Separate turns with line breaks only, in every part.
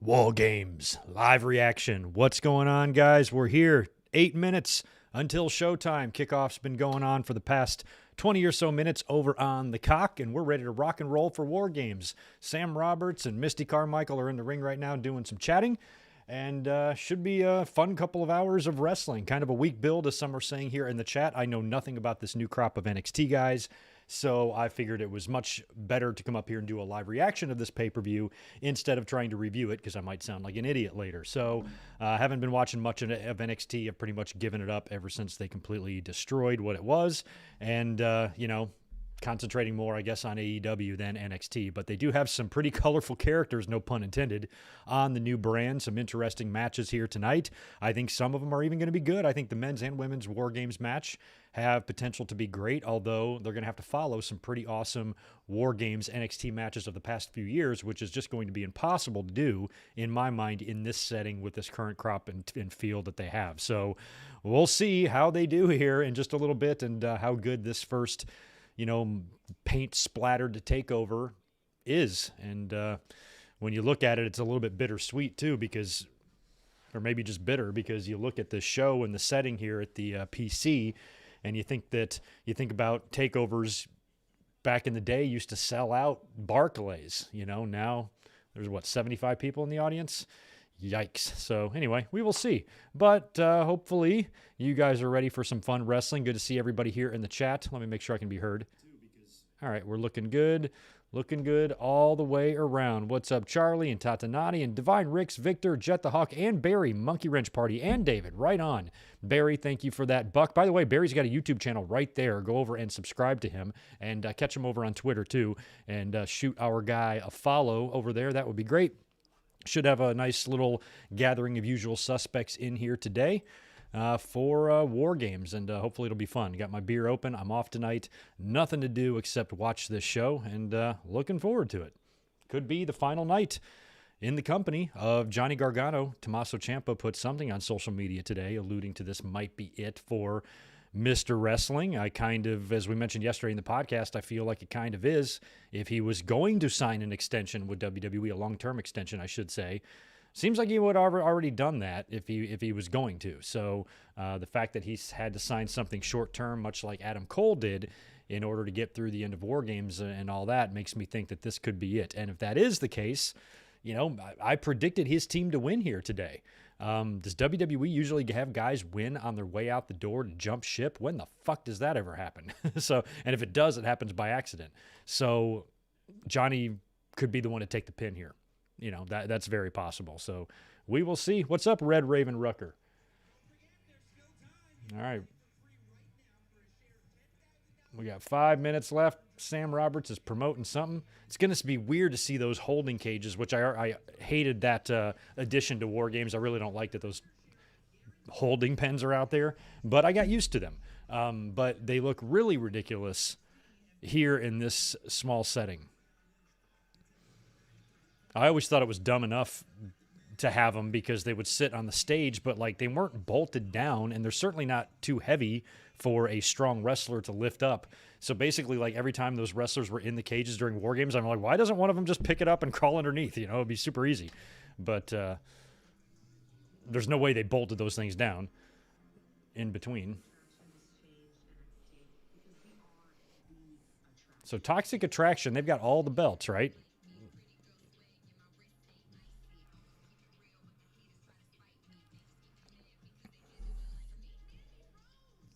War Games, live reaction. What's going on, guys? We're here. 8 minutes until showtime. Kickoff's been going on for the past 20 or so minutes over on the Cock, and we're ready to rock and roll for War Games. Sam Roberts and Misty Carmichael are in the ring right now doing some chatting, and should be a fun couple of hours of wrestling. Kind of a weak build, as some are saying here in the chat. I know nothing about this new crop of NXT guys, so I figured it was much better to come up here and do a live reaction of this pay-per-view instead of trying to review it, because I might sound like an idiot later. So I haven't been watching much of NXT. I've pretty much given it up ever since they completely destroyed what it was. And, concentrating more, I guess, on AEW than NXT. But they do have some pretty colorful characters, no pun intended, on the new brand. Some interesting matches here tonight. I think some of them are even going to be good. I think the men's and women's War Games match have potential to be great, although they're going to have to follow some pretty awesome War Games NXT matches of the past few years, which is just going to be impossible to do, in my mind, in this setting with this current crop and field that they have. So we'll see how they do here in just a little bit, and how good this first paint splattered takeover is. And when you look at it, it's a little bit bittersweet too, because, or maybe just bitter, because you look at the show and the setting here at the PC, and you think about takeovers back in the day used to sell out Barclays. Now there's 75 people in the audience. Yikes. So anyway, we will see. But hopefully you guys are ready for some fun wrestling. Good to see everybody here in the chat. Let me make sure I can be heard. All right, we're looking good. Looking good all the way around. What's up, Charlie and Tatanati and Divine Ricks, Victor, Jet the Hawk, and Barry, Monkey Wrench Party, and David. Right on. Barry, thank you for that buck. By the way, Barry's got a YouTube channel right there. Go over and subscribe to him, and catch him over on Twitter too, and shoot our guy a follow over there. That would be great. Should have a nice little gathering of usual suspects in here today for War Games, and hopefully it'll be fun. Got my beer open. I'm off tonight. Nothing to do except watch this show, and looking forward to it. Could be the final night in the company of Johnny Gargano. Tommaso Ciampa put something on social media today alluding to this might be it for Mr. Wrestling. I kind of, as we mentioned yesterday in the podcast, I feel like it kind of is. If he was going to sign an extension with WWE, a long-term extension, I should say, seems like he would have already done that if he was going to. So the fact that he's had to sign something short-term, much like Adam Cole did, in order to get through the end of War Games and all that, makes me think that this could be it. And if that is the case, I predicted his team to win here today. Does WWE usually have guys win on their way out the door to jump ship? When the fuck does that ever happen? And if it does, it happens by accident. So Johnny could be the one to take the pin here. That's very possible. So we will see. What's up, Red Raven Rucker? All right. We got 5 minutes left. Sam Roberts is promoting something. It's going to be weird to see those holding cages, which I hated that addition to War Games. I really don't like that those holding pens are out there, but I got used to them. But they look really ridiculous here in this small setting. I always thought it was dumb enough to have them because they would sit on the stage, but they weren't bolted down, and they're certainly not too heavy for a strong wrestler to lift up. So basically, every time those wrestlers were in the cages during War Games, I'm like, why doesn't one of them just pick it up and crawl underneath? It'd be super easy. But there's no way they bolted those things down in between. So Toxic Attraction, they've got all the belts, right?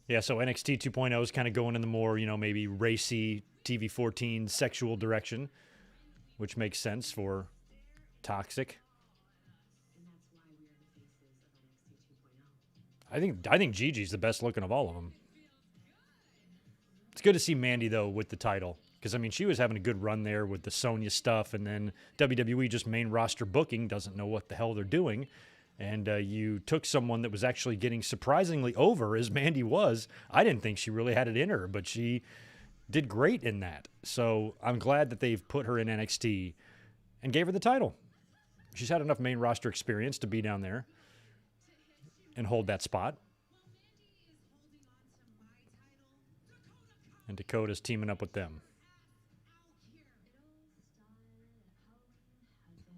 Yeah, so NXT 2.0 is kind of going in the more, maybe racy TV14 sexual direction, which makes sense for Toxic. I think Gigi's the best looking of all of them. It's good to see Mandy, though, with the title, because, she was having a good run there with the Sonya stuff, and then WWE just main roster booking doesn't know what the hell they're doing. And you took someone that was actually getting surprisingly over, as Mandy was. I didn't think she really had it in her, but she did great in that. So I'm glad that they've put her in NXT and gave her the title. She's had enough main roster experience to be down there and hold that spot. And Dakota's teaming up with them.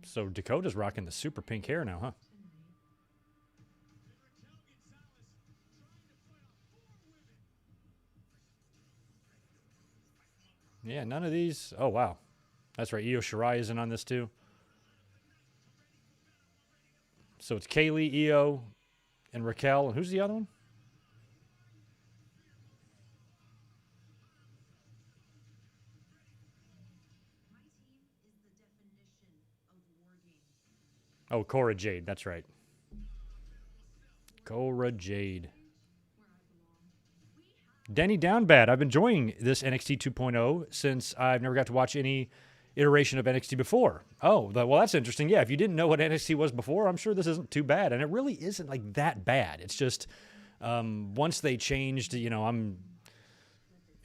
So Dakota's rocking the super pink hair now, huh? Yeah, none of these. Oh, wow. That's right. Io Shirai isn't on this, too. So it's Kaylee, Io, and Raquel. And who's the other one? Oh, Cora Jade. That's right. Cora Jade. Denny down bad. I've been enjoying this NXT 2.0 since I've never got to watch any iteration of NXT before. Oh, well, that's interesting. Yeah, if you didn't know what NXT was before, I'm sure this isn't too bad. And it really isn't like that bad. It's just once they changed, it's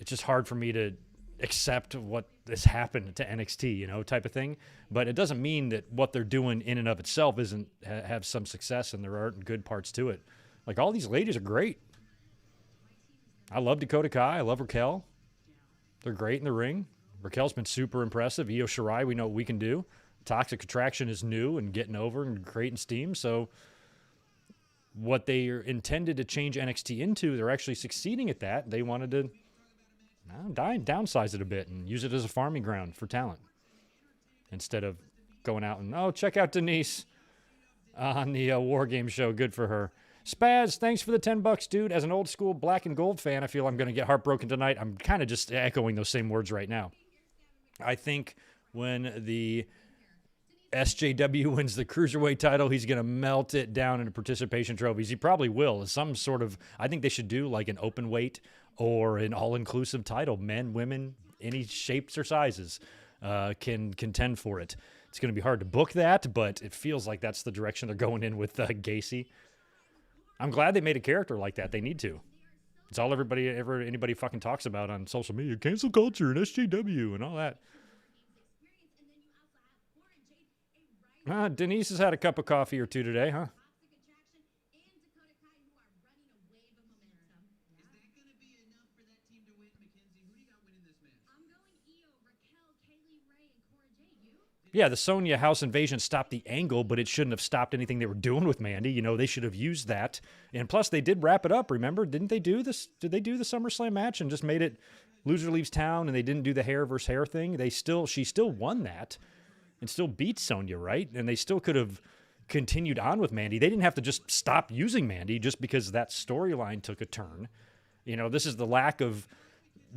just hard for me to accept what has happened to NXT, type of thing. But it doesn't mean that what they're doing in and of itself isn't have some success and there aren't good parts to it. Like all these ladies are great. I love Dakota Kai. I love Raquel. They're great in the ring. Raquel's been super impressive. Io Shirai, we know what we can do. Toxic Attraction is new and getting over and creating steam. So what they are intended to change NXT into, they're actually succeeding at that. They wanted to downsize it a bit and use it as a farming ground for talent instead of going out and, check out Denise on the War Game show. Good for her. Spaz, thanks for the $10, dude. As an old school black and gold fan, I feel I'm going to get heartbroken tonight. I'm kind of just echoing those same words right now. I think when the SJW wins the Cruiserweight title, he's going to melt it down into participation trophies. He probably will. Some sort of, I think they should do like an open weight or an all-inclusive title. Men, women, any shapes or sizes can contend for it. It's going to be hard to book that, but it feels like that's the direction they're going in with Gacy. I'm glad they made a character like that. They need to. It's all anybody fucking talks about on social media. Cancel culture and SJW and all that. Denise has had a cup of coffee or two today, huh? Yeah, the Sonya House invasion stopped the angle, but it shouldn't have stopped anything they were doing with Mandy. They should have used that. And plus, they did wrap it up, remember? Didn't they do this? Did they do the SummerSlam match and just made it loser leaves town and they didn't do the hair versus hair thing? She still won that and still beat Sonya, right? And they still could have continued on with Mandy. They didn't have to just stop using Mandy just because that storyline took a turn. This is the lack of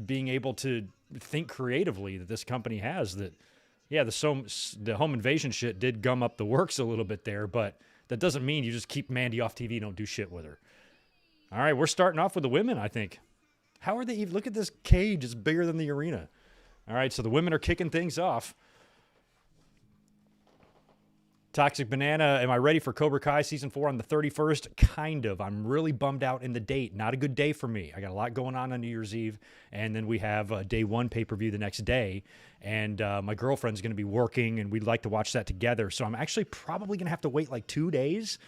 being able to think creatively that this company has that. Yeah, the home invasion shit did gum up the works a little bit there, but that doesn't mean you just keep Mandy off TV and don't do shit with her. All right, we're starting off with the women, I think. How are they even? Look at this cage. It's bigger than the arena. All right, so the women are kicking things off. Toxic Banana, am I ready for Cobra Kai Season 4 on the 31st? Kind of. I'm really bummed out in the date. Not a good day for me. I got a lot going on New Year's Eve, and then we have a Day 1 pay-per-view the next day, and my girlfriend's going to be working, and we'd like to watch that together, so I'm actually probably going to have to wait like 2 days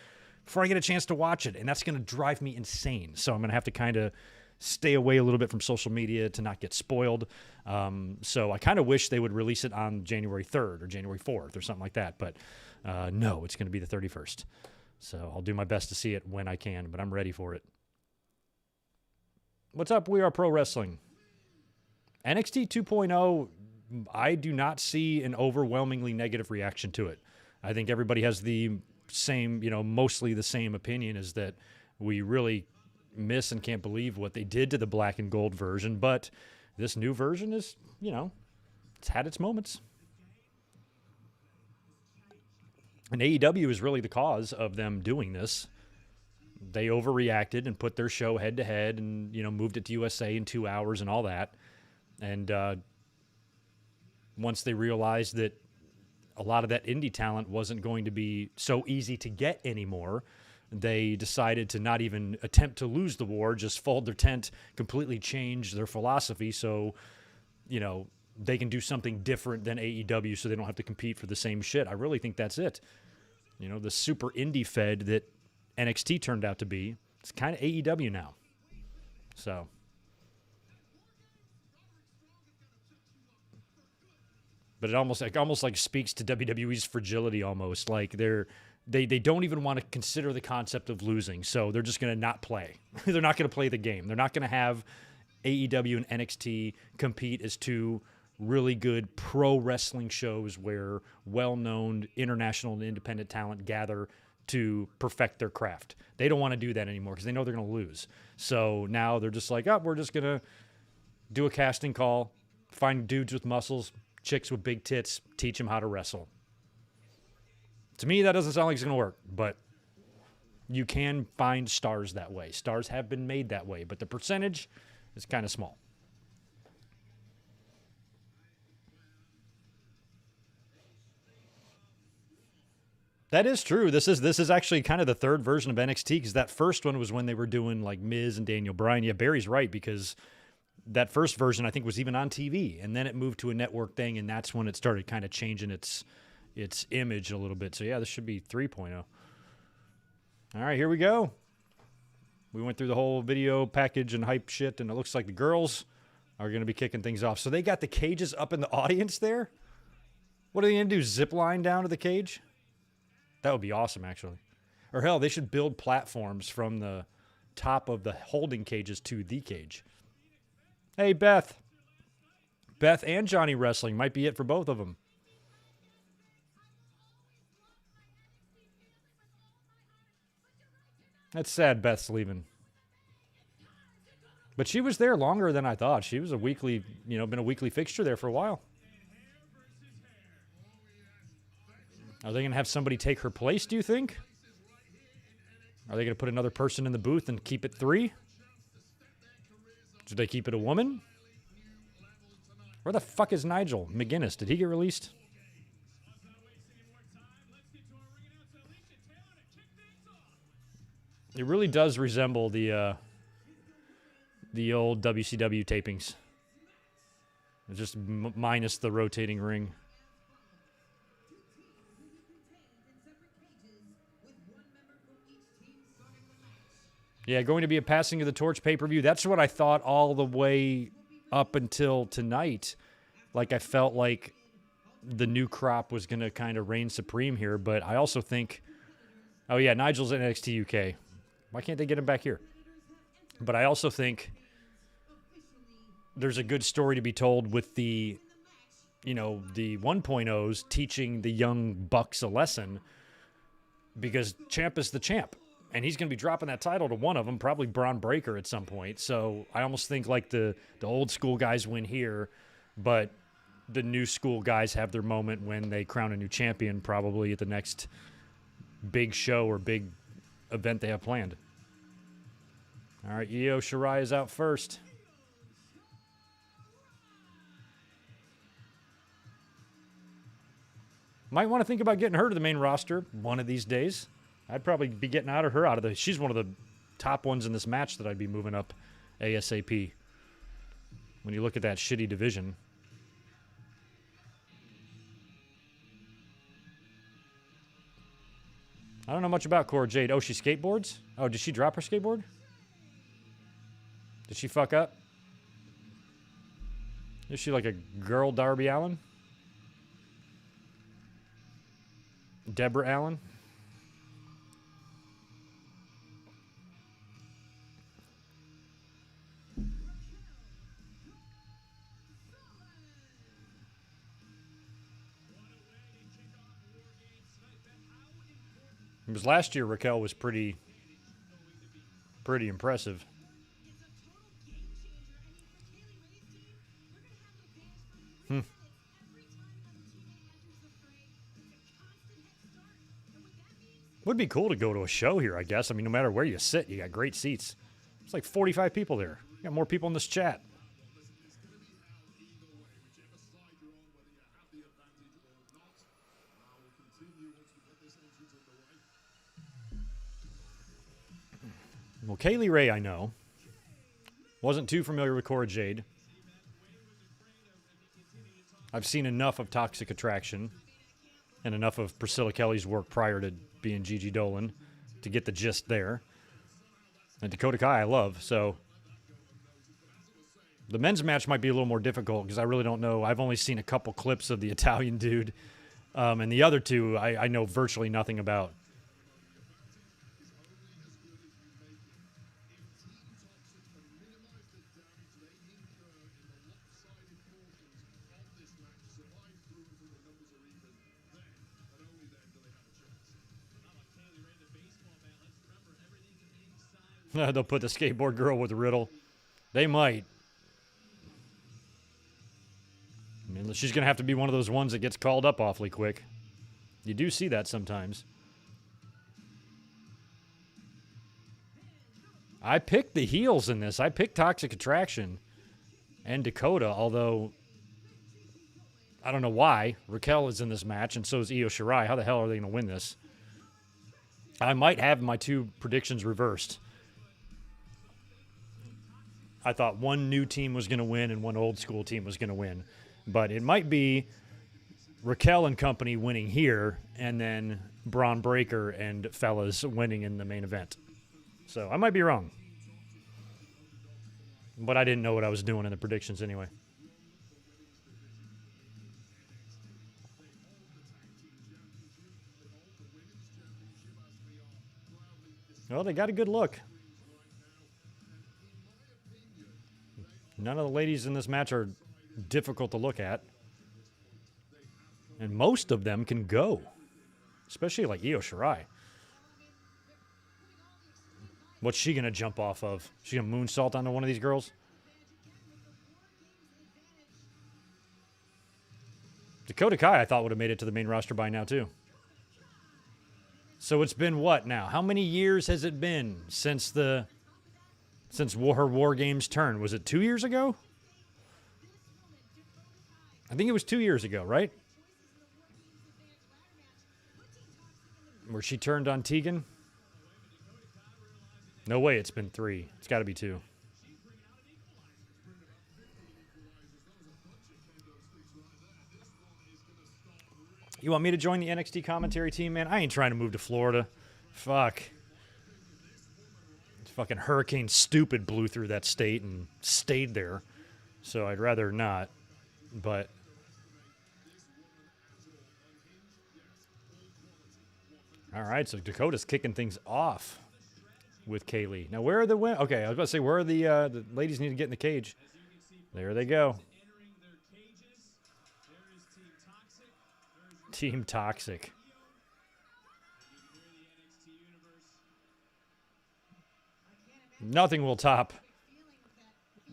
before I get a chance to watch it, and that's going to drive me insane, so I'm going to have to kind of stay away a little bit from social media to not get spoiled. So I kind of wish they would release it on January 3rd or January 4th or something like that, but no, it's going to be the 31st. So I'll do my best to see it when I can, but I'm ready for it. What's up, We Are Pro Wrestling? NXT 2.0, I do not see an overwhelmingly negative reaction to it. I think everybody has the same, mostly the same opinion, is that we really miss and can't believe what they did to the black and gold version, but this new version is, it's had its moments. And AEW is really the cause of them doing this. They overreacted and put their show head to head and, moved it to USA in 2 hours and all that. And once they realized that a lot of that indie talent wasn't going to be so easy to get anymore, they decided to not even attempt to lose the war, just fold their tent, completely change their philosophy so, they can do something different than AEW so they don't have to compete for the same shit. I really think that's it. The super indie fed that NXT turned out to be, it's kind of AEW now. So. But it almost like speaks to WWE's fragility almost. Like they don't even want to consider the concept of losing. So they're just going to not play. They're not going to play the game. They're not going to have AEW and NXT compete as two really good pro wrestling shows where well-known international and independent talent gather to perfect their craft. They don't want to do that anymore because they know they're going to lose. So now they're just like, we're just going to do a casting call, find dudes with muscles, chicks with big tits, teach them how to wrestle. To me, that doesn't sound like it's going to work, but you can find stars that way. Stars have been made that way, but the percentage is kind of small. That is true. This is actually kind of the third version of NXT because that first one was when they were doing like Miz and Daniel Bryan. Yeah, Barry's right because that first version I think was even on TV, and then it moved to a network thing, and that's when it started kind of changing its image a little bit. So yeah, this should be 3.0. All right, here we go. We went through the whole video package and hype shit, and it looks like the girls are going to be kicking things off. So they got the cages up in the audience there? What are they going to do, zip line down to the cage? That would be awesome, actually. Or hell, they should build platforms from the top of the holding cages to the cage. Hey, Beth. Beth and Johnny Wrestling might be it for both of them. That's sad Beth's leaving. But she was there longer than I thought. She was a weekly, been a weekly fixture there for a while. Are they going to have somebody take her place, do you think? Are they going to put another person in the booth and keep it 3? Should they keep it a woman? Where the fuck is Nigel McGuinness? Did he get released? It really does resemble the old WCW tapings. It's just minus the rotating ring. Yeah, going to be a passing of the torch pay-per-view. That's what I thought all the way up until tonight. Like, I felt like the new crop was going to kind of reign supreme here, but I also think, oh yeah, Nigel's in NXT UK. Why can't they get him back here? But I also think there's a good story to be told with the 1.0s teaching the young bucks a lesson, because champ is the champ. And he's going to be dropping that title to one of them, probably Braun Breaker at some point. So I almost think like the old school guys win here, but the new school guys have their moment when they crown a new champion, probably at the next big show or big event they have planned. All right, Io Shirai is out first. Might want to think about getting her to the main roster one of these days. I'd probably be getting her out of the... She's one of the top ones in this match that I'd be moving up ASAP. When you look at that shitty division. I don't know much about Cora Jade. Oh, she skateboards? Oh, did she drop her skateboard? Did she fuck up? Is she like a girl Darby Allin? Deborah Allen? It was last year Raquel was pretty impressive. Would be cool to go to a show here, I guess. I mean, no matter where you sit, you got great seats. There's like 45 people there. You got more people in this chat. Well, Kaylee Ray, I know. Wasn't too familiar with Cora Jade. I've seen enough of Toxic Attraction and enough of Priscilla Kelly's work prior to being Gigi Dolan to get the gist there. And Dakota Kai I love, so The men's match might be a little more difficult because I really don't know. I've only seen a couple clips of the Italian dude. And the other two, I know virtually nothing about. They'll put the skateboard girl with Riddle. They might. I mean, she's going to have to be one of those ones that gets called up awfully quick. You do see that sometimes. I picked the heels in this. I picked Toxic Attraction and Dakota, although I don't know why. Raquel is in this match, and so is Io Shirai. How the hell are they going to win this? I might have my two predictions reversed. I thought one new team was going to win and one old school team was going to win. But it might be Raquel and company winning here and then Braun Breaker and fellas winning in the main event. So I might be wrong. But I didn't know what I was doing in the predictions anyway. Well, they got a good look. None of the ladies in this match are difficult to look at. And most of them can go. Especially like Io Shirai. What's she going to jump off of? She going to moonsault onto one of these girls? Dakota Kai, I thought, would have made it to the main roster by now, too. So it's been what now? How many years has it been since her War Games turn? Was it 2 years ago? I think it was 2 years ago, right? Where she turned on Tegan? No way it's been 3. It's got to be 2. You want me to join the NXT commentary team, man? I ain't trying to move to Florida. Fuck. Fucking Hurricane Stupid blew through that state and stayed there. So I'd rather not. But all right, so Dakota's kicking things off with Kaylee. Now, where are the women? Okay, I was about to say, where are the ladies need to get in the cage? There they go. Team Toxic. Nothing will top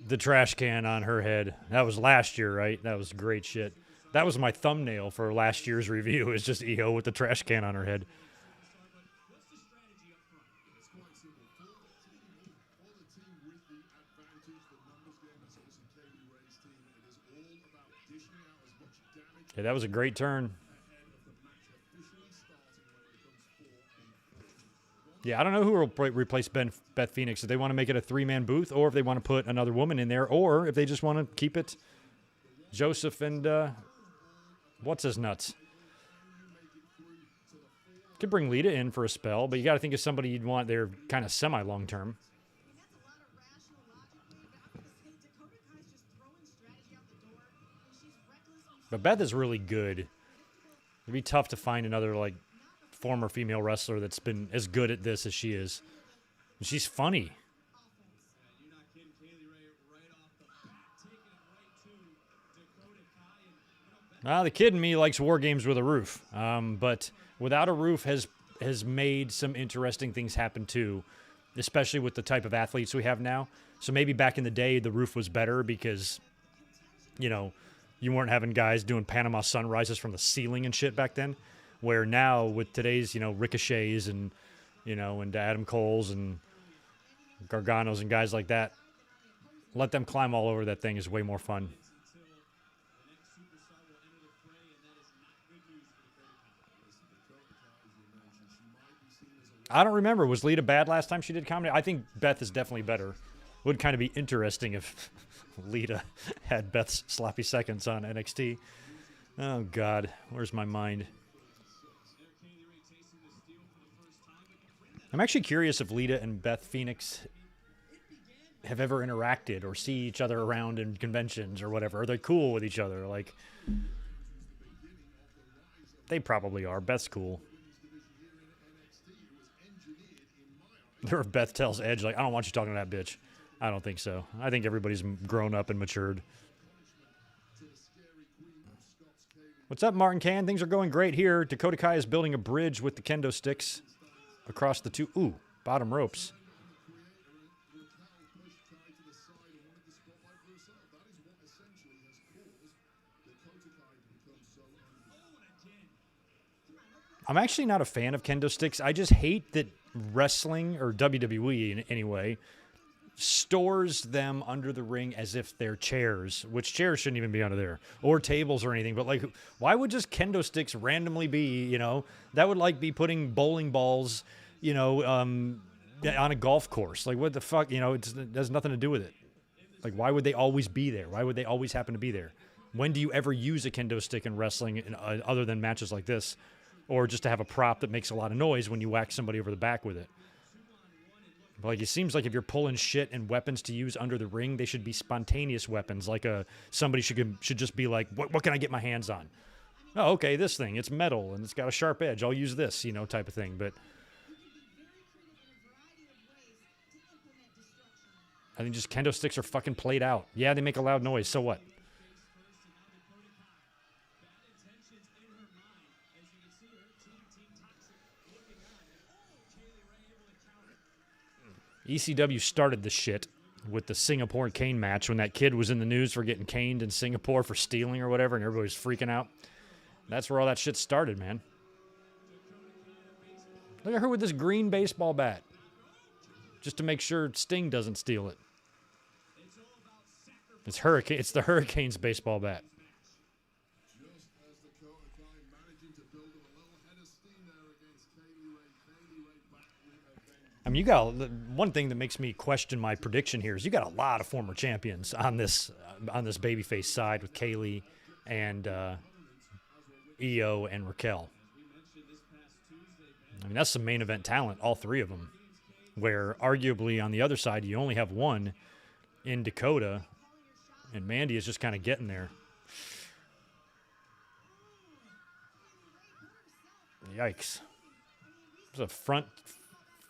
the trash can on her head. That was last year, right? That was great shit. That was my thumbnail for last year's review. It's just Io with the trash can on her head. Yeah, that was a great turn. Yeah, I don't know who will replace Beth Phoenix. If they want to make it a 3-man booth, or if they want to put another woman in there, or if they just want to keep it Joseph and what's his nuts. Could bring Lita in for a spell, but you got to think of somebody you'd want there kind of semi-long term. But Beth is really good. It'd be tough to find another like former female wrestler that's been as good at this as she is. And she's funny. Well, the kid in me likes War Games with a roof, but without a roof has made some interesting things happen too, especially with the type of athletes we have now. So maybe back in the day the roof was better because, you know, you weren't having guys doing Panama sunrises from the ceiling and shit back then. Where now with today's, you know, Ricochets and, you know, and Adam Coles and Garganos and guys like that, let them climb all over that thing is way more fun. I don't remember. Was Lita bad last time she did comedy? I think Beth is definitely better. Would kind of be interesting if Lita had Beth's sloppy seconds on NXT. Oh, God. Where's my mind? I'm actually curious if Lita and Beth Phoenix have ever interacted or see each other around in conventions or whatever. Are they cool with each other? Like, they probably are. Beth's cool. Or if Beth tells Edge, like, I don't want you talking to that bitch. I don't think so. I think everybody's grown up and matured. What's up, Martin Can? Things are going great here. Dakota Kai is building a bridge with the kendo sticks across the two. Ooh, bottom ropes. I'm actually not a fan of kendo sticks. I just hate that wrestling, or WWE anyway, stores them under the ring as if they're chairs, which chairs shouldn't even be under there, or tables or anything. But, like, why would just kendo sticks randomly be, you know? That would, like, be putting bowling balls, you know, on a golf course. Like, what the fuck? You know, it has nothing to do with it. Like, why would they always be there? Why would they always happen to be there? When do you ever use a kendo stick in wrestling other than matches like this? Or just to have a prop that makes a lot of noise when you whack somebody over the back with it. Like, it seems like if you're pulling shit and weapons to use under the ring, they should be spontaneous weapons. Like, somebody should just be like, what can I get my hands on? Oh, okay, this thing. It's metal, and it's got a sharp edge. I'll use this, you know, type of thing. But I think just kendo sticks are fucking played out. Yeah, they make a loud noise. So what? ECW started the shit with the Singapore cane match when that kid was in the news for getting caned in Singapore for stealing or whatever, and everybody was freaking out. That's where all that shit started, man. Look at her with this green baseball bat. Just to make sure Sting doesn't steal it. It's the Hurricanes baseball bat. I mean, you got one thing that makes me question my prediction here is you got a lot of former champions on this babyface side with Kaylee and Io and Raquel. I mean, that's some main event talent, all three of them. Where arguably on the other side you only have one in Dakota, and Mandy is just kind of getting there. Yikes! There's a front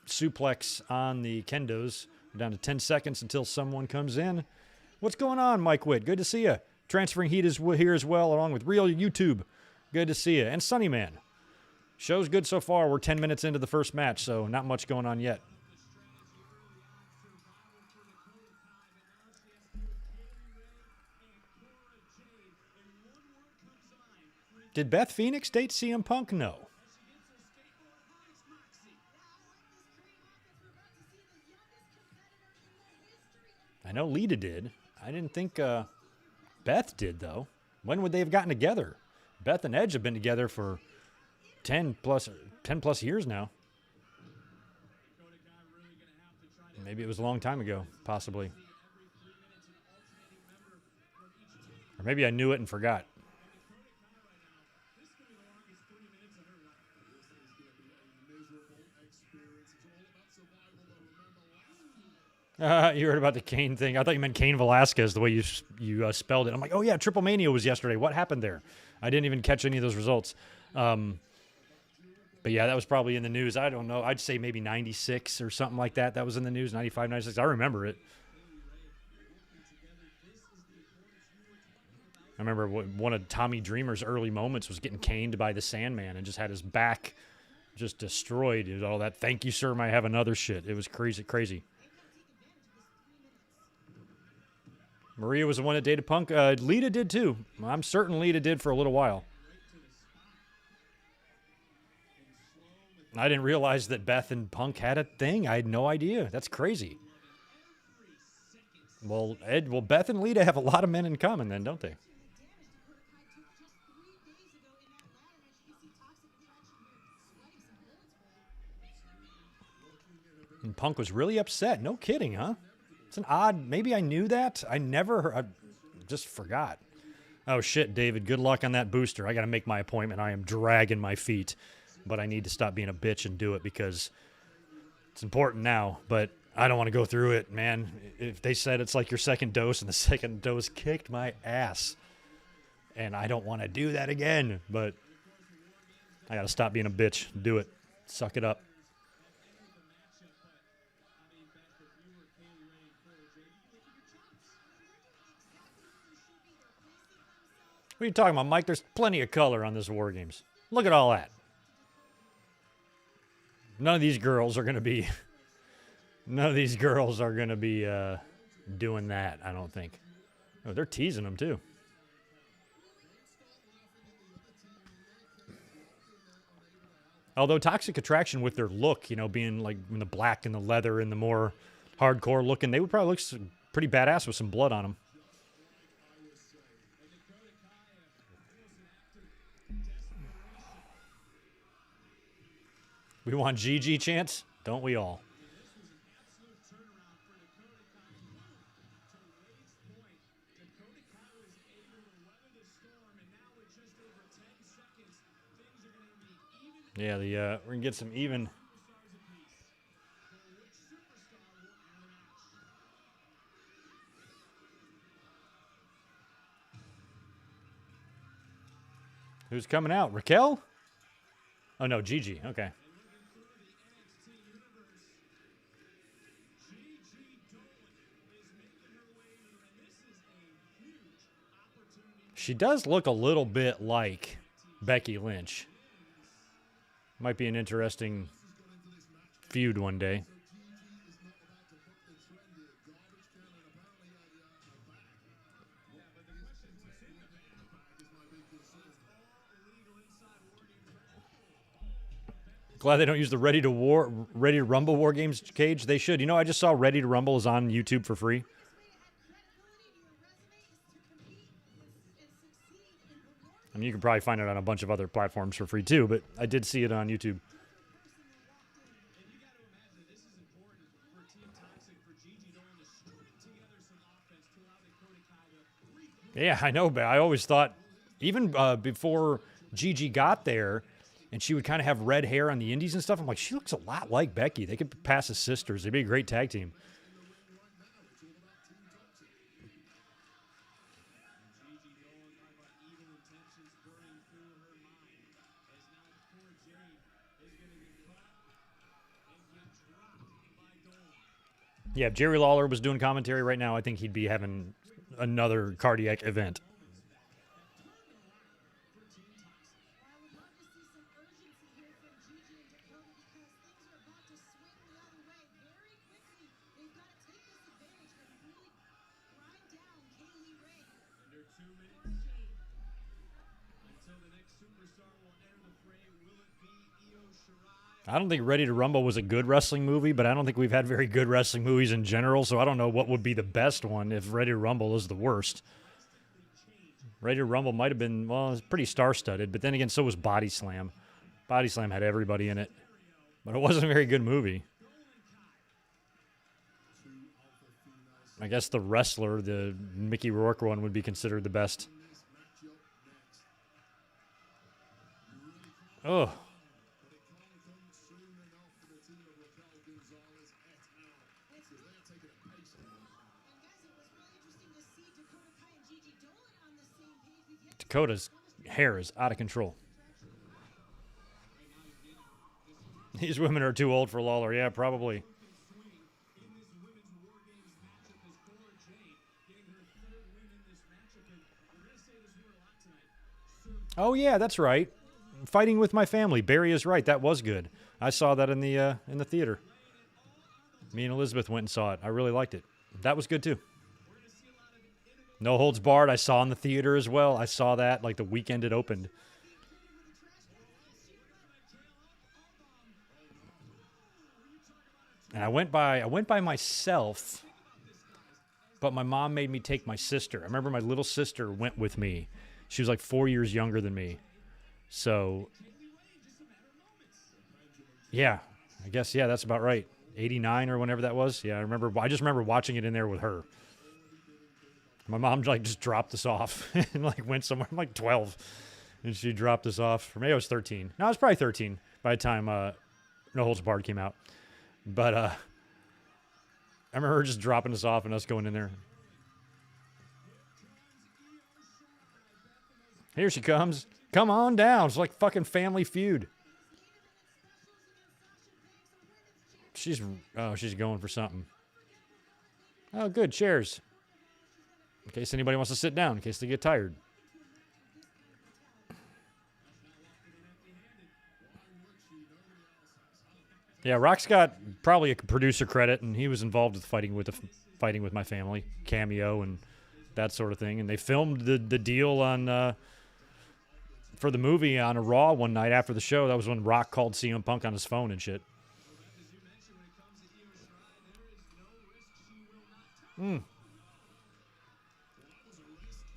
suplex on the kendos. We're down to 10 seconds until someone comes in. What's going on, Mike Witt? Good to see you. Transferring Heat is here as well, along with Real YouTube. Good to see you. And Sunny Man. Show's good so far. We're 10 minutes into the first match, so not much going on yet. Did Beth Phoenix date CM Punk? No. I know Lita did. I didn't think Beth did, though. When would they have gotten together? Beth and Edge have been together for 10 plus years now. Maybe it was a long time ago, possibly. Or maybe I knew it and forgot. You heard about the Kane thing. I thought you meant Cain Velasquez, the way you spelled it. I'm like, oh, yeah, Triple Mania was yesterday. What happened there? I didn't even catch any of those results. But, yeah, that was probably in the news. I don't know. I'd say maybe 96 or something like that. That was in the news, 95, 96. I remember it. I remember one of Tommy Dreamer's early moments was getting caned by the Sandman and just had his back just destroyed. It was all that, thank you, sir, might have another shit. It was crazy. Maria was the one that dated Punk. Lita did, too. I'm certain Lita did for a little while. I didn't realize that Beth and Punk had a thing. I had no idea. That's crazy. Well, Beth and Lita have a lot of men in common then, don't they? And Punk was really upset. No kidding, huh? It's an odd, maybe I knew that. I never heard, I just forgot. Oh, shit, David, good luck on that booster. I got to make my appointment. I am dragging my feet, but I need to stop being a bitch and do it because it's important now. But I don't want to go through it, man. If they said it's like your second dose and the second dose kicked my ass, and I don't want to do that again, but I got to stop being a bitch. Do it. Suck it up. What are you talking about, Mike? There's plenty of color on this War Games. Look at all that. None of these girls are going to be doing that, I don't think. Oh, they're teasing them, too. Although Toxic Attraction with their look, being like in the black and the leather and the more hardcore looking, they would probably look pretty badass with some blood on them. We want GG chants, don't we all? Yeah, we're going to get some even. Who's coming out? Raquel? Oh, no, Gigi. Okay. She does look a little bit like Becky Lynch. Might be an interesting feud one day. Glad they don't use the Ready to Rumble War Games cage. They should. I just saw Ready to Rumble is on YouTube for free. I mean, you can probably find it on a bunch of other platforms for free too, but I did see it on YouTube. Yeah, I know, but I always thought, even before Gigi got there, and she would kind of have red hair on the indies and stuff, I'm like, she looks a lot like Becky. They could pass as sisters. They'd be a great tag team. Yeah, if Jerry Lawler was doing commentary right now, I think he'd be having another cardiac event. I don't think Ready to Rumble was a good wrestling movie, but I don't think we've had very good wrestling movies in general, so I don't know what would be the best one if Ready to Rumble is the worst. Ready to Rumble might have been, well, it's pretty star-studded, but then again, so was Body Slam. Body Slam had everybody in it, but it wasn't a very good movie. I guess The Wrestler, the Mickey Rourke one, would be considered the best. Oh. Dakota's hair is out of control. These women are too old for Lawler. Yeah, probably. Oh, yeah, that's right. Fighting with My Family. Barry is right. That was good. I saw that in the theater. Me and Elizabeth went and saw it. I really liked it. That was good, too. No Holds Barred, I saw in the theater as well. I saw that like the weekend it opened. And I went by myself, but my mom made me take my sister. I remember my little sister went with me. She was like 4 years younger than me. So, yeah, I guess, yeah, that's about right. 89 or whenever that was. Yeah, I just remember watching it in there with her. My mom like just dropped us off and like went somewhere. I'm like 12, and she dropped us off. Or maybe I was 13. No, I was probably 13 by the time No Holds Barred came out. But remember her just dropping us off and us going in there. Here she comes. Come on down. It's like fucking Family Feud. She's going for something. Oh, good. Chairs. In case anybody wants to sit down, in case they get tired. Yeah, Rock's got probably a producer credit, and he was involved with fighting with my family, cameo, and that sort of thing. And they filmed the deal on for the movie on a Raw one night after the show. That was when Rock called CM Punk on his phone and shit. And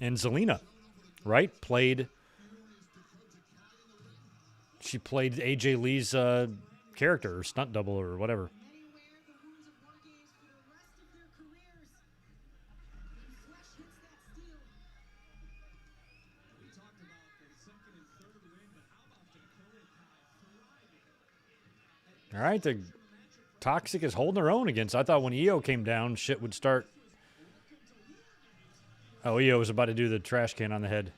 Zelina, right? She played AJ Lee's character or stunt double or whatever. All right, the Toxic is holding her own against. I thought when EO came down, shit would start. Oh, EO was about to do the trash can on the head.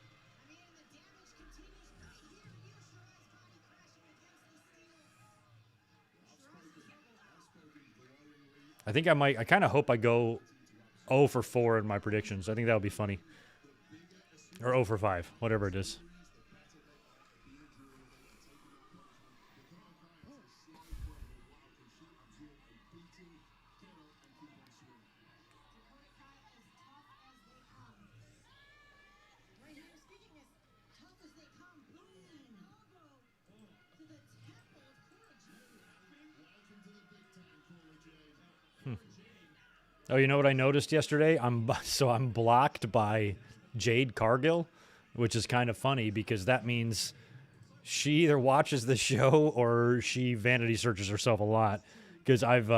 I think I might. I kind of hope I go 0 for 4 in my predictions. I think that would be funny. Or 0 for 5, whatever it is. Oh, you know what I noticed yesterday? I'm blocked by Jade Cargill, which is kind of funny because that means she either watches the show or she vanity searches herself a lot. Because I've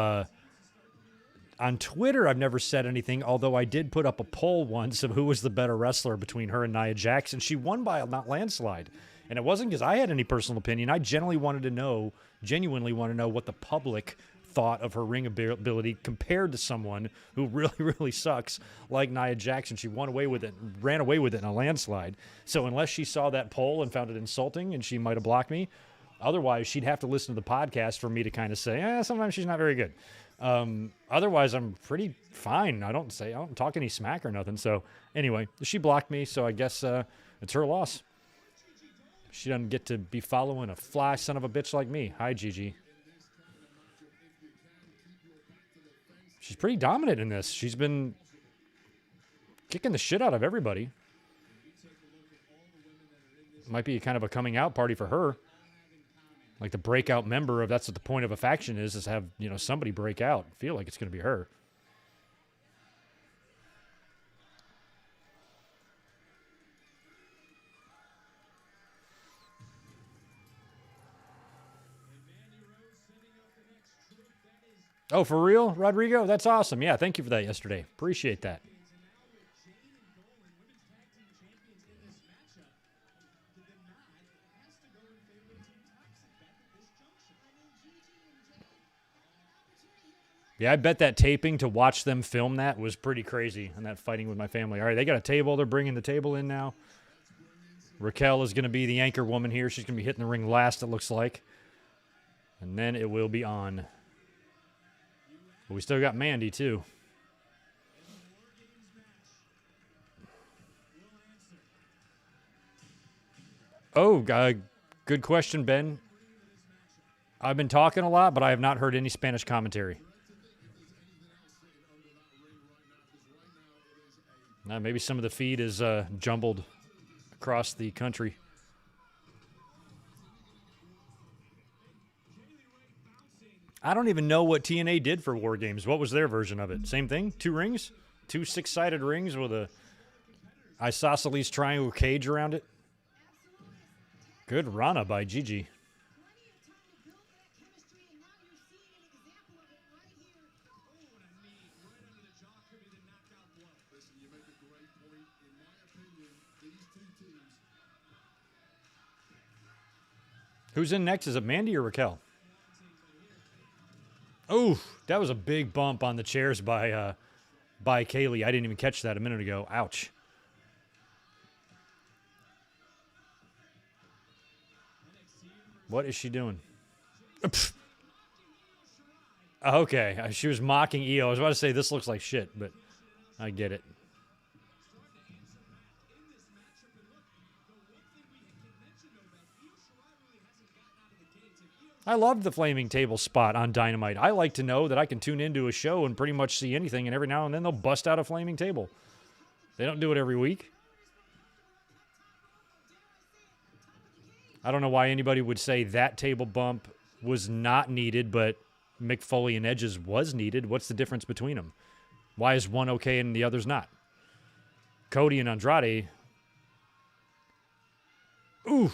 on Twitter, I've never said anything, although I did put up a poll once of who was the better wrestler between her and Nia Jax, and she won by a landslide. And it wasn't because I had any personal opinion. I genuinely wanted to know what the public thought of her ring ability compared to someone who really, really sucks like Nia Jax. She ran away with it in a landslide. So unless she saw that poll and found it insulting, and she might have blocked me, otherwise she'd have to listen to the podcast for me to kind of say, sometimes she's not very good. Otherwise I'm pretty fine. I don't talk any smack or nothing. So anyway, she blocked me, so I guess it's her loss. She doesn't get to be following a fly son of a bitch like me. Hi, Gigi. She's pretty dominant in this. She's been kicking the shit out of everybody. Might be kind of a coming out party for her. Like the breakout member of that's what the point of a faction is have, somebody break out. I feel like it's going to be her. Oh, for real, Rodrigo? That's awesome. Yeah, thank you for that yesterday. Appreciate that. Yeah, I bet that taping to watch them film that was pretty crazy, and that fighting with my family. All right, they got a table. They're bringing the table in now. Raquel is going to be the anchor woman here. She's going to be hitting the ring last, it looks like. And then it will be on. But we still got Mandy, too. Oh, good question, Ben. I've been talking a lot, but I have not heard any Spanish commentary. Maybe some of the feed is jumbled across the country. I don't even know what TNA did for War Games. What was their version of it? Same thing? 2 rings? 2 6-sided rings with a isosceles triangle cage around it? Good Rana by Gigi. Who's in next? Is it Mandy or Raquel? Oh, that was a big bump on the chairs by Kaylee. I didn't even catch that a minute ago. Ouch. What is she doing? Okay, she was mocking Io. I was about to say this looks like shit, but I get it. I loved the flaming table spot on Dynamite. I like to know that I can tune into a show and pretty much see anything, and every now and then they'll bust out a flaming table. They don't do it every week. I don't know why anybody would say that table bump was not needed, but Mick Foley and Edge's was needed. What's the difference between them? Why is one okay and the other's not? Cody and Andrade. Ooh.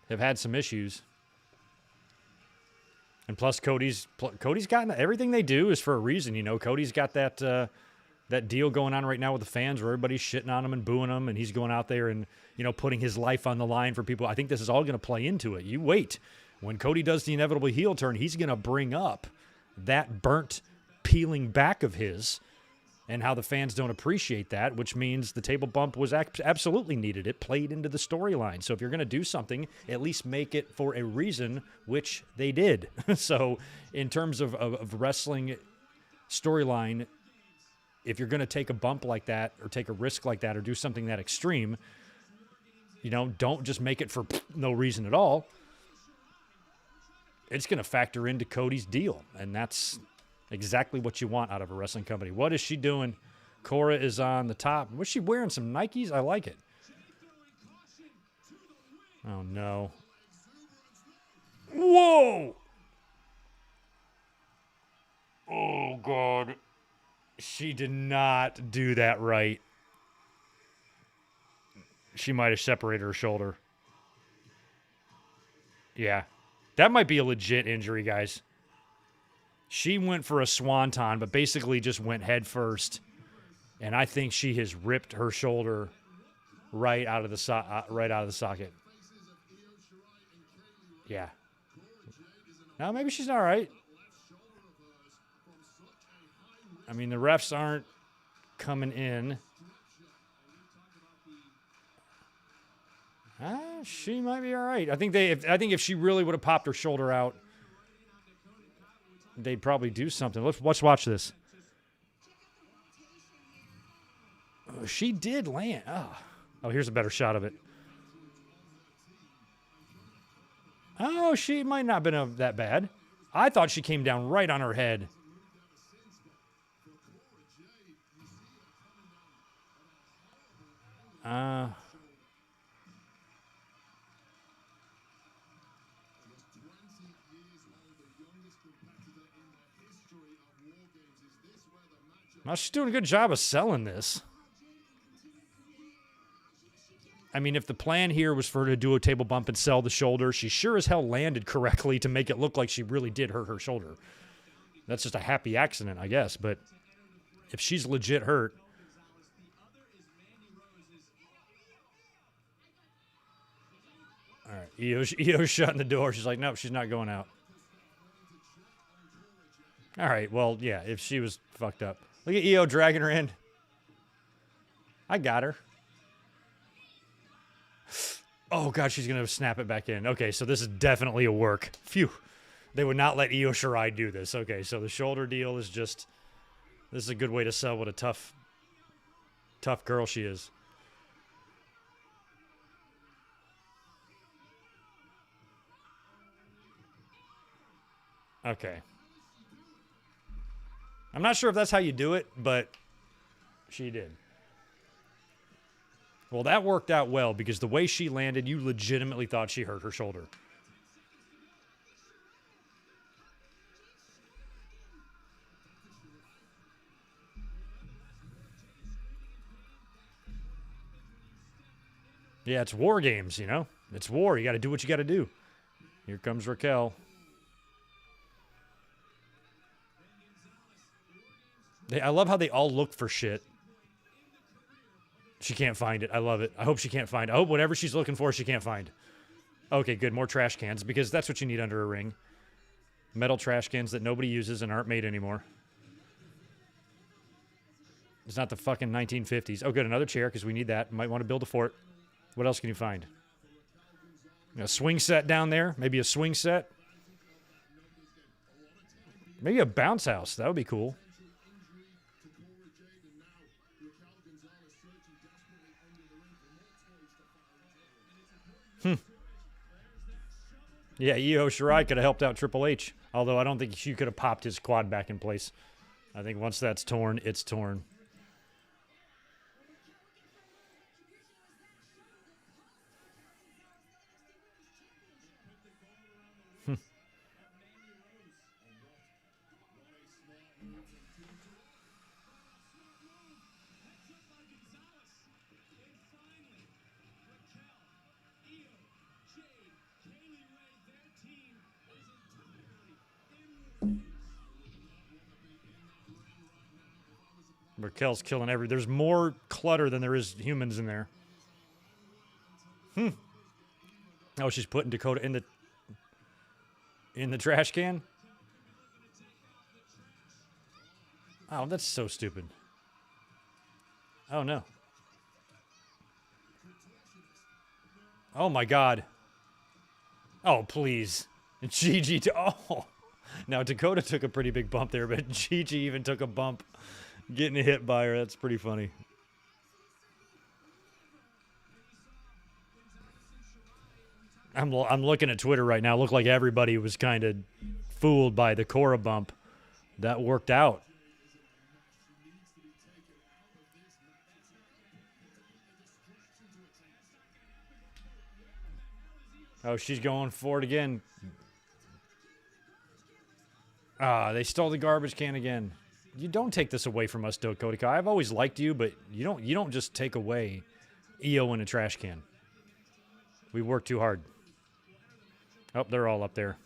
Have had some issues. And plus Cody's gotten everything they do is for a reason, you know. Cody's got that deal going on right now with the fans where everybody's shitting on him and booing him, and he's going out there and, you know, putting his life on the line for people. I think this is all going to play into it. You wait. When Cody does the inevitable heel turn, he's going to bring up that burnt peeling back of his and how the fans don't appreciate that, which means the table bump was absolutely needed. It played into the storyline. So if you're going to do something, at least make it for a reason, which they did. So in terms of wrestling storyline, if you're going to take a bump like that or take a risk like that or do something that extreme, you know, don't just make it for no reason at all. It's going to factor into Cody's deal, and that's exactly what you want out of a wrestling company. What is she doing? Cora is on the top. Was she wearing some Nikes? I like it. Oh, no. Whoa! Oh, God. She did not do that right. She might have separated her shoulder. Yeah. That might be a legit injury, guys. She went for a swanton, but basically just went head first. And I think she has ripped her shoulder right out of the socket. Yeah. Now, maybe she's all right. I mean, the refs aren't coming in. She might be all right. I think if she really would have popped her shoulder out, they'd probably do something. Let's watch this. Oh, she did land. Oh, here's a better shot of it. Oh, she might not have been that bad. I thought she came down right on her head. Well, she's doing a good job of selling this. I mean, if the plan here was for her to do a table bump and sell the shoulder, she sure as hell landed correctly to make it look like she really did hurt her shoulder. That's just a happy accident, I guess. But if she's legit hurt... All right, Io's shutting the door. She's like, nope, she's not going out. All right, well, yeah, if she was fucked up. Look at Io dragging her in. I got her. Oh, God, she's going to snap it back in. Okay, so this is definitely a work. Phew. They would not let Io Shirai do this. Okay, so the shoulder deal is just... This is a good way to sell what a tough girl she is. Okay. I'm not sure if that's how you do it, but she did. Well, that worked out well because the way she landed, you legitimately thought she hurt her shoulder. Yeah, it's war games, you know? It's war. You got to do what you got to do. Here comes Raquel. I love how they all look for shit. She can't find it. I love it. I hope she can't find it. I hope whatever she's looking for, she can't find. Okay, good. More trash cans because that's what you need under a ring. Metal trash cans that nobody uses and aren't made anymore. It's not the fucking 1950s. Oh, good, another chair because we need that. Might want to build a fort. What else can you find? A swing set down there. Maybe a swing set. Maybe a bounce house. That would be cool. Yeah, Io Shirai could have helped out Triple H. Although I don't think she could have popped his quad back in place. I think once that's torn, it's torn. Raquel's killing there's more clutter than there is humans in there. Oh, she's putting Dakota in the trash can? Oh, that's so stupid. Oh, no. Oh, my God. Oh, please. Gigi. Oh. Now, Dakota took a pretty big bump there, but Gigi even took a bump getting hit by her. That's pretty funny. I'm looking at Twitter right now. Looked like everybody was kind of fooled by the Cora bump. That worked out. Oh, she's going for it again. Ah, they stole the garbage can again. You don't take this away from us, Dakota Kai. I've always liked you, but you don't just take away Io in a trash can. We worked too hard. Oh, they're all up there.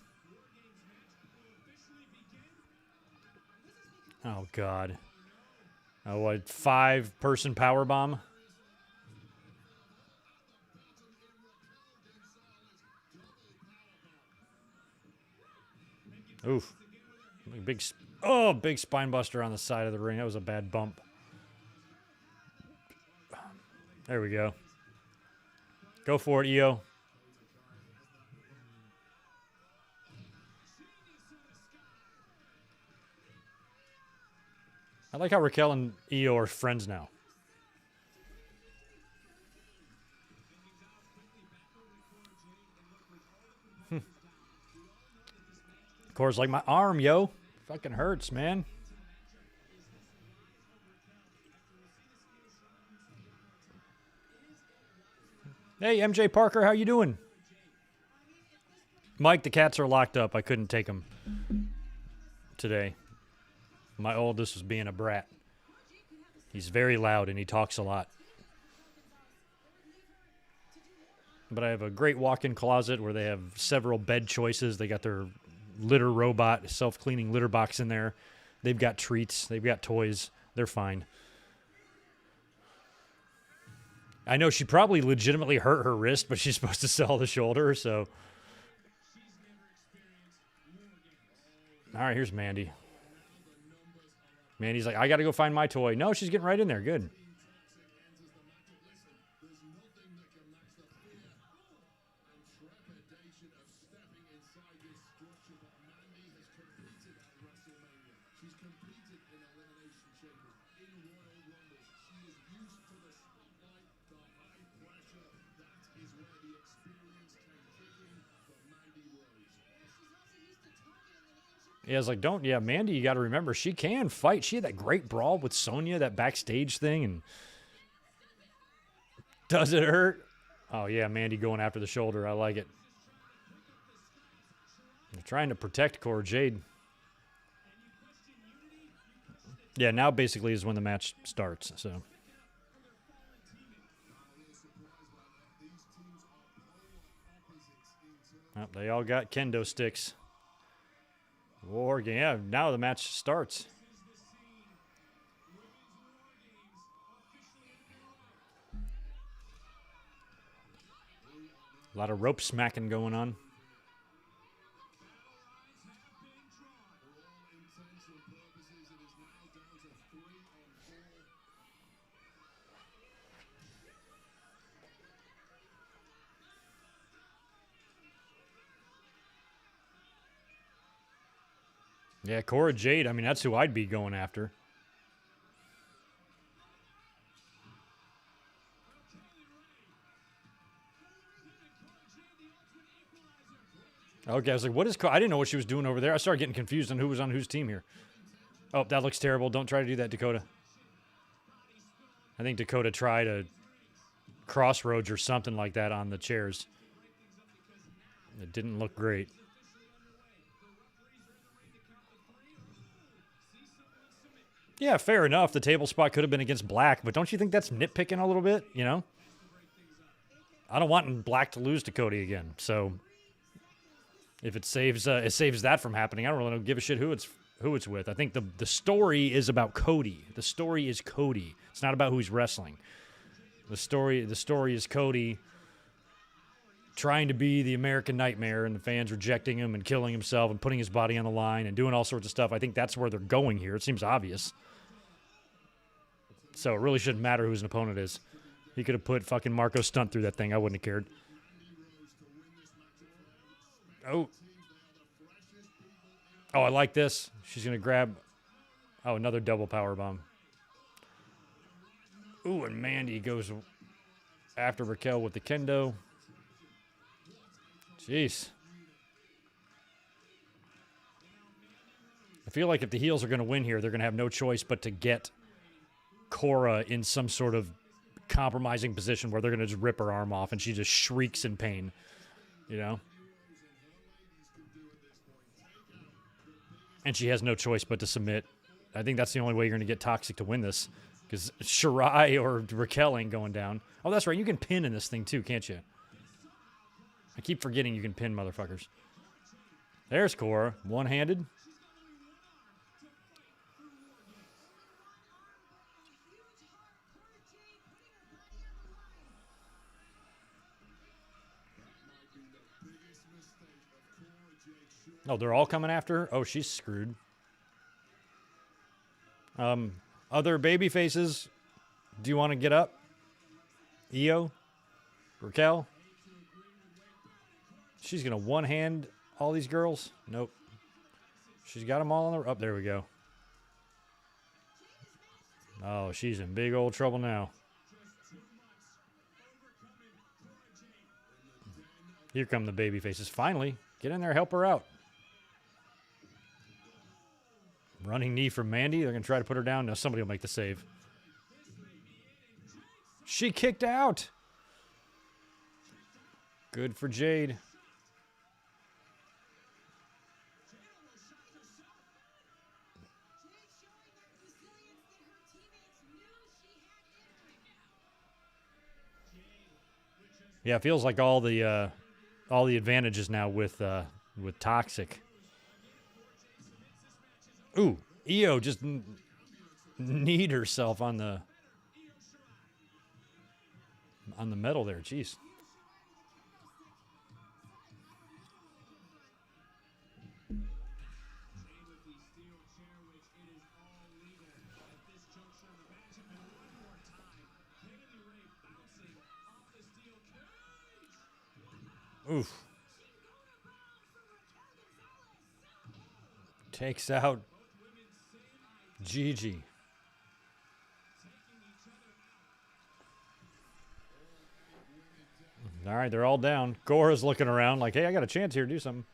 Oh, God. Oh, what, 5-person power bomb? Oof. Big spine buster on the side of the ring. That was a bad bump. There we go. Go for it, Io. I like how Raquel and Io are friends now. Cora's like, my arm, yo. Fucking hurts, man. Hey, MJ Parker, how you doing? Mike, the cats are locked up. I couldn't take them today. My oldest was being a brat. He's very loud and he talks a lot. But I have a great walk-in closet where they have several bed choices. They got their litter robot, self-cleaning litter box in there. They've got treats. They've got toys. They're fine. I know she probably legitimately hurt her wrist, but she's supposed to sell the shoulder, so. All right, here's Mandy. Mandy's like, I got to go find my toy. No, she's getting right in there. Good. Yeah, it's like, Mandy, you got to remember, she can fight. She had that great brawl with Sonya, that backstage thing, and does it hurt? Oh, yeah, Mandy going after the shoulder. I like it. They're trying to protect Cora Jade. Yeah, now basically is when the match starts, so. Oh, they all got kendo sticks. War game. Yeah, now the match starts. A lot of rope smacking going on. Yeah, Cora Jade, I mean, that's who I'd be going after. Okay, I was like, what is... I didn't know what she was doing over there. I started getting confused on who was on whose team here. Oh, that looks terrible. Don't try to do that, Dakota. I think Dakota tried a crossroads or something like that on the chairs. It didn't look great. Yeah, fair enough. The table spot could have been against Black, but don't you think that's nitpicking a little bit, you know? I don't want Black to lose to Cody again, so if it saves that from happening, I don't really give a shit who it's with. I think the story is about Cody. The story is Cody. It's not about who he's wrestling. The story is Cody trying to be the American Nightmare and the fans rejecting him and killing himself and putting his body on the line and doing all sorts of stuff. I think that's where they're going here. It seems obvious. So it really shouldn't matter who his opponent is. He could have put fucking Marco Stunt through that thing. I wouldn't have cared. Oh, I like this. She's going to grab... Oh, another double powerbomb. Ooh, and Mandy goes after Raquel with the kendo. Jeez. I feel like if the heels are going to win here, they're going to have no choice but to get Cora in some sort of compromising position where they're going to just rip her arm off and she just shrieks in pain, you know? And she has no choice but to submit. I think that's the only way you're going to get Toxic to win this, because Shirai or Raquel ain't going down. Oh, that's right. You can pin in this thing too, can't you? I keep forgetting you can pin motherfuckers. There's Cora, one-handed. Oh, they're all coming after her? Oh, she's screwed. Other baby faces, do you want to get up? Io? Raquel? She's going to one-hand all these girls? Nope. She's got them all on the... Oh, there we go. Oh, she's in big old trouble now. Here come the baby faces. Finally, get in there, help her out. Running knee from Mandy. They're going to try to put her down. No, somebody will make the save. She kicked out. Good for Jade. Yeah, it feels like all the advantages now with Toxic. Ooh, Io just kneed herself on the metal there. Jeez. Oof. Takes out Gigi. All right, they're all down. Cora's looking around like, hey, I got a chance here to do something.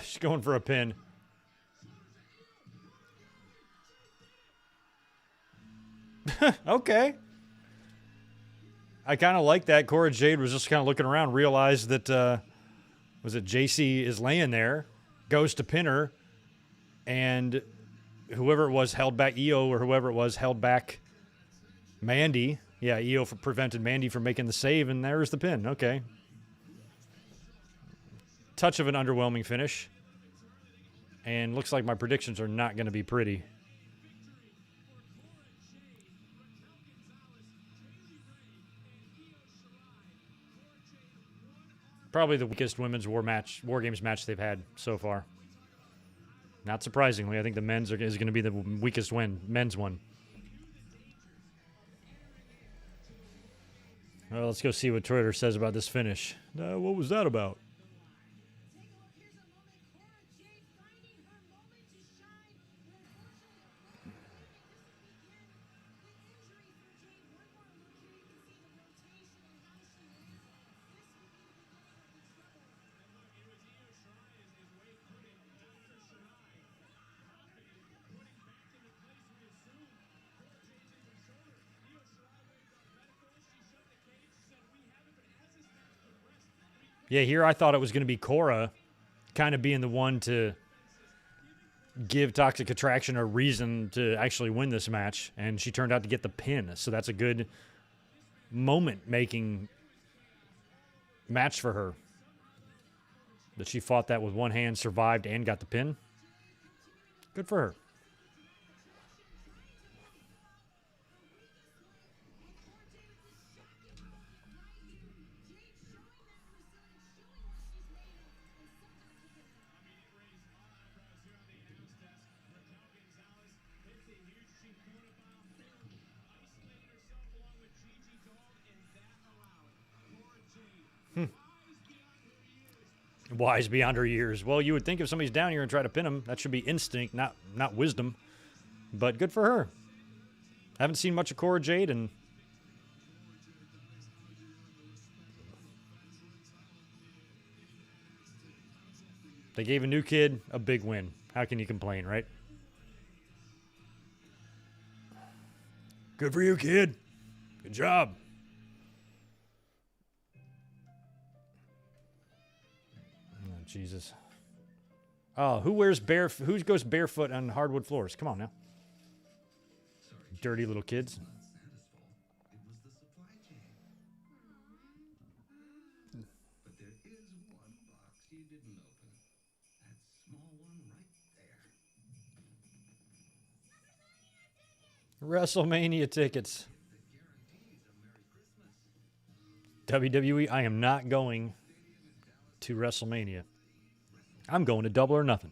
She's going for a pin. Okay. I kind of like that. Cora Jade was just kind of looking around, realized that, was it JC is laying there, goes to pin her, and whoever it was held back, Io or whoever it was, held back Mandy. Yeah, Io prevented Mandy from making the save, and there's the pin. Okay. Touch of an underwhelming finish. And looks like my predictions are not going to be pretty. Probably the weakest women's War Games match they've had so far. Not surprisingly, I think the men's is going to be the weakest men's one. Well, let's go see what Twitter says about this finish. What was that about? Yeah, here I thought it was going to be Cora kind of being the one to give Toxic Attraction a reason to actually win this match, and she turned out to get the pin. So that's a good moment-making match for her. That she fought that with one hand, survived, and got the pin. Good for her. Wise beyond her years. Well, you would think if somebody's down here and try to pin him, that should be instinct, not wisdom. But good for her. Haven't seen much of Cora Jade, and they gave a new kid a big win. How can you complain, right? Good for you, kid. Good job. Jesus. Oh, who goes barefoot on hardwood floors? Come on now. Dirty little kids.
But there is one box you didn't open. That small one right there.
WrestleMania tickets. WWE, I am not going to WrestleMania. I'm going to Double or Nothing.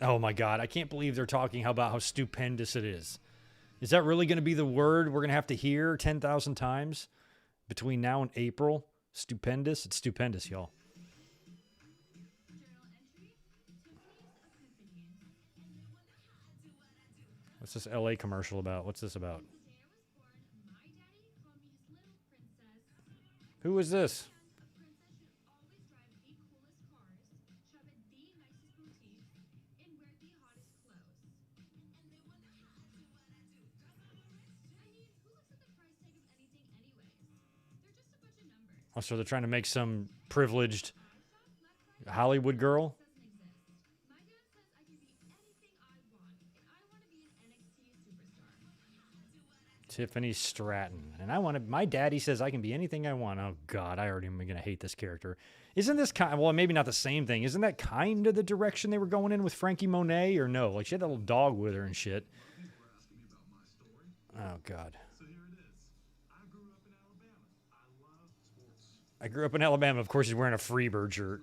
Oh my God, I can't believe they're talking about how stupendous it is. Is that really going to be the word we're going to have to hear 10,000 times between now and April? Stupendous? It's stupendous, y'all. What's this LA commercial about? What's this about? Who is this? Oh, so they're trying to make some privileged Hollywood girl? Tiffany Stratton. And my daddy says I can be anything I want. Oh, God, I already am going to hate this character. Isn't this well, maybe not the same thing. Isn't that kind of the direction they were going in with Frankie Monet, or no? Like, she had that little dog with her and shit. Oh, God. I grew up in Alabama. Of course, he's wearing a Freebird shirt.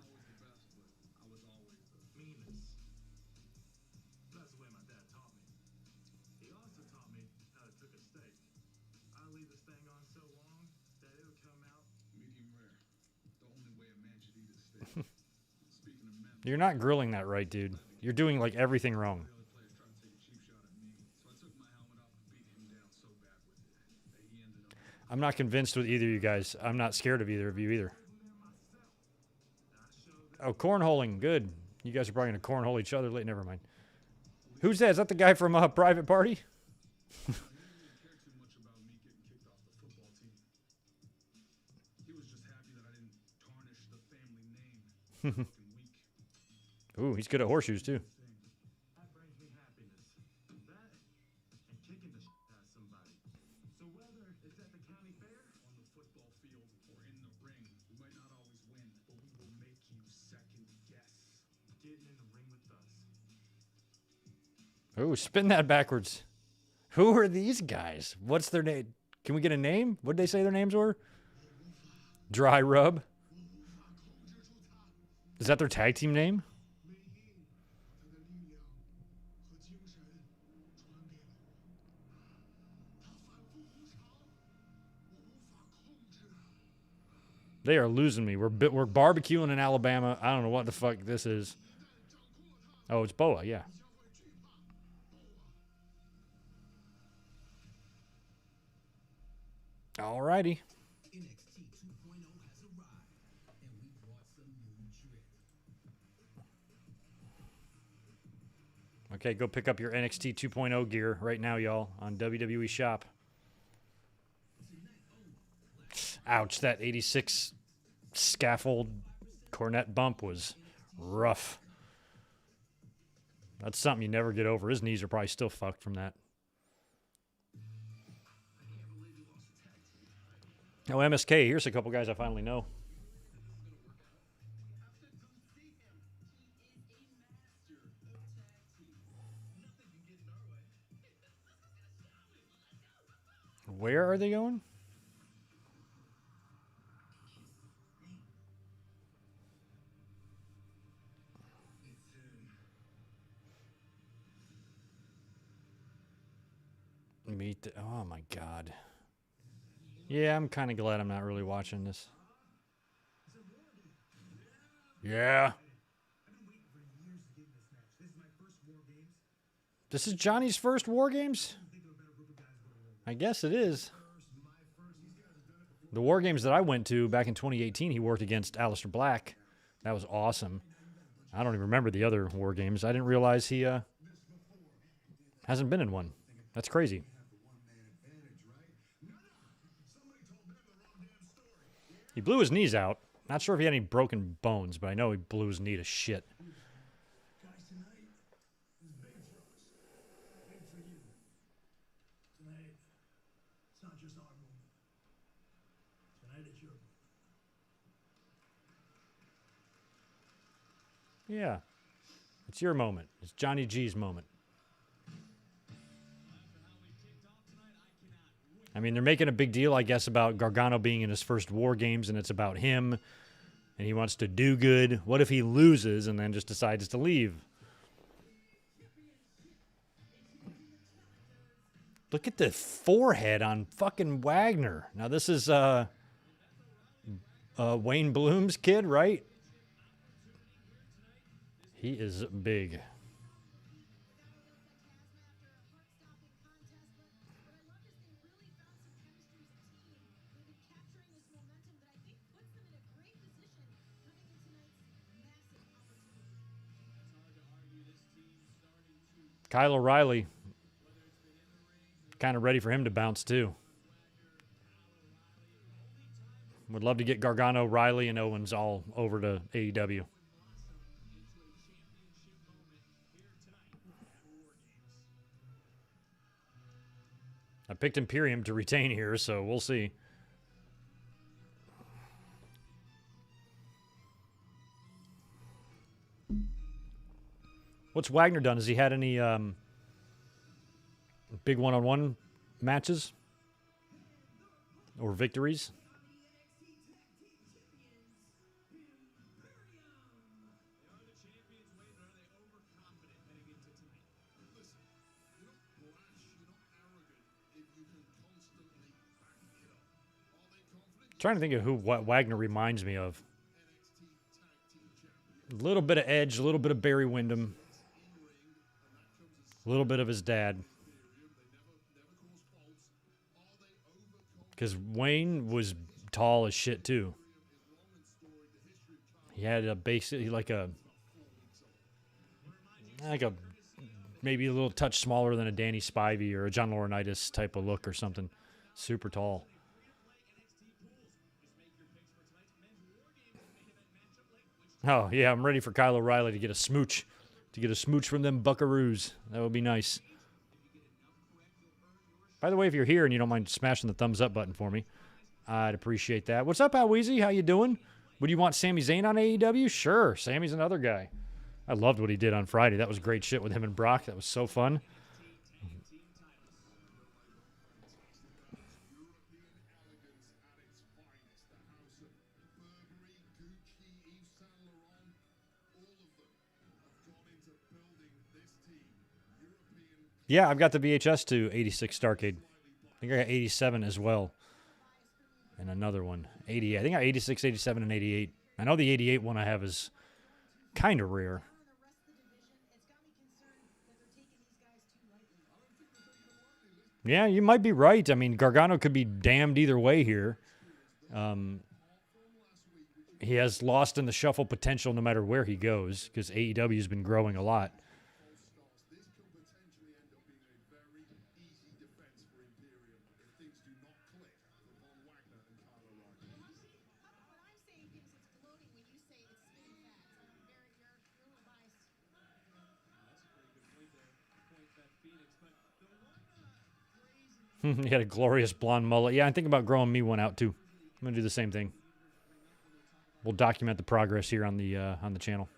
You're not grilling that right, dude. You're doing, like, everything wrong. I'm not convinced with either of you guys. I'm not scared of either of you either. Oh, cornholing. Good. You guys are probably going to cornhole each other. Never mind. Who's that? Is that the guy from Private Party? Ooh, he's good at horseshoes, too. Ooh, spin that backwards. Who are these guys? What's their name? Can we get a name? What did they say their names were? Dry Rub. Is that their tag team name? They are losing me. We're barbecuing in Alabama. I don't know what the fuck this is. Oh, it's Boa, yeah. All righty. NXT 2.0 has arrived, and we brought some new drip. Okay, go pick up your NXT 2.0 gear right now, y'all, on WWE Shop. Ouch, that 86 scaffold cornet bump was rough. That's something you never get over. His knees are probably still fucked from that. Oh, MSK. Here's a couple guys I finally know. Where are they going? Oh my God. Yeah, I'm kind of glad I'm not really watching this. Yeah. This is Johnny's first War Games? I guess it is. The War Games that I went to back in 2018, he worked against Aleister Black. That was awesome. I don't even remember the other War Games. I didn't realize he hasn't been in one. That's crazy. He blew his knees out. Not sure if he had any broken bones, but I know he blew his knee to shit.
Guys, tonight is big for us. Big for you. Tonight, it's not just our moment. Tonight, it's your moment.
Yeah. It's your moment. It's Johnny G's moment. I mean, they're making a big deal, I guess, about Gargano being in his first War Games, and it's about him, and he wants to do good. What if he loses and then just decides to leave? Look at the forehead on fucking Wagner. Now, this is Wayne Bloom's kid, right? He is big. Kyle O'Reilly, kind of ready for him to bounce too. Would love to get Gargano, Riley, and Owens all over to AEW. I picked Imperium to retain here, so we'll see. What's Wagner done? Has he had any big one-on-one matches or victories? Trying to think of what Wagner reminds me of. A little bit of Edge, a little bit of Barry Windham, a little bit of his dad. Because Wayne was tall as shit too. He had a basically like a maybe a little touch smaller than a Danny Spivey or a John Laurinaitis type of look or something. Super tall. Oh, yeah, I'm ready for Kyle O'Reilly to get a smooch. To get a smooch from them buckaroos. That would be nice. By the way, if you're here and you don't mind smashing the thumbs up button for me, I'd appreciate that. What's up, Al Weezy? How you doing? Would you want Sami Zayn on AEW? Sure. Sammy's another guy. I loved what he did on Friday. That was great shit with him and Brock. That was so fun. Yeah, I've got the VHS to 86 Starrcade. I think I got 87 as well. And another one. 80. I think I got 86, 87, and 88. I know the 88 one I have is kind of rare. Yeah, you might be right. I mean, Gargano could be damned either way here. He has lost in the shuffle potential no matter where he goes because AEW has been growing a lot. He had a glorious blonde mullet. Yeah, I'm thinking about growing me one out too. I'm gonna do the same thing. We'll document the progress here on the channel.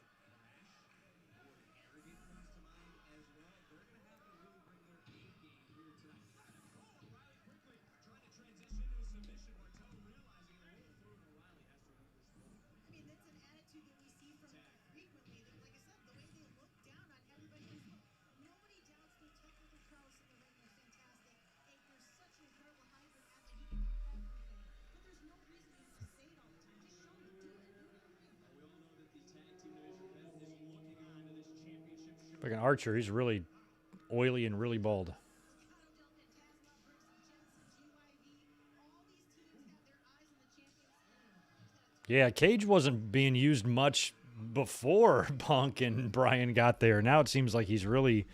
Like an Archer, he's really oily and really bald. Yeah, Cage wasn't being used much before Punk and Bryan got there. Now it seems like he's really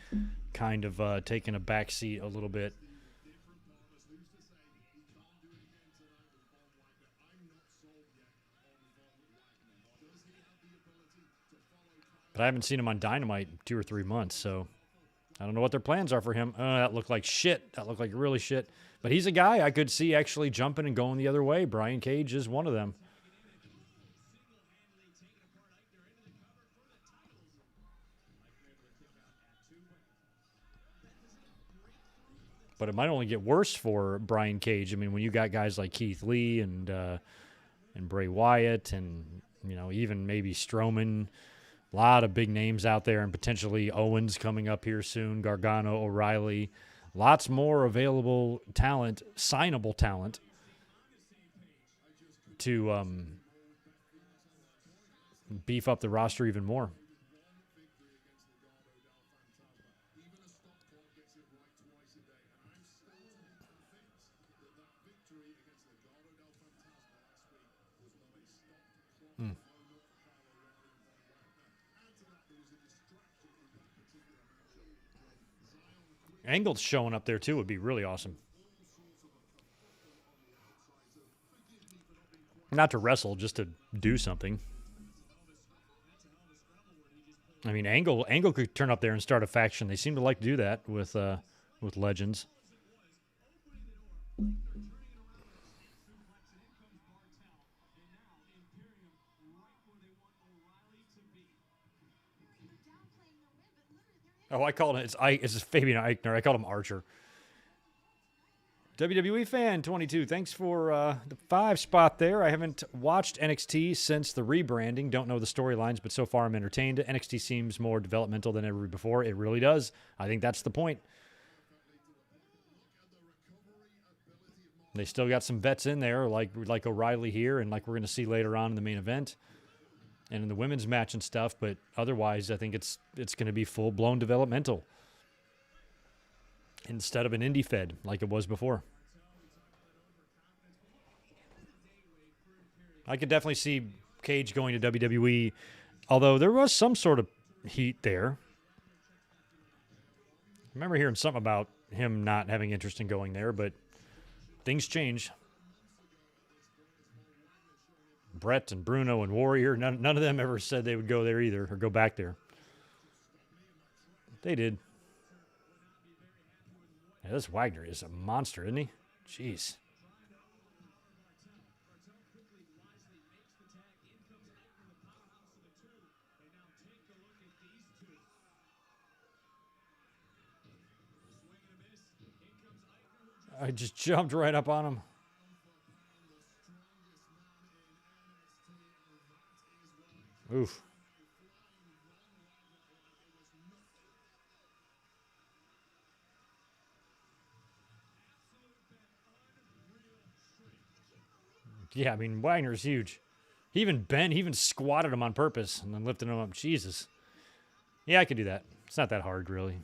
kind of taking a back seat a little bit. But I haven't seen him on Dynamite in 2 or 3 months, so I don't know what their plans are for him. That looked like shit. That looked like really shit. But he's a guy I could see actually jumping and going the other way. Brian Cage is one of them. But it might only get worse for Brian Cage. I mean, when you got guys like Keith Lee and Bray Wyatt and, you know, even maybe Strowman, a lot of big names out there, and potentially Owens coming up here soon, Gargano, O'Reilly, lots more available talent, signable talent to beef up the roster even more. Angle's showing up there, too, would be really awesome. Not to wrestle, just to do something. I mean, Angle could turn up there and start a faction. They seem to like to do that with legends. Oh, I called it. It's Fabian Eichner. I called him Archer. WWE fan 22. Thanks for the 5 spot there. I haven't watched NXT since the rebranding. Don't know the storylines, but so far I'm entertained. NXT seems more developmental than ever before. It really does. I think that's the point. They still got some vets in there, like O'Reilly here, and like we're going to see later on in the main event and in the women's match and stuff, but otherwise I think it's going to be full-blown developmental instead of an indie fed like it was before. I could definitely see Cage going to WWE, although there was some sort of heat there. I remember hearing something about him not having interest in going there, but things change. Brett and Bruno and Warrior, none of them ever said they would go there either or go back there. They did. Yeah, this Wagner is a monster, isn't he? Jeez. I just jumped right up on him. Oof. Yeah, I mean, Wagner's huge. He even squatted him on purpose and then lifted him up. Jesus. Yeah, I could do that. It's not that hard, really.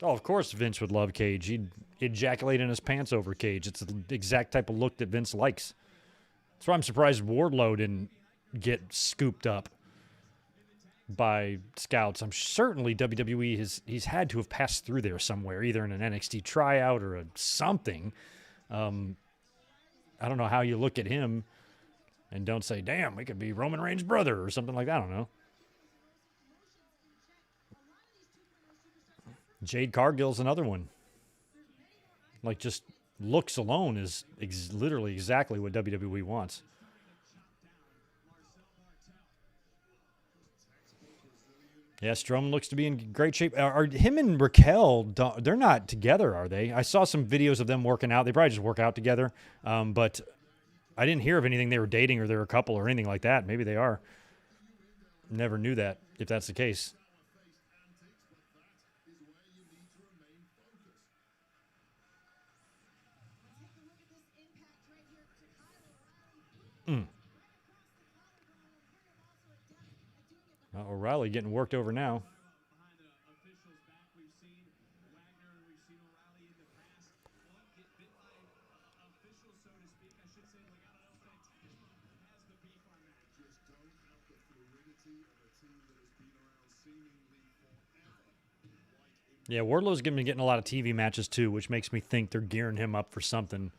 Oh, of course Vince would love Cage. He'd ejaculate in his pants over Cage. It's the exact type of look that Vince likes. That's why I'm surprised Wardlow didn't get scooped up by scouts. I'm certainly WWE he's had to have passed through there somewhere, either in an NXT tryout or something. I don't know how you look at him And don't say, damn, we could be Roman Reigns' brother or something like that. I don't know. Jade Cargill's another one. Like, just looks alone is literally exactly what WWE wants. Yeah, Strowman looks to be in great shape. Are him and Raquel, they're not together, are they? I saw some videos of them working out. They probably just work out together. But I didn't hear of anything they were dating or they're a couple or anything like that. Maybe they are. Never knew that, if that's the case. O'Reilly getting worked over now. Yeah, Wardlow's getting a lot of TV matches too, which makes me think they're gearing him up for something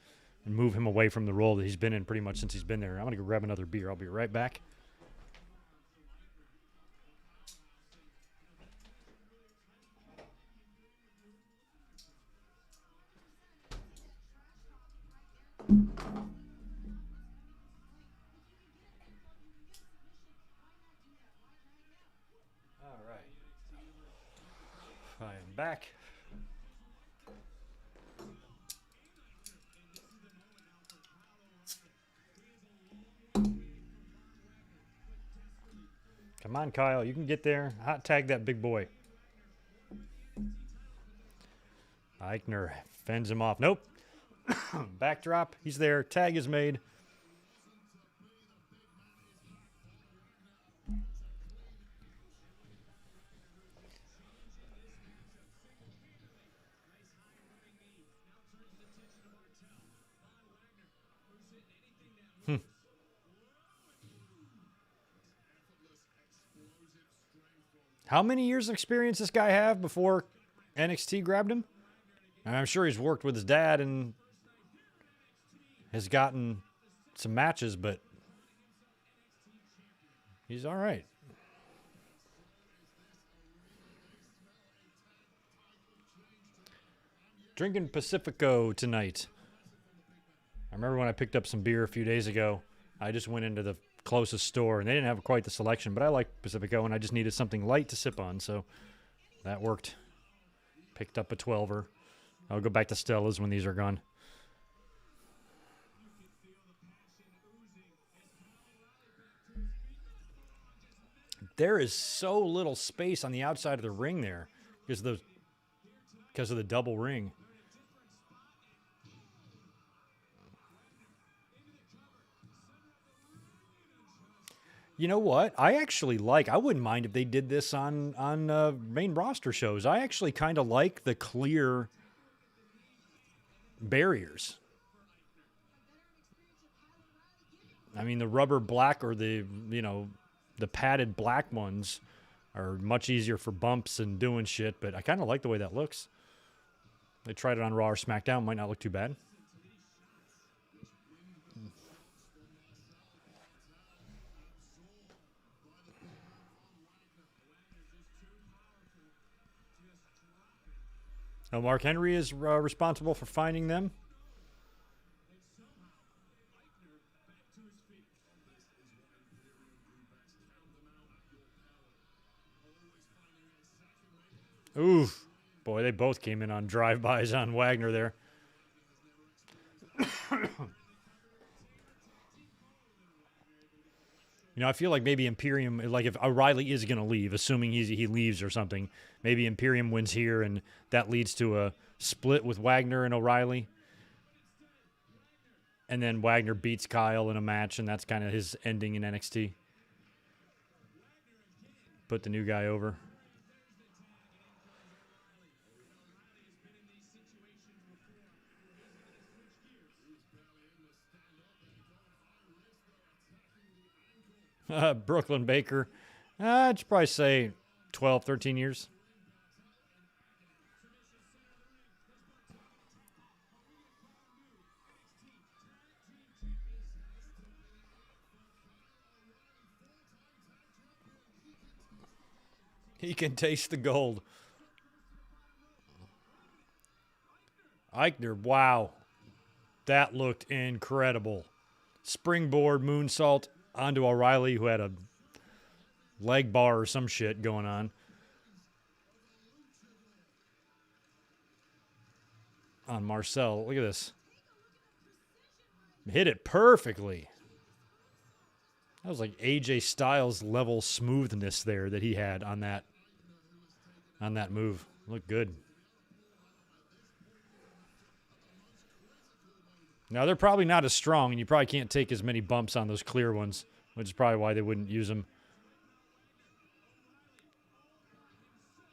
and move him away from the role that he's been in pretty much since he's been there. I'm going to go grab another beer. I'll be right back. All right. I am back. Come on, Kyle. You can get there. Hot tag that big boy. Eichner fends him off. Nope. Backdrop. He's there. Tag is made. How many years of experience this guy have before NXT grabbed him? And I'm sure he's worked with his dad and has gotten some matches, but he's all right. Drinking Pacifico tonight. I remember when I picked up some beer a few days ago, I just went into the closest store, and they didn't have quite the selection, but I like Pacifico, and I just needed something light to sip on, so that worked. Picked up a 12er. I'll go back to Stella's when these are gone. There is so little space on the outside of the ring there because of the double ring. You know what? I wouldn't mind if they did this on main roster shows. I actually kind of like the clear barriers. I mean, the rubber black or the padded black ones are much easier for bumps and doing shit, but I kind of like the way that looks. They tried it on Raw or SmackDown. Might not look too bad. Oh, Mark Henry is responsible for finding them. Oof. Boy, they both came in on drive-bys on Wagner there. I feel like maybe Imperium, like if O'Reilly is going to leave, assuming he leaves or something, maybe Imperium wins here and that leads to a split with Wagner and O'Reilly. And then Wagner beats Kyle in a match, and that's kind of his ending in NXT. Put the new guy over. Brooklyn Baker. I'd probably say 12, 13 years. He can taste the gold. Eichner, wow. That looked incredible. Springboard moonsault onto O'Reilly, who had a leg bar or some shit going on. On Marcel. Look at this. Hit it perfectly. That was like AJ Styles level smoothness there that he had on that move. Looked good. Now, they're probably not as strong, and you probably can't take as many bumps on those clear ones, which is probably why they wouldn't use them.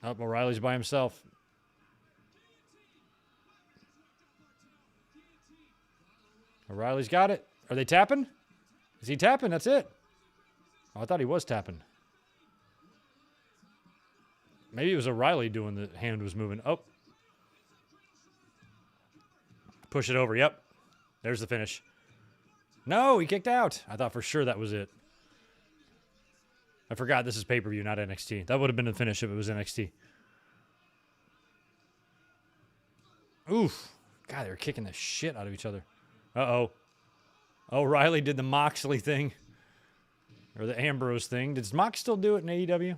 Oh, O'Reilly's by himself. O'Reilly's got it. Are they tapping? Is he tapping? That's it. Oh, I thought he was tapping. Maybe it was O'Reilly doing the hand was moving. Oh. Push it over. Yep. There's the finish. No, he kicked out. I thought for sure that was it. I forgot this is pay-per-view, not NXT. That would have been the finish if it was NXT. Oof. God, they were kicking the shit out of each other. Uh-oh. O'Reilly did the Moxley thing. Or the Ambrose thing. Does Mox still do it in AEW?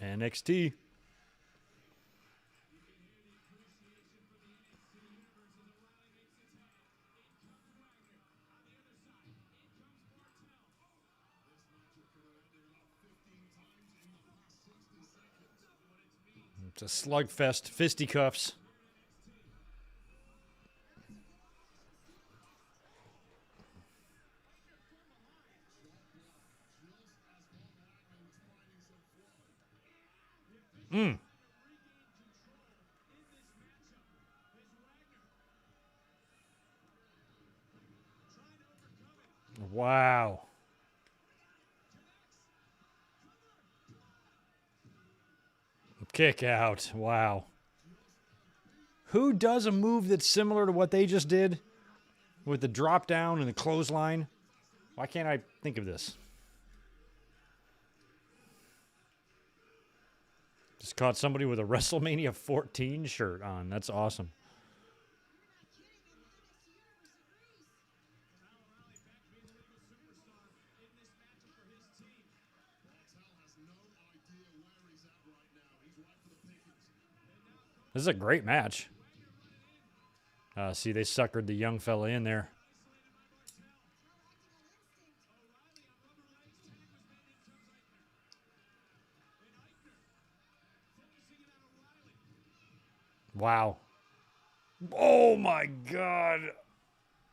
NXT. It's a slugfest, fisticuffs. Wow. Kick out. Wow. Who does a move that's similar to what they just did with the drop down and the clothesline? Why can't I think of this? Just caught somebody with a WrestleMania 14 shirt on. That's awesome. This is a great match. See, they suckered the young fella in there. Wow. Oh, my God.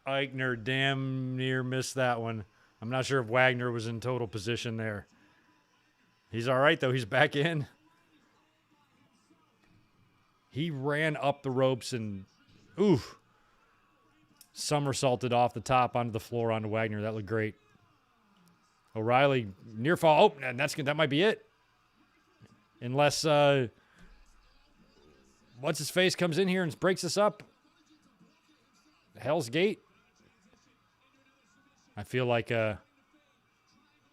Eichner damn near missed that one. I'm not sure if Wagner was in total position there. He's all right, though. He's back in. He ran up the ropes and, oof, somersaulted off the top onto the floor onto Wagner. That looked great. O'Reilly near fall. Oh, and that might be it. Unless, what's his face comes in here and breaks us up. Hell's Gate. I feel like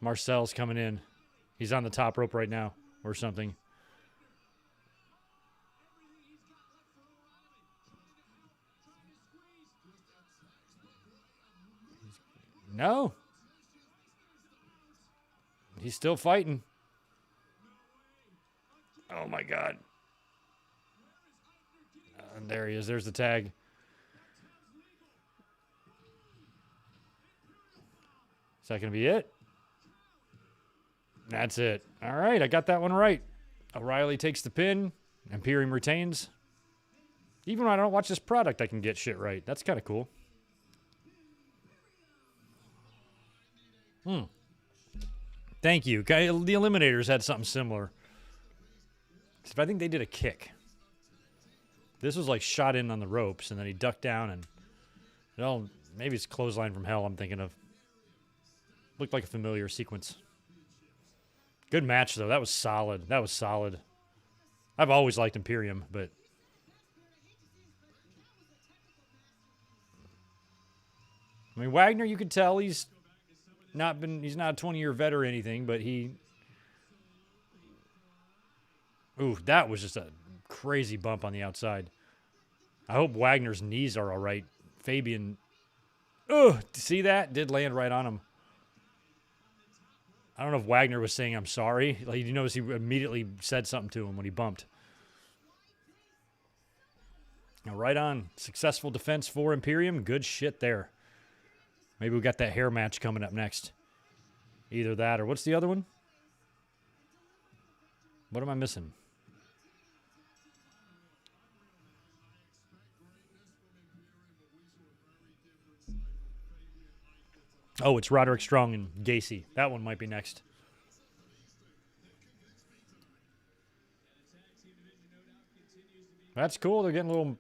Marcel's coming in. He's on the top rope right now or something. No. He's still fighting. Oh, my God. And there he is. There's the tag. Is that going to be it? That's it. All right, I got that one right. O'Reilly takes the pin. Imperium retains. Even when I don't watch this product, I can get shit right. That's kind of cool. Thank you. The Eliminators had something similar. I think they did a kick. This was like shot in on the ropes, and then he ducked down and, maybe it's Clothesline from Hell I'm thinking of. Looked like a familiar sequence. Good match, though. That was solid. That was solid. I've always liked Imperium, but... I mean, Wagner, you could tell he's not a 20-year vet or anything, but ooh, that was just a crazy bump on the outside. I hope Wagner's knees are all right. Fabian, see that? Did land right on him. I don't know if Wagner was saying I'm sorry. Like, you notice he immediately said something to him when he bumped. Now, right on. Successful defense for Imperium. Good shit there. Maybe we got that hair match coming up next. Either that or what's the other one? What am I missing? Oh, it's Roderick Strong and Gacy. That one might be next. That's cool. They're getting a little...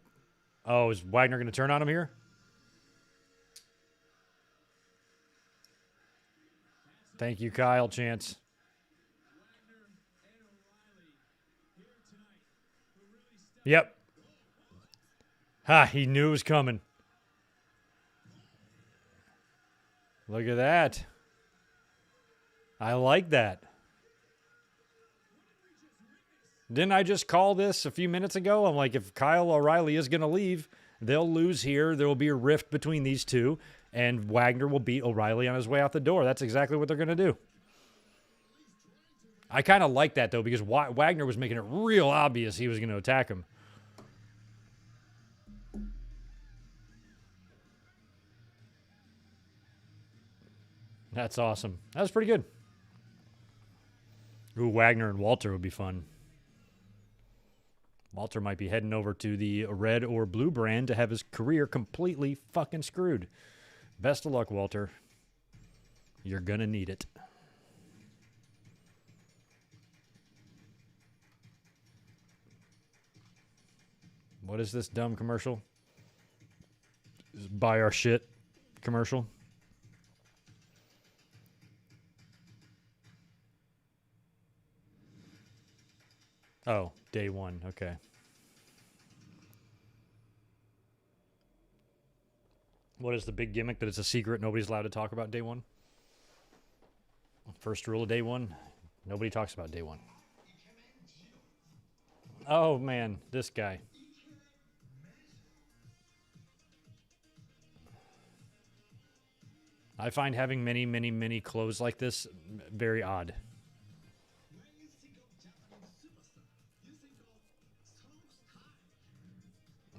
Oh, is Wagner going to turn on him here? Thank you, Kyle. Chance. Yep. Ha, he knew it was coming. Look at that. I like that. Didn't I just call this a few minutes ago? I'm like, if Kyle O'Reilly is going to leave, they'll lose here. There will be a rift between these two, and Wagner will beat O'Reilly on his way out the door. That's exactly what they're going to do. I kind of like that, though, because Wagner was making it real obvious he was going to attack him. That's awesome. That was pretty good. Ooh, Wagner and Walter would be fun. Walter might be heading over to the red or blue brand to have his career completely fucking screwed. Best of luck, Walter. You're going to need it. What is this dumb commercial? This is buy our shit commercial. Oh, day one. Okay. What is the big gimmick that it's a secret nobody's allowed to talk about day one? First rule of day one, nobody talks about day one. Oh, man, this guy. I find having many, many, many clothes like this very odd.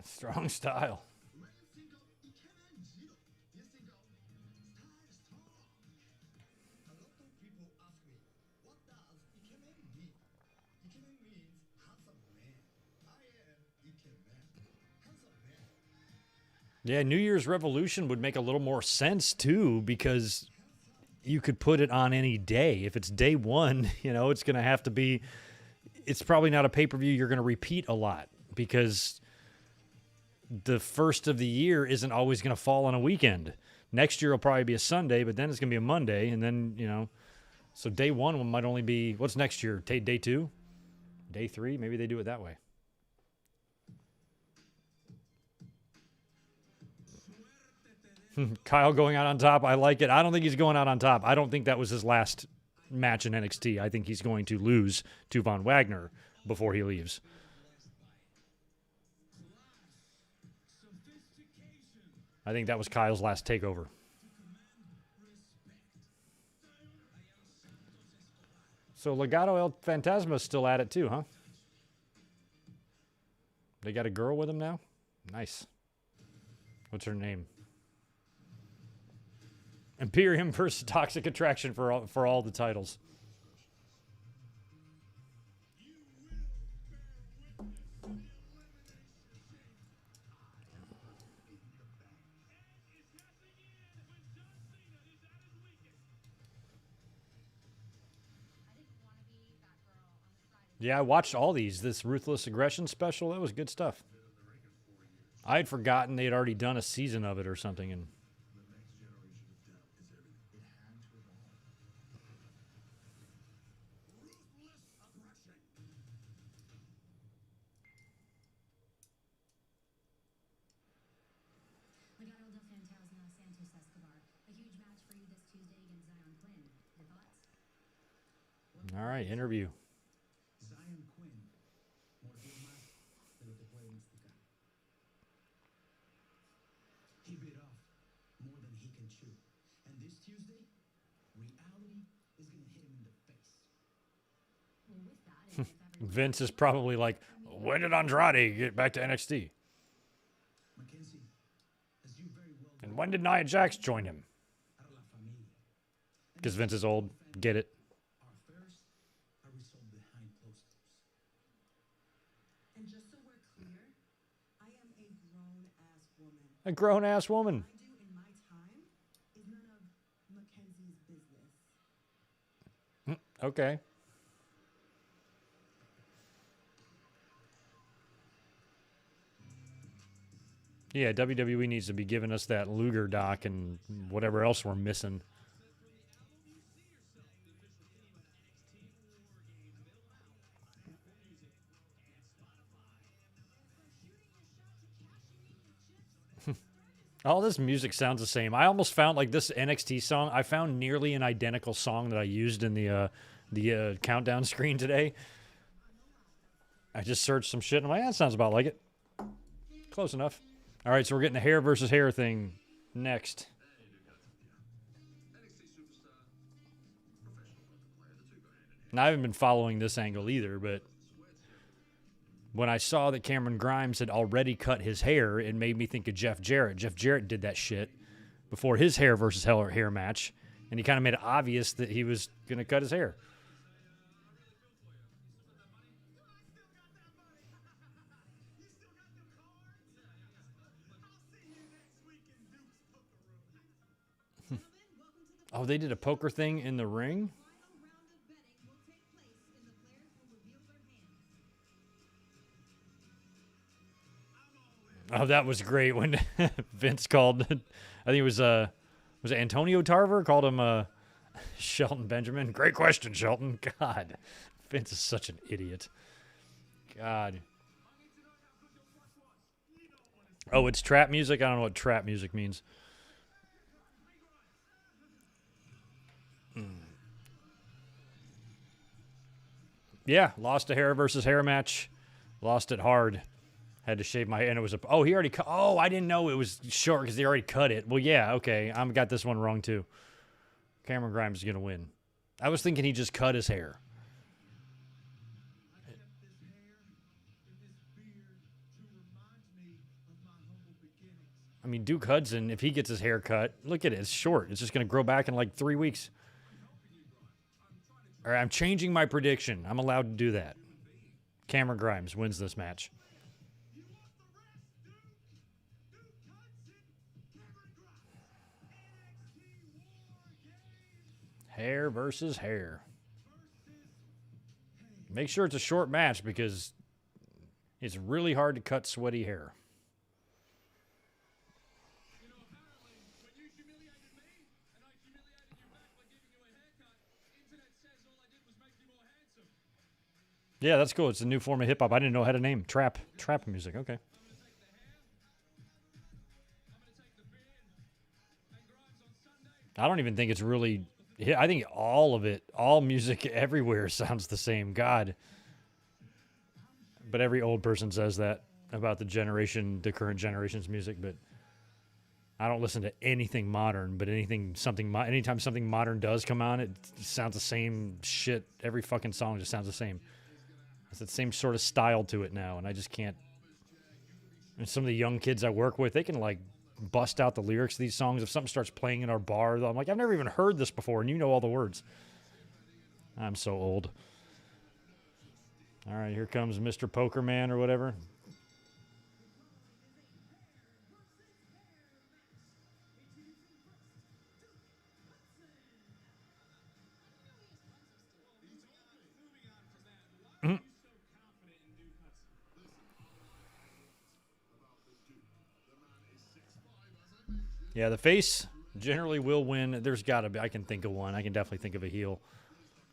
Strong style. Yeah, New Year's Revolution would make a little more sense, too, because you could put it on any day. If it's day one, you know, it's going to have to be... It's probably not a pay-per-view you're going to repeat a lot, because the first of the year isn't always going to fall on a weekend. Next year will probably be a Sunday, but then it's going to be a Monday, and then, you know... So day one might only be... What's next year? Day two? Day three? Maybe they do it that way. Kyle going out on top. I like it. I don't think he's going out on top. I don't think that was his last match in NXT. I think he's going to lose to Von Wagner before he leaves. I think that was Kyle's last takeover. So Legado El Fantasma is still at it too, huh? They got a girl with him now? Nice. What's her name? Imperium versus Toxic Attraction for all the titles. Yeah, I watched all these. This Ruthless Aggression special, that was good stuff. I had forgotten they had already done a season of it or something, and right, interview.
Zion Quinn, Morpheus más de lo que puede masticar. He bit off more than he can chew. And this Tuesday, reality is going to hit him in the face.
Vince is probably like, when did Andrade get back to NXT?
Mackenzie, as you very well
And when did Nia Jax join him?
are la familia.
Because Vince is old. Get it?
Our affairs are resolved behind closed doors.
And just so we're clear, I am a grown-ass woman.
A grown-ass woman.
What I do in my time is none of Mackenzie's business.
Okay. Yeah, WWE needs to be giving us that Luger doc and whatever else we're missing. All this music sounds the same. I almost found like this NXT song. I found nearly an identical song that I used in the countdown screen today. I just searched some shit and I'm like, that sounds about like it. Close enough. All right, so we're getting a hair versus hair thing next. Now, I haven't been following this angle either, but when I saw that Cameron Grimes had already cut his hair, it made me think of Jeff Jarrett. Jeff Jarrett did that shit before his hair versus hair match, and he kind of made it obvious that he was going to cut his hair. Oh, they did a poker thing in the ring? Oh, that was great when Vince called, I think it was it Antonio Tarver? Called him Shelton Benjamin. Great question, Shelton. God, Vince is such an idiot. God. Oh, it's trap music? I don't know what trap music means. Yeah, lost a hair versus hair match. Lost it hard. Had to shave my head, and it was a... Oh, he already cut... Oh, I didn't know it was short because they already cut it. Well, yeah, okay. I got this one wrong, too. Cameron Grimes is going to win. I was thinking he just cut his hair.
I kept this hair and this beard to remind me of my humble beginnings.
I mean, Duke Hudson, if he gets his hair cut, look at it. It's short. It's just going to grow back in like 3 weeks. All right, I'm changing my prediction. I'm allowed to do that. Cameron Grimes wins this match.
You want the rest, Duke? Duke Hudson, Cameron Grimes, NXT War Games
Hair versus hair.
versus
Make sure it's a short match because it's really hard to cut sweaty hair.
You know, apparently, when you humiliated me, and I humiliated you back by giving you a haircut, internet says all I did was make you more handsome.
Yeah, that's cool. It's a new form of hip-hop. I didn't know it had a name. Trap music. Okay.
I'm gonna take the hair, I'm gonna take the beard, and Grimes on Sunday.
I don't even think it's really... I think all of it, all music everywhere sounds the same. God. But every old person says that about the current generation's music. But I don't listen to anything modern. But anytime something modern does come on, it sounds the same shit. Every fucking song just sounds the same. It's the same sort of style to it now, and I just can't. And some of the young kids I work with, they can like bust out the lyrics to these songs. If something starts playing in our bar, I'm like, I've never even heard this before, and you know all the words. I'm so old. All right, here comes Mr. Poker Man or whatever. Yeah, the face generally will win. There's got to be. I can think of one. I can definitely think of a heel.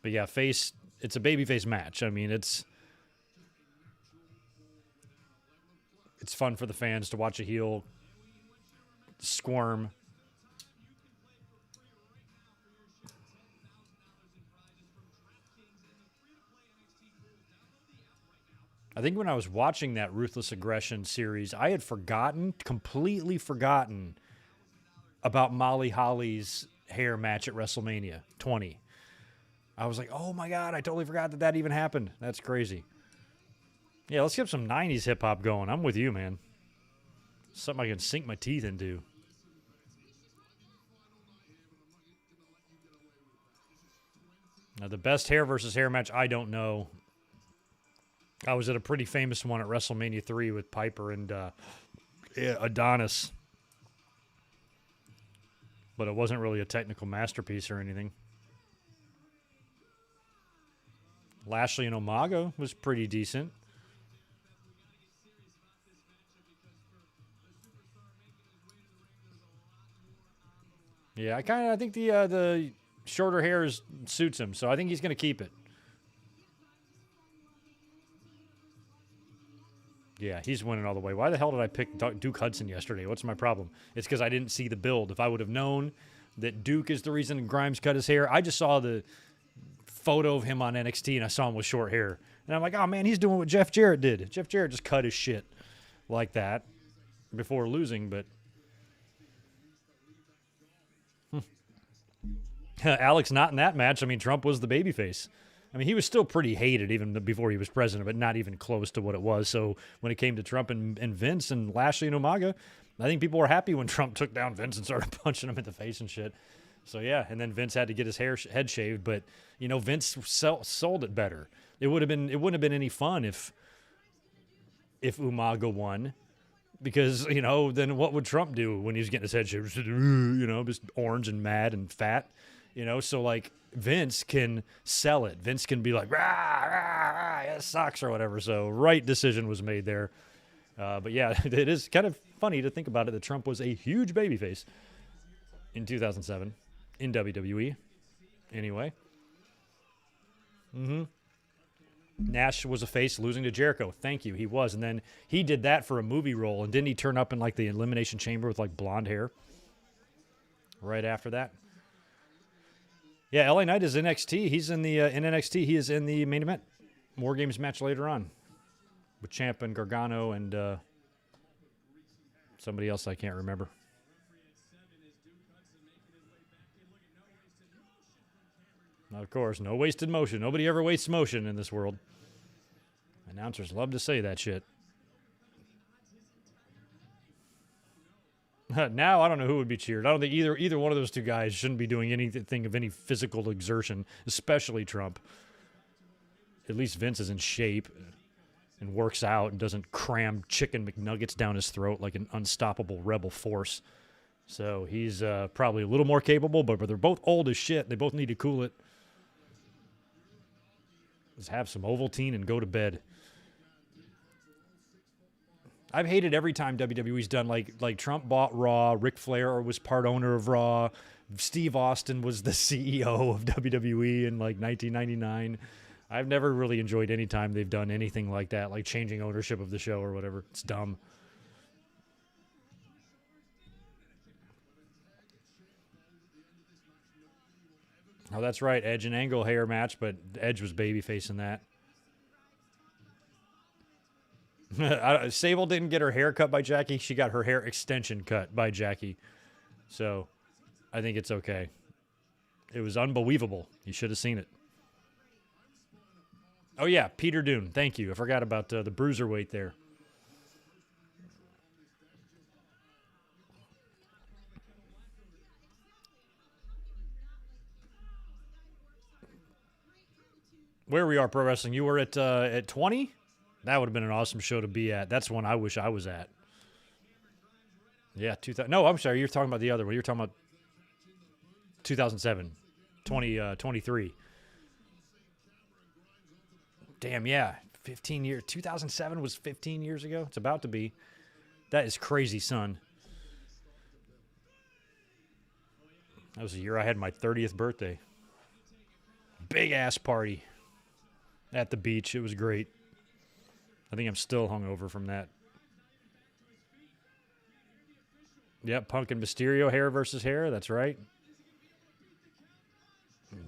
But yeah, face. It's a babyface match. I mean, it's fun for the fans to watch a heel squirm. I think when I was watching that Ruthless Aggression series, I had completely forgotten about Molly Holly's hair match at WrestleMania 20. I was like, oh my God, I totally forgot that even happened. That's crazy. Yeah, let's get some 90s hip-hop going. I'm with you, man. Something I can sink my teeth into. Now, the best hair versus hair match, I don't know. I was at a pretty famous one at WrestleMania 3 with Piper and Adonis. But it wasn't really a technical masterpiece or anything. Lashley and Umaga was pretty decent. Yeah, I think the shorter hair suits him, so I think he's going to keep it. Yeah, he's winning all the way. Why the hell did I pick Duke Hudson yesterday? What's my problem? It's because I didn't see the build. If I would have known that Duke is the reason Grimes cut his hair, I just saw the photo of him on NXT, and I saw him with short hair. And I'm like, oh, man, he's doing what Jeff Jarrett did. Jeff Jarrett just cut his shit like that before losing, but... Alex not in that match. I mean, Trump was the babyface. I mean, he was still pretty hated even before he was president, but not even close to what it was. So when it came to Trump and Vince and Lashley and Umaga, I think people were happy when Trump took down Vince and started punching him in the face and shit. So, yeah, and then Vince had to get his head shaved. But, you know, Vince sold it better. It wouldn't have been any fun if Umaga won. Because, you know, then what would Trump do when he was getting his head shaved? You know, just orange and mad and fat. You know, so, like, Vince can sell it. Vince can be like, rah, rah, rah, it sucks or whatever. So, right decision was made there. But, yeah, it is kind of funny to think about it that Trump was a huge babyface in 2007 in WWE. Anyway. Nash was a face losing to Jericho. Thank you. He was. And then he did that for a movie role. And didn't he turn up in, like, the Elimination Chamber with, like, blonde hair right after that? Yeah, LA Knight is NXT. He's in NXT. He is in the main event. War Games match later on with Ciampa and Gargano and somebody else I can't remember. Of course, no wasted motion. Nobody ever wastes motion in this world. Announcers love to say that shit. Now, I don't know who would be cheered. I don't think either one of those two guys shouldn't be doing anything of any physical exertion, especially Trump. At least Vince is in shape and works out and doesn't cram chicken McNuggets down his throat like an unstoppable rebel force. So he's probably a little more capable, but they're both old as shit. They both need to cool it. Just have some Ovaltine and go to bed. I've hated every time WWE's done, like Trump bought Raw, Ric Flair was part owner of Raw, Steve Austin was the CEO of WWE in like 1999. I've never really enjoyed any time they've done anything like that, like changing ownership of the show or whatever. It's dumb. Oh, that's right, Edge and Angle hair match, but Edge was babyface in that. Sable didn't get her hair cut by Jackie. She got her hair extension cut by Jackie. So I think it's okay. It was unbelievable. You should have seen it. Oh, yeah, Peter Dune. Thank you. I forgot about the bruiserweight there. Where we are, Pro Wrestling. You were at 20? That would have been an awesome show to be at. That's one I wish I was at. Yeah, 2000. No, I'm sorry. You're talking about the other one. You're talking about 2007, 23. Damn, yeah. 15 years. 2007 was 15 years ago. It's about to be. That is crazy, son. That was the year I had my 30th birthday. Big-ass party at the beach. It was great. I think I'm still hungover from that. Yep, Punk and Mysterio, hair versus hair. That's right.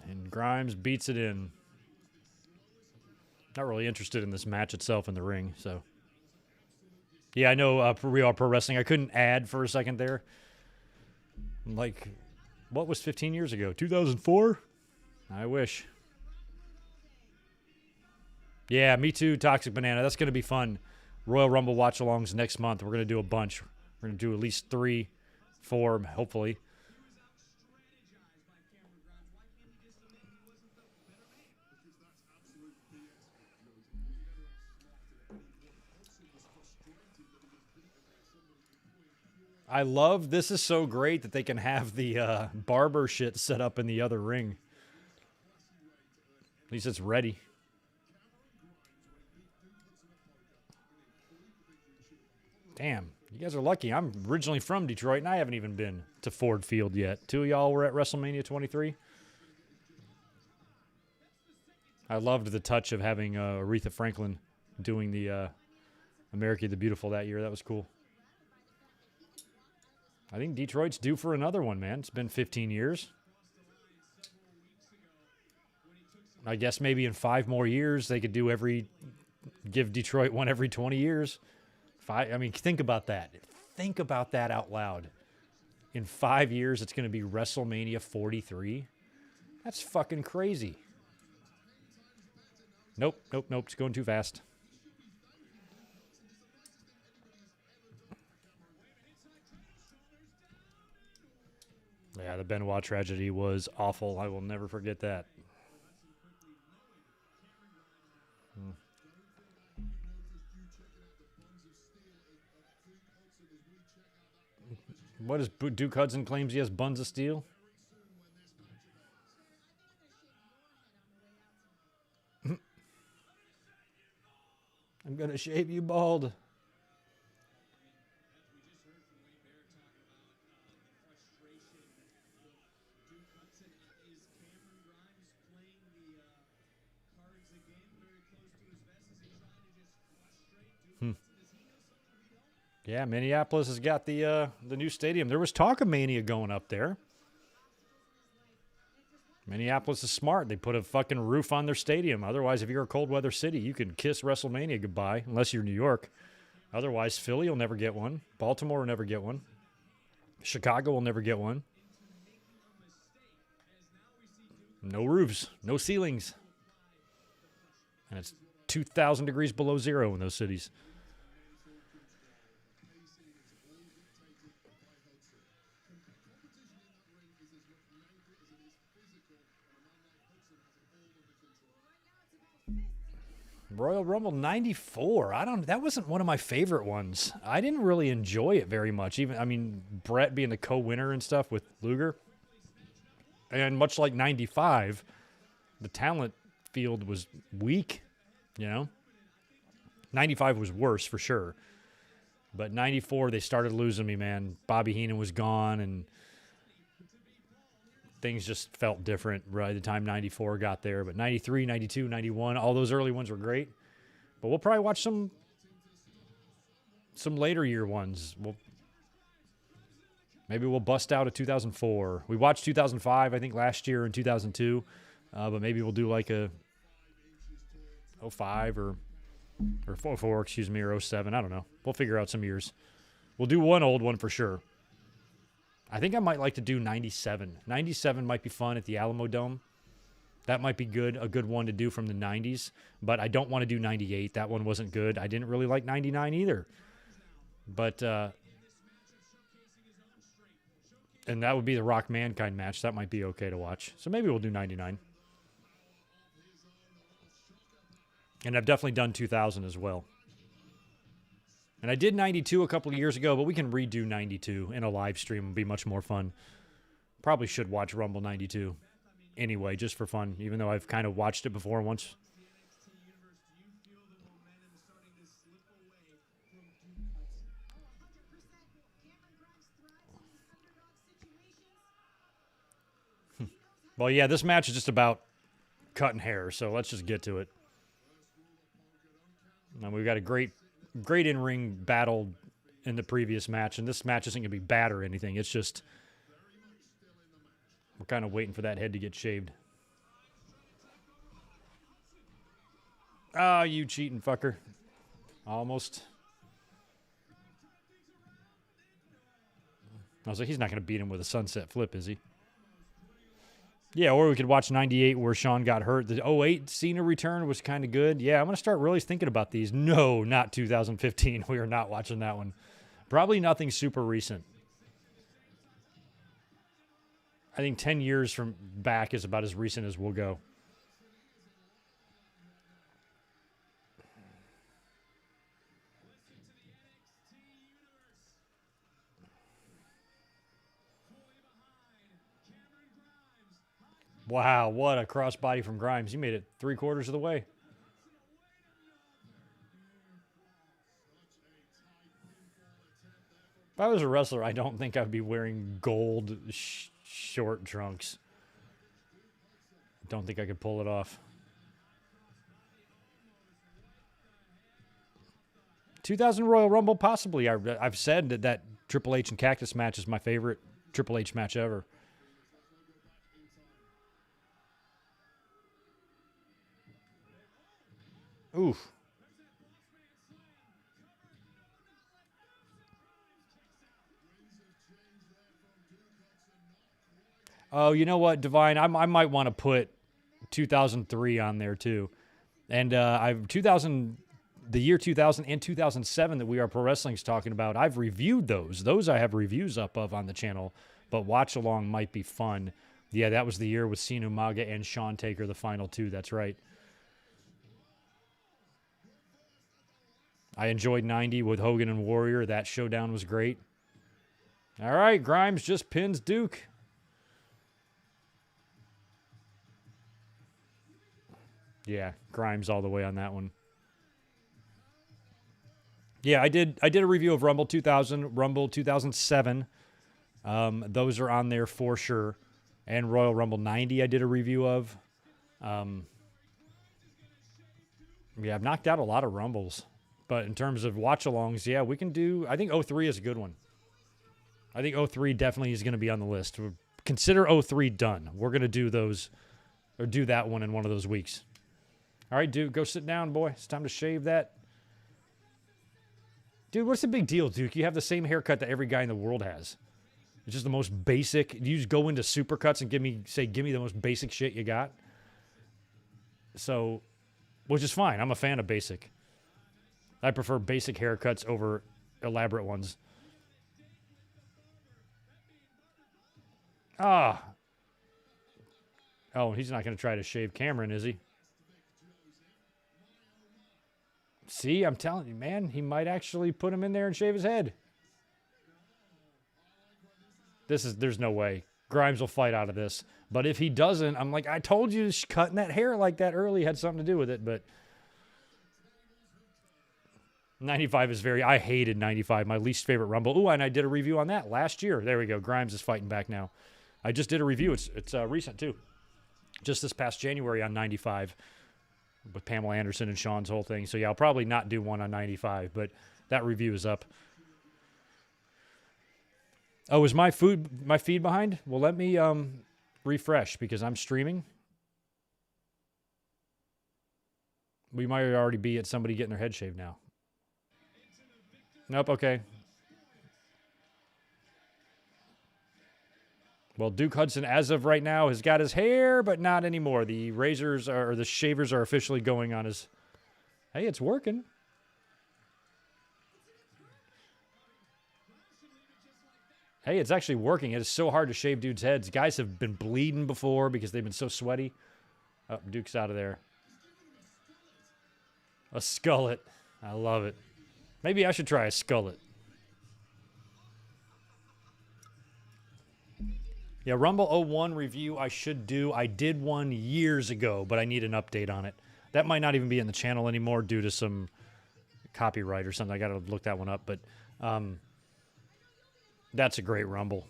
And Grimes beats it in. Not really interested in this match itself in the ring, so. Yeah, I know Real Pro Wrestling. I couldn't add for a second there. Like, what was 15 years ago? 2004? I wish. Yeah, me too, Toxic Banana. That's going to be fun. Royal Rumble watch-alongs next month. We're going to do a bunch. We're going to do at least 3, 4, hopefully. I love, this is so great that they can have the barber shit set up in the other ring. At least it's ready. Damn, you guys are lucky. I'm originally from Detroit, and I haven't even been to Ford Field yet. 2 of y'all were at WrestleMania 23. I loved the touch of having Aretha Franklin doing the America the Beautiful that year. That was cool. I think Detroit's due for another one, man. It's been 15 years. I guess maybe in 5 more years they could give Detroit one every 20 years. I mean, think about that. Think about that out loud. In 5 years, it's going to be WrestleMania 43. That's fucking crazy. Nope. It's going too fast. Yeah, the Benoit tragedy was awful. I will never forget that. What is Duke Hudson claims he has buns of steel? I'm going to shave you bald. Yeah, Minneapolis has got the new stadium. There was talk of Mania going up there. Minneapolis is smart. They put a fucking roof on their stadium. Otherwise, if you're a cold weather city, you can kiss WrestleMania goodbye, unless you're New York. Otherwise, Philly will never get one. Baltimore will never get one. Chicago will never get one. No roofs, no ceilings. And it's 2,000 degrees below zero in those cities. Royal Rumble 94. That wasn't one of my favorite ones. I didn't really enjoy it very much. Brett being the co-winner and stuff with Luger. And much like 95, the talent field was weak, 95 was worse for sure. But 94, they started losing me, man. Bobby Heenan was gone, and things just felt different right at the time 94 got there. But 93, 92, 91, all those early ones were great. But we'll probably watch some later year ones. Maybe we'll bust out a 2004. We watched 2005, I think, last year in 2002. But maybe we'll do like a 05 or 04, excuse me, or 07. I don't know. We'll figure out some years. We'll do one old one for sure. I think I might like to do 97. 97 might be fun at the Alamo Dome. That might be good, a good one to do from the 90s. But I don't want to do 98. That one wasn't good. I didn't really like 99 either. But, and that would be the Rock Mankind match. That might be okay to watch. So maybe we'll do 99. And I've definitely done 2000 as well. And I did 92 a couple of years ago, but we can redo 92 in a live stream. It'll be much more fun. Probably should watch Rumble 92 anyway, just for fun, even though I've kind of watched it before once. Well, yeah, this match is just about cutting hair, so let's just get to it. And we've got a great in-ring battle in the previous match, and this match isn't going to be bad or anything. It's just we're kind of waiting for that head to get shaved. Oh, you cheating fucker. Almost. I was like, he's not going to beat him with a sunset flip, is he? Yeah, or we could watch 98 where Sean got hurt. The 08 Cena return was kind of good. Yeah, I'm going to start really thinking about these. No, not 2015. We are not watching that one. Probably nothing super recent. I think 10 years from back is about as recent as we'll go. Wow, what a crossbody from Grimes. He made it 3/4 of the way. If I was a wrestler, I don't think I'd be wearing gold short trunks. Don't think I could pull it off. 2000 Royal Rumble, possibly. I've said that Triple H and Cactus match is my favorite Triple H match ever. Oof. Oh, you know what, Divine? I might want to put 2003 on there too. And the year 2000 and 2007 that We Are Pro Wrestling's talking about, I've reviewed those. Those I have reviews up of on the channel, but watch along might be fun. Yeah, that was the year with Cena Umaga and Shawn Taker, the final two. That's right. I enjoyed 90 with Hogan and Warrior. That showdown was great. All right, Grimes just pins Duke. Yeah, Grimes all the way on that one. Yeah, I did a review of Rumble 2000, Rumble 2007. Those are on there for sure. And Royal Rumble 90 I did a review of. Yeah, I've knocked out a lot of Rumbles. But in terms of watch-alongs, yeah, we can do... I think 03 is a good one. I think 03 definitely is going to be on the list. Consider 03 done. We're going to do those, or do that one in one of those weeks. All right, dude, go sit down, boy. It's time to shave that. Dude, what's the big deal, Duke? You have the same haircut that every guy in the world has. It's just the most basic. You just go into Supercuts and give me the most basic shit you got. So, which is fine. I'm a fan of basic. I prefer basic haircuts over elaborate ones. Ah. Oh, he's not going to try to shave Cameron, is he? See, I'm telling you, man, he might actually put him in there and shave his head. There's no way. Grimes will fight out of this. But if he doesn't, I'm like, I told you cutting that hair like that early had something to do with it, but 95 is I hated 95, my least favorite Rumble. Ooh, and I did a review on that last year. There we go. Grimes is fighting back now. I just did a review. It's recent, too. Just this past January on 95 with Pamela Anderson and Sean's whole thing. So, yeah, I'll probably not do one on 95, but that review is up. Oh, is my feed behind? Well, let me refresh because I'm streaming. We might already be at somebody getting their head shaved now. Nope, okay. Well, Duke Hudson, as of right now, has got his hair, but not anymore. The the shavers are officially going on his... Hey, it's working. Hey, it's actually working. It is so hard to shave dudes' heads. Guys have been bleeding before because they've been so sweaty. Oh, Duke's out of there. A skullet. I love it. Maybe I should try a skullet. Yeah, Rumble 01 review I should do. I did one years ago, but I need an update on it. That might not even be in the channel anymore due to some copyright or something. I got to look that one up, but that's a great Rumble.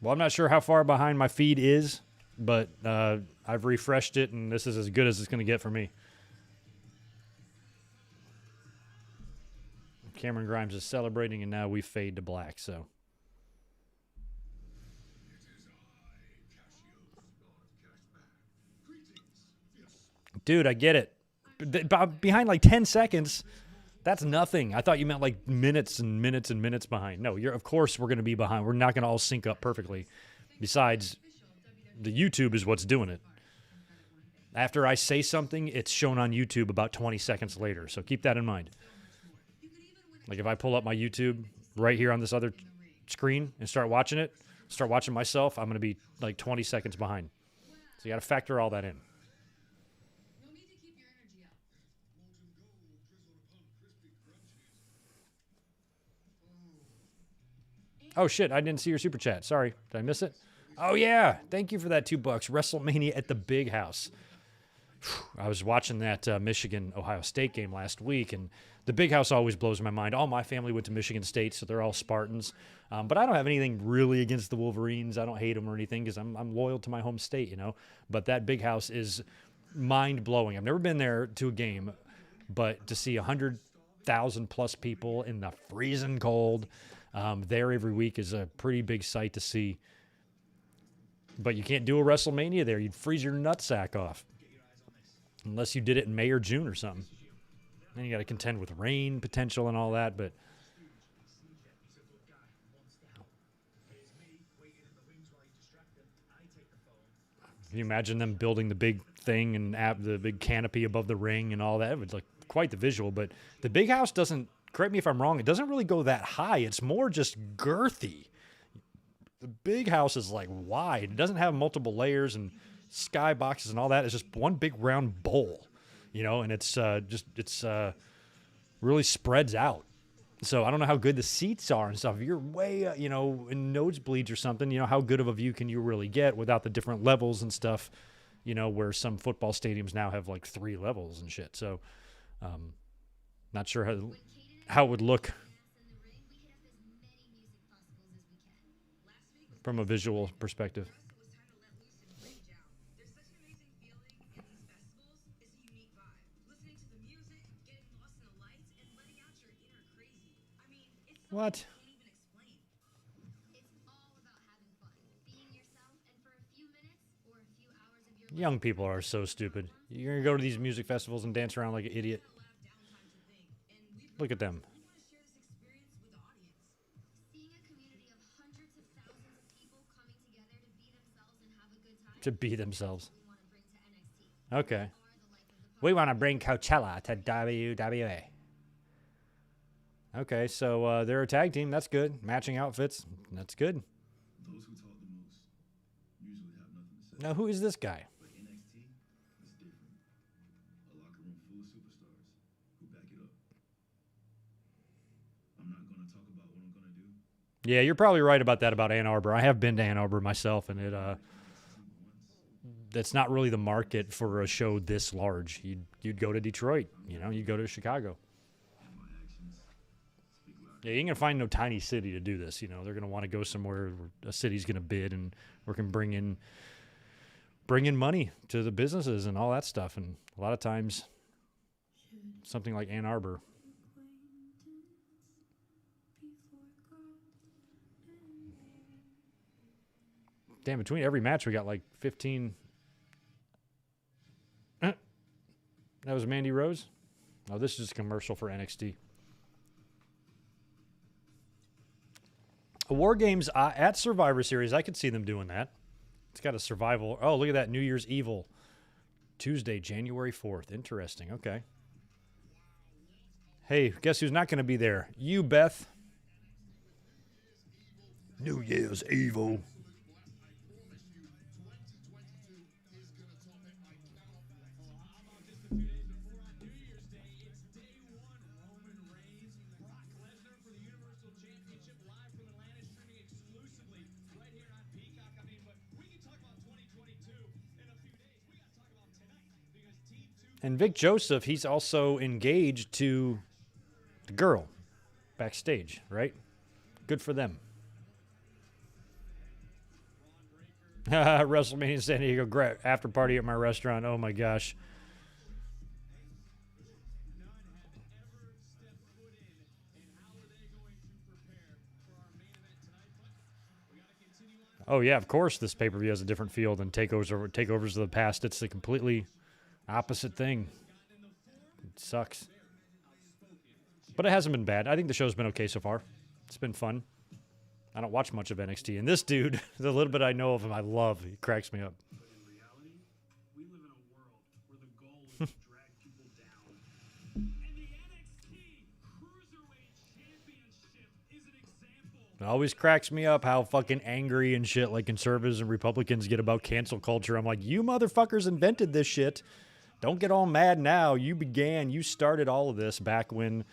Well, I'm not sure how far behind my feed is, but I've refreshed it, and this is as good as it's going to get for me. Cameron Grimes is celebrating, and now we fade to black. So, dude, I get it. Behind like 10 seconds, that's nothing. I thought you meant like minutes and minutes and minutes behind. No, of course we're going to be behind. We're not going to all sync up perfectly. Besides, the YouTube is what's doing it. After I say something, it's shown on YouTube about 20 seconds later. So keep that in mind. Like if I pull up my YouTube right here on this other screen and start watching myself, I'm going to be like 20 seconds behind. So you got to factor all that in.
You'll need to keep your energy up.
Oh, shit. I didn't see your super chat. Sorry. Did I miss it? Oh, yeah. Thank you for that $2. WrestleMania at the Big House. I was watching that Michigan-Ohio State game last week, and the Big House always blows my mind. All my family went to Michigan State, so they're all Spartans. But I don't have anything really against the Wolverines. I don't hate them or anything because I'm loyal to my home state, you know. But that Big House is mind-blowing. I've never been there to a game, but to see 100,000-plus people in the freezing cold there every week is a pretty big sight to see. But you can't do a WrestleMania there. You'd freeze your nutsack off. Unless you did it in May or June or something. Then you got to contend with rain potential and all that. But can you imagine them building the big thing and the big canopy above the ring and all that? It would look quite the visual. But the Big House doesn't, correct me if I'm wrong, it doesn't really go that high. It's more just girthy. The Big House is like wide. It doesn't have multiple layers and sky boxes and all that. It's just one big round bowl, you know, and it's really spreads out. So I don't know how good the seats are and stuff. If you're way, in nosebleeds or something, you know, how good of a view can you really get without the different levels and stuff, you know, where some football stadiums now have like 3 levels and shit. So not sure how it would look from a visual perspective. What? Young people are so stupid. You're going to go to these music festivals and dance around like an idiot. Look at them. To be themselves. Okay. We want to bring Coachella to WWE. Okay, so they're a tag team. That's good. Matching outfits. That's good.
Those who talk the most usually have nothing to say.
Now, who is this guy?
But NXT is different. A locker room full of superstars who back it up. I'm not going to talk about what I'm going to do.
Yeah, you're probably right about that about Ann Arbor. I have been to Ann Arbor myself, and that's not really the market for a show this large. You'd go to Detroit. You know, you'd go to Chicago. Yeah, you ain't going to find no tiny city to do this. You know, they're going to want to go somewhere where a city's going to bid and we can bring in money to the businesses and all that stuff. And a lot of times, something like Ann Arbor. Damn, between every match, we got like 15. That was Mandy Rose? Oh, this is just a commercial for NXT. War Games at Survivor Series, I could see them doing that. It's got a survival. Oh, look at that. New Year's Evil. Tuesday, January 4th. Interesting. Okay. Hey, guess who's not going to be there? You, Beth. New Year's Evil. And Vic Joseph, he's also engaged to the girl backstage, right? Good for them. WrestleMania San Diego, great after party at my restaurant. Oh my gosh. Oh, yeah, of course this pay-per-view has a different feel than takeovers of the past. It's a completely opposite thing. It sucks. But it hasn't been bad. I think the show's been okay so far. It's been fun. I don't watch much of NXT. And this dude, the little bit I know of him, I love. He cracks me up.
But in reality, we live in a world where the goal is to drag people down.
And the NXT Cruiserweight Championship is an example.
It always cracks me up how fucking angry and shit like conservatives and Republicans get about cancel culture. I'm like, you motherfuckers invented this shit. Don't get all mad now. You started all of this back when,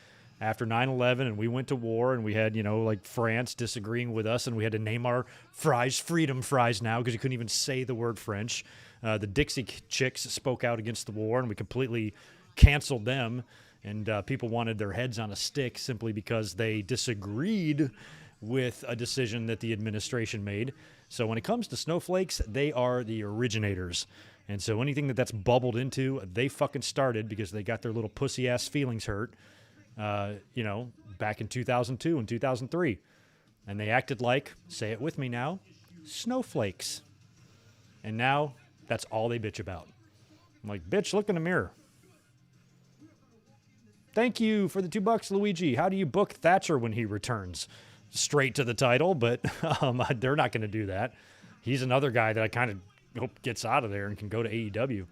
after 9/11, and we went to war, and we had, like France disagreeing with us, and we had to name our fries freedom fries now because you couldn't even say the word French. The Dixie Chicks spoke out against the war, and we completely canceled them, and people wanted their heads on a stick simply because they disagreed with a decision that the administration made. So when it comes to snowflakes, they are the originators. And so anything that's bubbled into, they fucking started because they got their little pussy-ass feelings hurt, back in 2002 and 2003. And they acted like, say it with me now, snowflakes. And now that's all they bitch about. I'm like, bitch, look in the mirror. Thank you for the $2, Luigi. How do you book Thatcher when he returns? Straight to the title, but they're not going to do that. He's another guy that I kind of hope gets out of there and can go to AEW.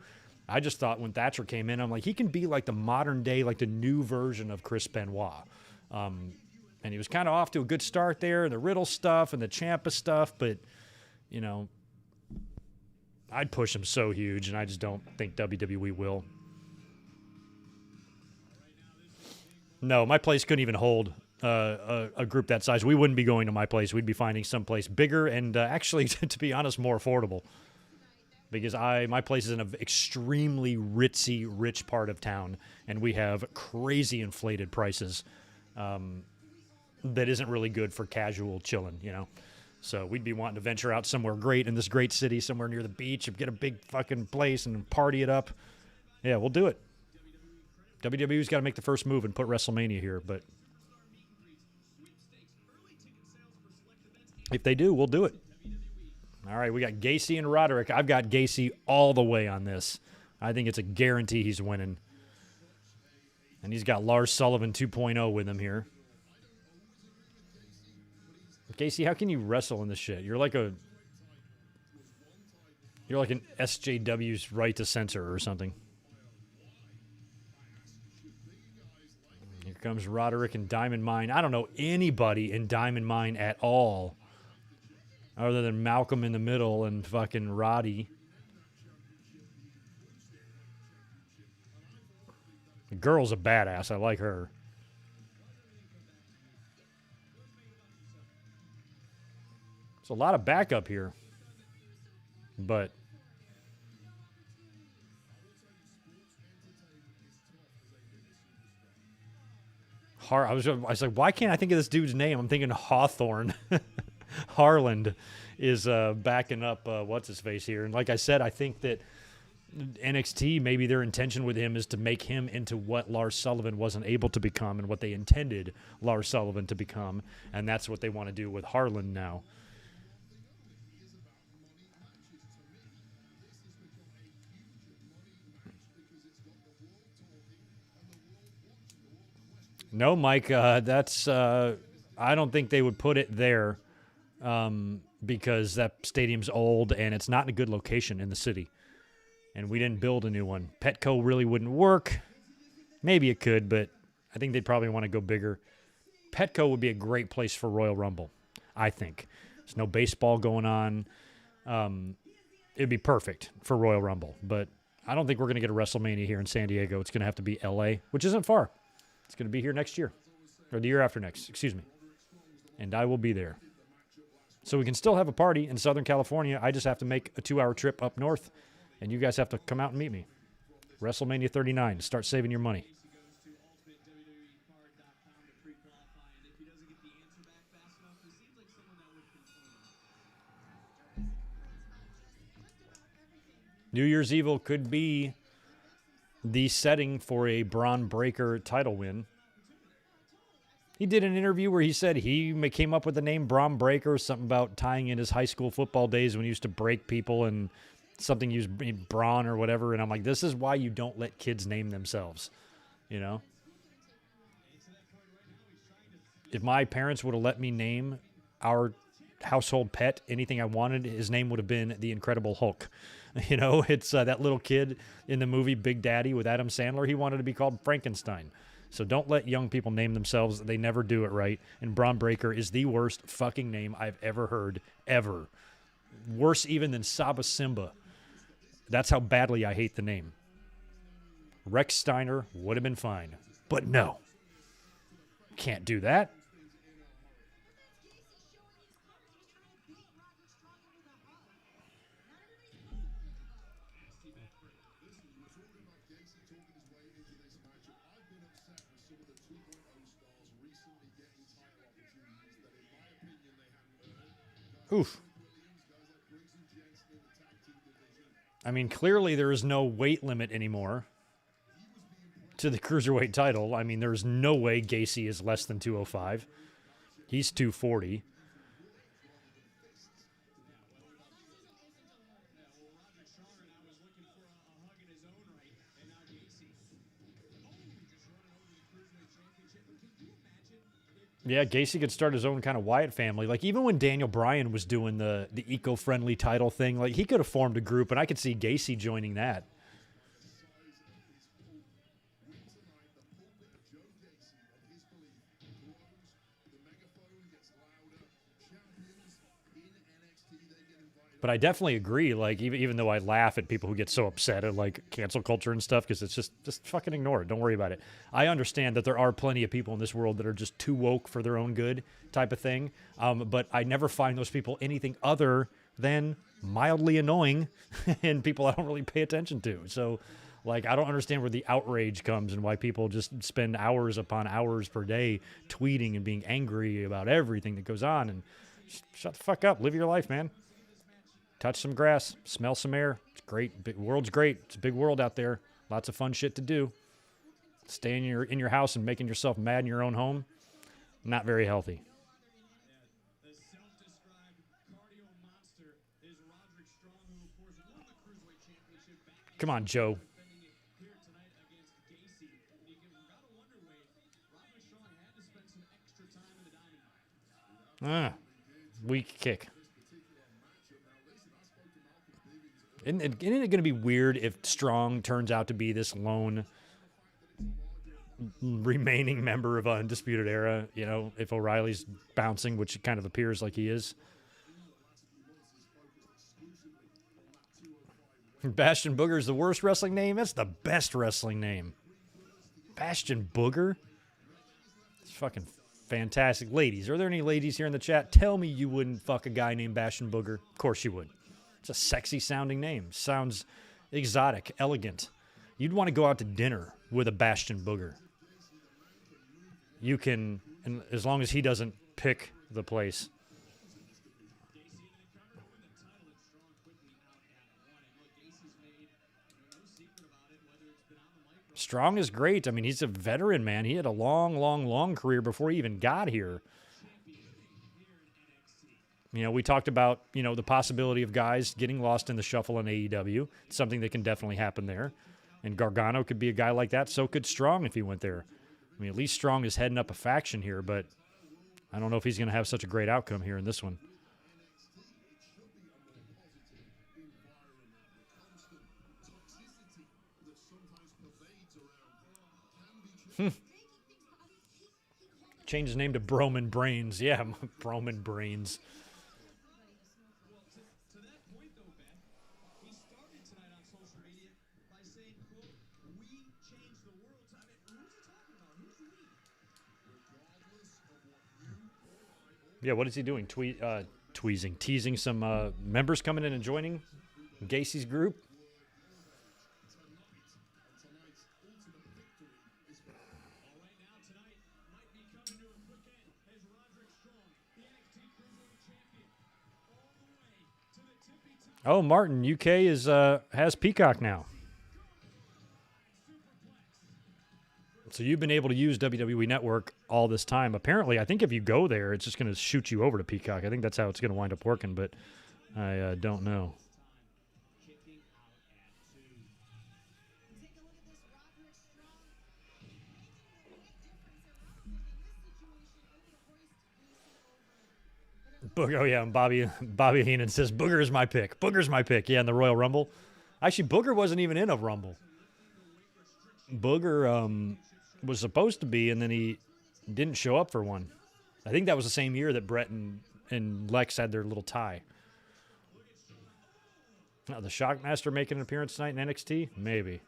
I just thought when Thatcher came in, I'm like, he can be like the modern day, like the new version of Chris Benoit. And he was kind of off to a good start there, and the Riddle stuff and the Ciampa stuff, but, I'd push him so huge, and I just don't think WWE will. No, my place couldn't even hold a group that size. We wouldn't be going to my place. We'd be finding someplace bigger and actually, to be honest, more affordable. Because my place is in an extremely ritzy, rich part of town, and we have crazy inflated prices that isn't really good for casual chilling, So we'd be wanting to venture out somewhere great in this great city, somewhere near the beach, and get a big fucking place and party it up. Yeah, we'll do it. WWE's got to make the first move and put WrestleMania here, but if they do, we'll do it. All right, we got Gacy and Roderick. I've got Gacy all the way on this. I think it's a guarantee he's winning. And he's got Lars Sullivan 2.0 with him here. Gacy, how can you wrestle in this shit? You're like an SJW's right to censor or something. Here comes Roderick and Diamond Mine. I don't know anybody in Diamond Mine at all, other than Malcolm in the Middle and fucking Roddy. The girl's a badass. I like her. There's a lot of backup here. But I was like, why can't I think of this dude's name? I'm thinking Hawthorne. Harland is backing up what's-his-face here. And like I said, I think that NXT, maybe their intention with him is to make him into what Lars Sullivan wasn't able to become and what they intended Lars Sullivan to become. And that's what they want to do with Harland now. No, Mike, that's I don't think they would put it there because that stadium's old and it's not in a good location in the city. And we didn't build a new one. Petco really wouldn't work. Maybe it could, but I think they'd probably want to go bigger. Petco would be a great place for Royal Rumble, I think. There's no baseball going on. It'd be perfect for Royal Rumble, but I don't think we're going to get a WrestleMania here in San Diego. It's going to have to be LA, which isn't far. It's going to be here next year, or the year after next, excuse me. And I will be there. So we can still have a party in Southern California. I just have to make a 2-hour trip up north, and you guys have to come out and meet me. WrestleMania 39, start saving your money. New Year's Evil could be the setting for a Braun Breaker title win. He did an interview where he said he came up with the name Braun Breaker, something about tying in his high school football days when he used to break people and something used brawn or whatever. And I'm like, this is why you don't let kids name themselves, you know? If my parents would have let me name our household pet anything I wanted, his name would have been the Incredible Hulk. You know, it's that little kid in the movie Big Daddy with Adam Sandler. He wanted to be called Frankenstein. So don't let young people name themselves. They never do it right. And Braun Breaker is the worst fucking name I've ever heard, ever. Worse even than Saba Simba. That's how badly I hate the name. Rex Steiner would have been fine. But no. Can't do that. Oof. I mean, clearly there is no weight limit anymore to the cruiserweight title. I mean, there's no way Gacy is less than 205. He's 240. Yeah, Gacy could start his own kind of Wyatt family. Like, even when Daniel Bryan was doing the eco-friendly title thing, like, he could have formed a group, and I could see Gacy joining that. But I definitely agree, like, even though I laugh at people who get so upset at, like, cancel culture and stuff, because it's just fucking ignore it. Don't worry about it. I understand that there are plenty of people in this world that are just too woke for their own good type of thing. But I never find those people anything other than mildly annoying and people I don't really pay attention to. So, like, I don't understand where the outrage comes and why people just spend hours upon hours per day tweeting and being angry about everything that goes on. And shut the fuck up. Live your life, man. Touch some grass, smell some air. It's great. Big world's great. It's a big world out there. Lots of fun shit to do. Staying in your house and making yourself mad in your own home, not very healthy.
The self-described cardio monster is Roderick Strong, who of course won the Cruiserweight Championship back
Come on, Joe.
defending it here tonight against Gacy. And you gotta wonder, Wade, Roderick Strong had to spend some extra time in the diamond.
Weak kick. Isn't it going to be weird if Strong turns out to be this lone remaining member of Undisputed Era? You know, if O'Reilly's bouncing, which it kind of appears like he is. Bastion Booger is the worst wrestling name. That's the best wrestling name. Bastion Booger? It's fucking fantastic. Ladies, are there any ladies here in the chat? Tell me you wouldn't fuck a guy named Bastion Booger. Of course you would. It's a sexy sounding name. Sounds exotic, elegant. You'd want to go out to dinner with a Bastion Booger. You can, and as long as he doesn't pick the place. Strong is great. I mean, he's a veteran, man. He had a long career before he even got here. You know, we talked about, you know, the possibility of guys getting lost in the shuffle in AEW. It's something that can definitely happen there. And Gargano could be a guy like that. So could Strong if he went there. I mean, at least Strong is heading up a faction here, but I don't know if he's going to have such a great outcome here in this one. Change his name to Broman Brains. Yeah, Broman Brains.
To that point, though, Ben, he started tonight on social media by saying, quote, "We changed the world." I mean, who's he talking about? Who's we?
Yeah, what is he doing? Teasing some members coming in and joining Gacy's group. Oh, Martin, UK is has Peacock now. So you've been able to use WWE Network all this time. Apparently, I think if you go there, it's just going to shoot you over to Peacock. I think that's how it's going to wind up working, but I don't know. Oh yeah, and Bobby Heenan says Booger's my pick. Booger's my pick. Yeah, in the Royal Rumble. Actually, Booger wasn't even in a Rumble. Booger was supposed to be, and then he didn't show up for one. I think that was the same year that Brett and Lex had their little tie. Now, the Shockmaster making an appearance tonight in NXT? Maybe.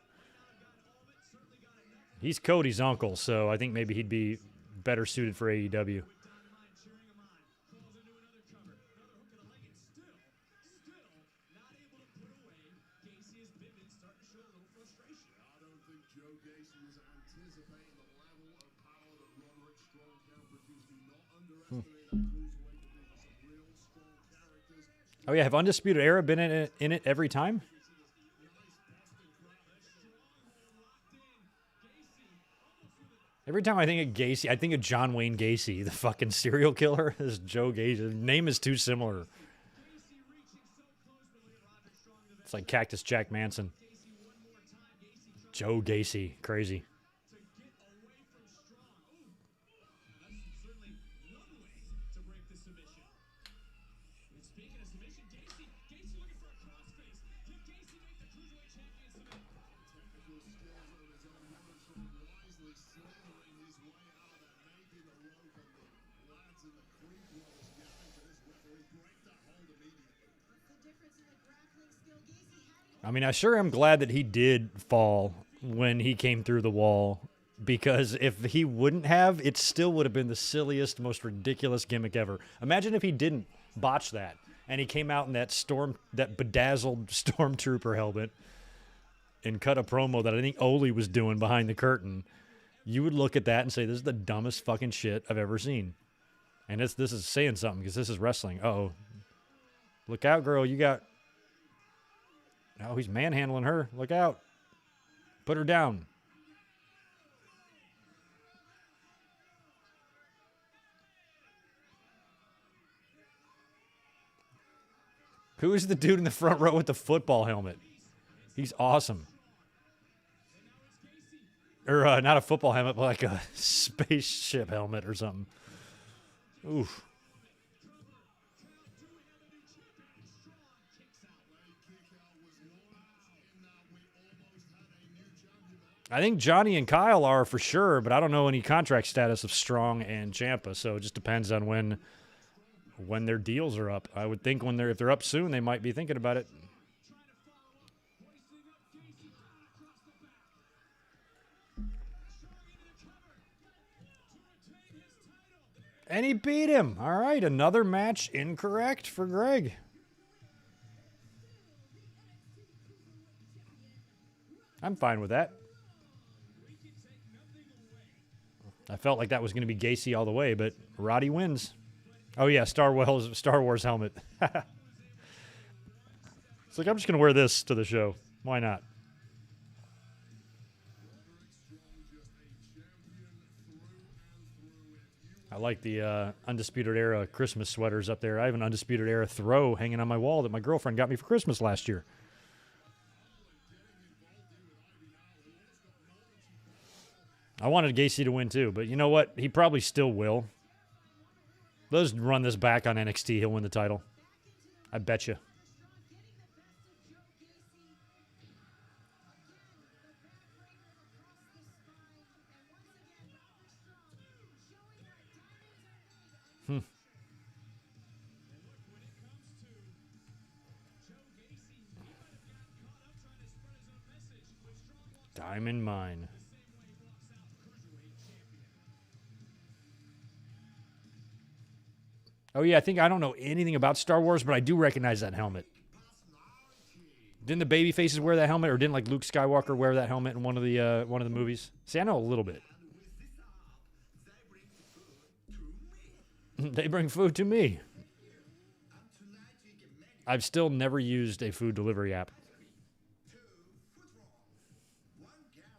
He's Cody's uncle, so I think maybe he'd be better suited for AEW. Oh yeah, have Undisputed Era been in it every time? Every time I think of Gacy, I think of John Wayne Gacy, the fucking serial killer. This Joe Gacy. The name is too similar. It's like Cactus Jack Manson. Joe Gacy. Crazy. I mean, I sure am glad that he did fall when he came through the wall, because if he wouldn't have, it still would have been the silliest, most ridiculous gimmick ever. Imagine if he didn't botch that and he came out in that bedazzled stormtrooper helmet and cut a promo that I think Ole was doing behind the curtain. You would look at that and say, this is the dumbest fucking shit I've ever seen. And this is saying something, because this is wrestling. Uh-oh. Look out, girl. You got... Oh, he's manhandling her. Look out. Put her down. Who is the dude in the front row with the football helmet? He's awesome. Or not a football helmet, but like a spaceship helmet or something. Oof. I think Johnny and Kyle are for sure, but I don't know any contract status of Strong and Ciampa, so it just depends on when their deals are up. I would think if they're up soon, they might be thinking about it. And he beat him. All right, another match incorrect for Greg. I'm fine with that. I felt like that was going to be Gacy all the way, but Roddy wins. Oh, yeah, Star Wars helmet. It's like, I'm just going to wear this to the show. Why not? I like the Undisputed Era Christmas sweaters up there. I have an Undisputed Era throw hanging on my wall that my girlfriend got me for Christmas last year. I wanted Gacy to win too, but you know what? He probably still will. Let's run this back on NXT. He'll win the title. I bet you. Diamond Mine. Oh, yeah, I don't know anything about Star Wars, but I do recognize that helmet. Didn't the baby faces wear that helmet, or didn't like Luke Skywalker wear that helmet in one of the movies? See, I know a little bit. They bring food to me. I've still never used a food delivery app.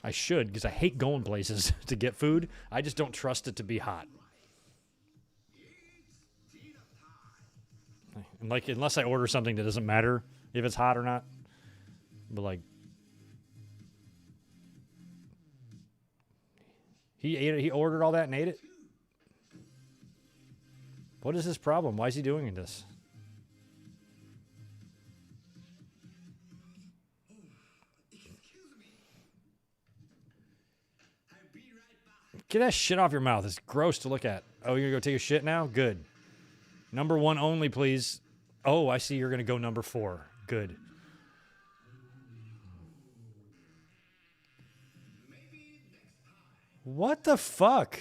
I should, because I hate going places to get food. I just don't trust it to be hot. And like, unless I order something that doesn't matter if it's hot or not. But like, he ate it. He ordered all that and ate it. What is his problem? Why is he doing this? Get that shit off your mouth. It's gross to look at. Oh, you're going to go take a shit now? Good. Number 1 only, please. Oh, I see you're going to go number 4. Good. What the fuck?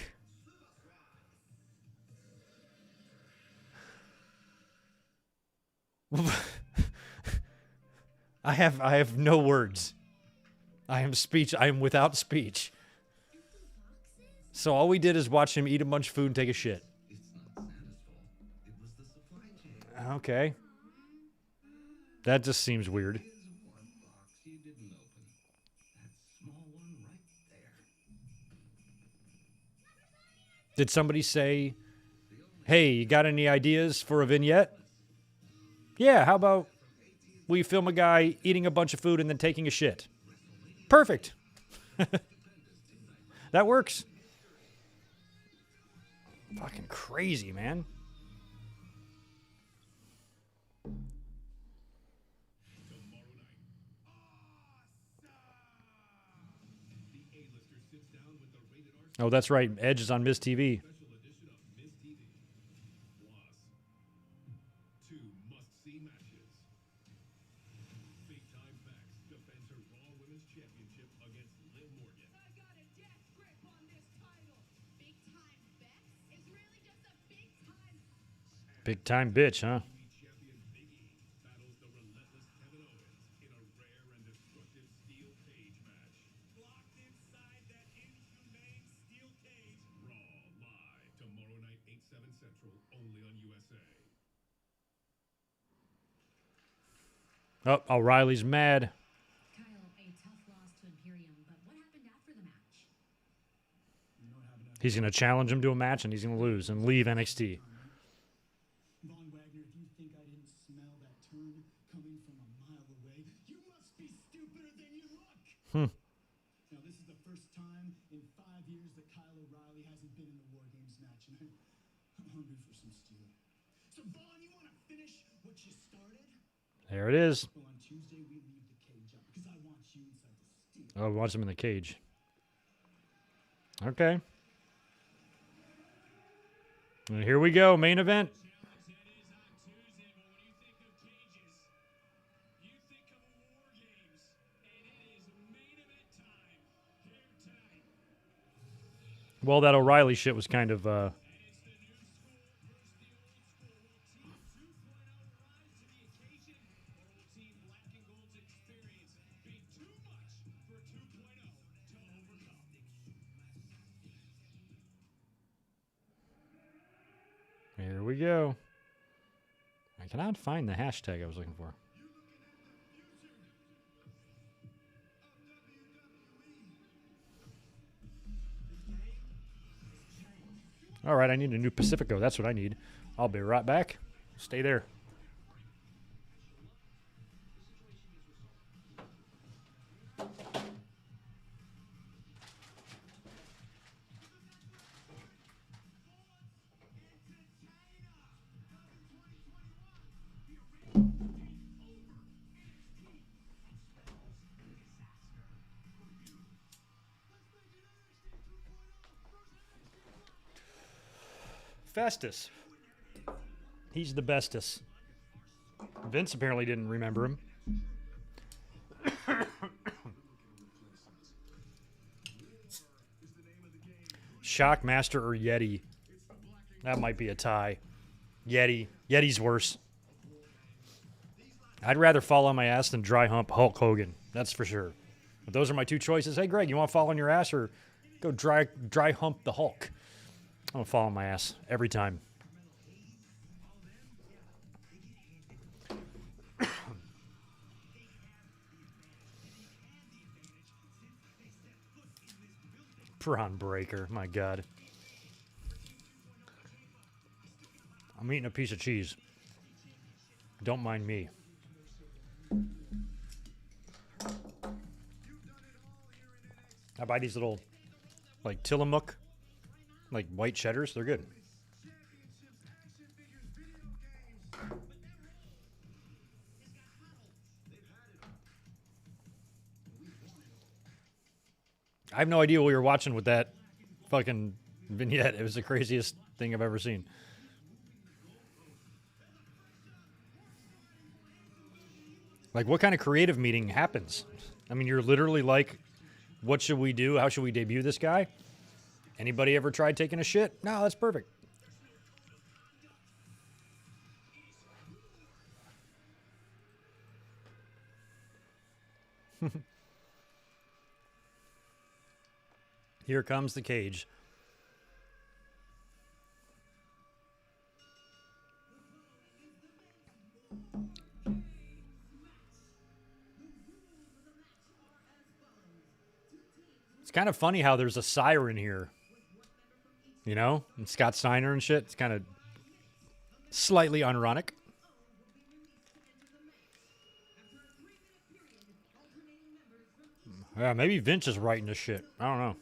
I have no words. I am without speech. So all we did is watch him eat a bunch of food and take a shit. Okay. That just seems weird. Did somebody say, hey, you got any ideas for a vignette? Yeah, how about we film a guy eating a bunch of food and then taking a shit? Perfect. That works. Fucking crazy, man. Oh, that's right. Edge is on Miz TV. Big time bitch, huh? Oh, O'Reilly's mad.
Kyle, a tough loss to Imperium, but what happened after the match?
He's going to challenge him to a match, and he's going to lose and leave NXT.
Von Wagner, if you think I didn't smell that turn coming from a mile away, you must be stupider than you look. Now, this is the first time in 5 years that Kyle O'Reilly hasn't been in a War Games match, and I'm hungry for some steel. So, Vaughn, you want to finish what you started?
There it is.
Well, on Tuesday, we leave the cage up because I want you inside the steel.
Oh, he wants him in the cage. Okay. And here we go, main event. Well, that O'Reilly shit was kind of Here we go. I cannot find the hashtag I was looking for. All right, I need a new Pacifico. That's what I need. I'll be right back. Stay there. Festus. He's the bestest. Vince apparently didn't remember him. Shockmaster or Yeti? That might be a tie. Yeti. Yeti's worse. I'd rather fall on my ass than dry hump Hulk Hogan. That's for sure. But those are my two choices. Hey, Greg, you want to fall on your ass or go dry hump the Hulk? I'm going to fall on my ass every time. Prawn breaker. My God. I'm eating a piece of cheese. Don't mind me. I buy these little, like, Tillamook, like, white cheddars. They're good. I have no idea what you're watching with that fucking vignette. It was the craziest thing I've ever seen. Like, what kind of creative meeting happens? I mean, you're literally like, what should we do? How should we debut this guy? Anybody ever tried taking a shit? No, that's perfect. Here comes the cage. It's kind of funny how there's a siren here. You know? And Scott Steiner and shit. It's kind of slightly ironic. Yeah, maybe Vince is writing this shit. I don't know.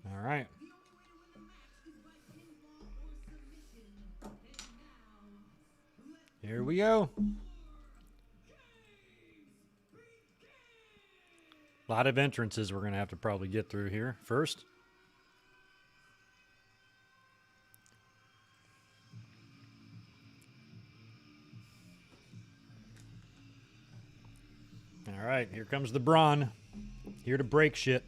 All right. Here we go. A lot of entrances we're going to have to probably get through here first. All right, here comes the Braun. Here to break shit.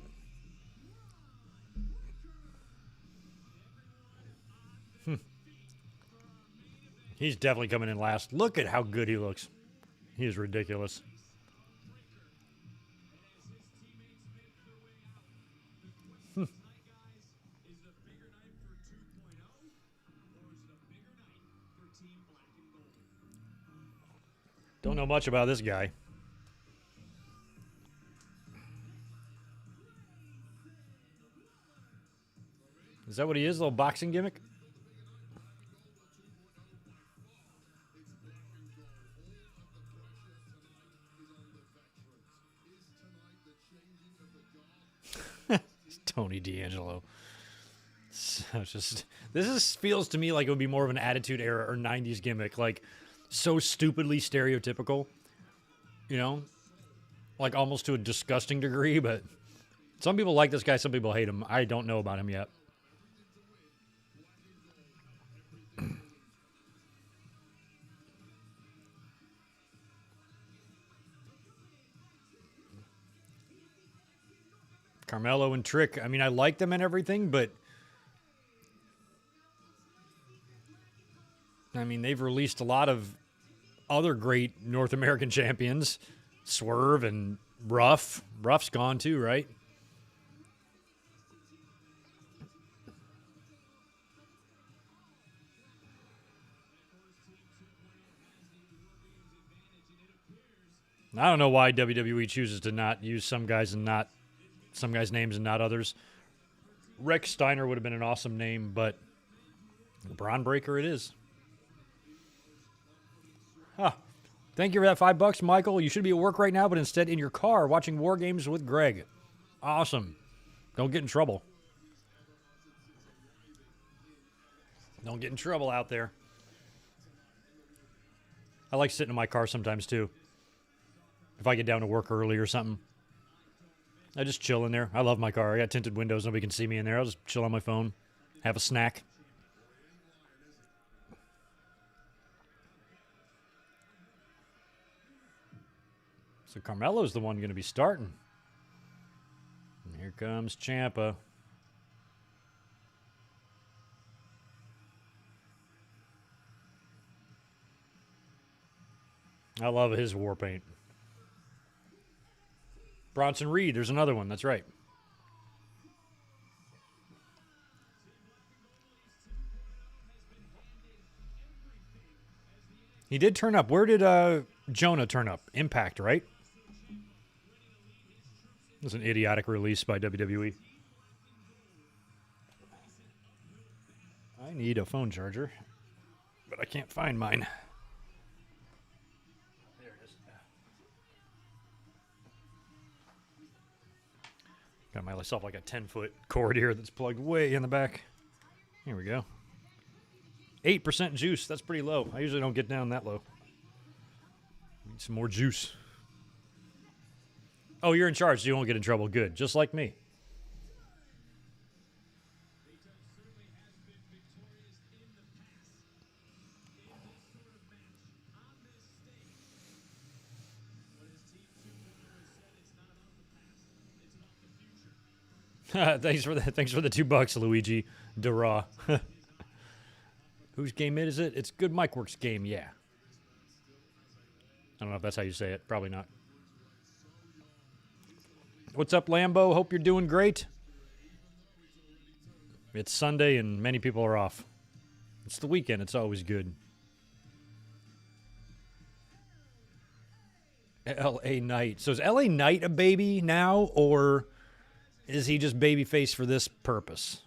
He's definitely coming in last. Look at how good he looks. He is ridiculous. Don't know much about this guy. Is that what he is? A little boxing gimmick? Tony D'Angelo. So just feels to me like it would be more of an Attitude Era or 90s gimmick, like so stupidly stereotypical, you know, like almost to a disgusting degree. But some people like this guy, some people hate him. I don't know about him yet. Carmelo and Trick, I mean, I like them and everything, but I mean, they've released a lot of other great North American champions. Swerve and Ruff. Ruff's gone too, right? I don't know why WWE chooses to not use some guys' names and not others. Rex Steiner would have been an awesome name, but Braun Breaker it is. Huh. Thank you for that $5, Michael. You should be at work right now, but instead in your car watching War Games with Greg. Awesome. Don't get in trouble. Don't get in trouble out there. I like sitting in my car sometimes too. If I get down to work early or something. I just chill in there. I love my car. I got tinted windows. Nobody can see me in there. I'll just chill on my phone. Have a snack. So Carmelo's the one going to be starting. And here comes Ciampa. I love his war paint. Bronson Reed, there's another one. That's right. He did turn up. Where did Jonah turn up? Impact, right? It was an idiotic release by WWE. I need a phone charger, but I can't find mine. There it is. Got myself like a 10-foot cord here that's plugged way in the back. Here we go. 8% juice. That's pretty low. I usually don't get down that low. Need some more juice. Oh, you're in charge, so you won't get in trouble. Good. Just like me. Thanks for that. Thanks for the $2, Luigi Dura. Whose game is it? It's Good Mike Works game, yeah. I don't know if that's how you say it. Probably not. What's up, Lambo? Hope you're doing great. It's Sunday and many people are off. It's the weekend. It's always good. L.A. Knight. So is L.A. Knight a baby now, or is he just babyface for this purpose?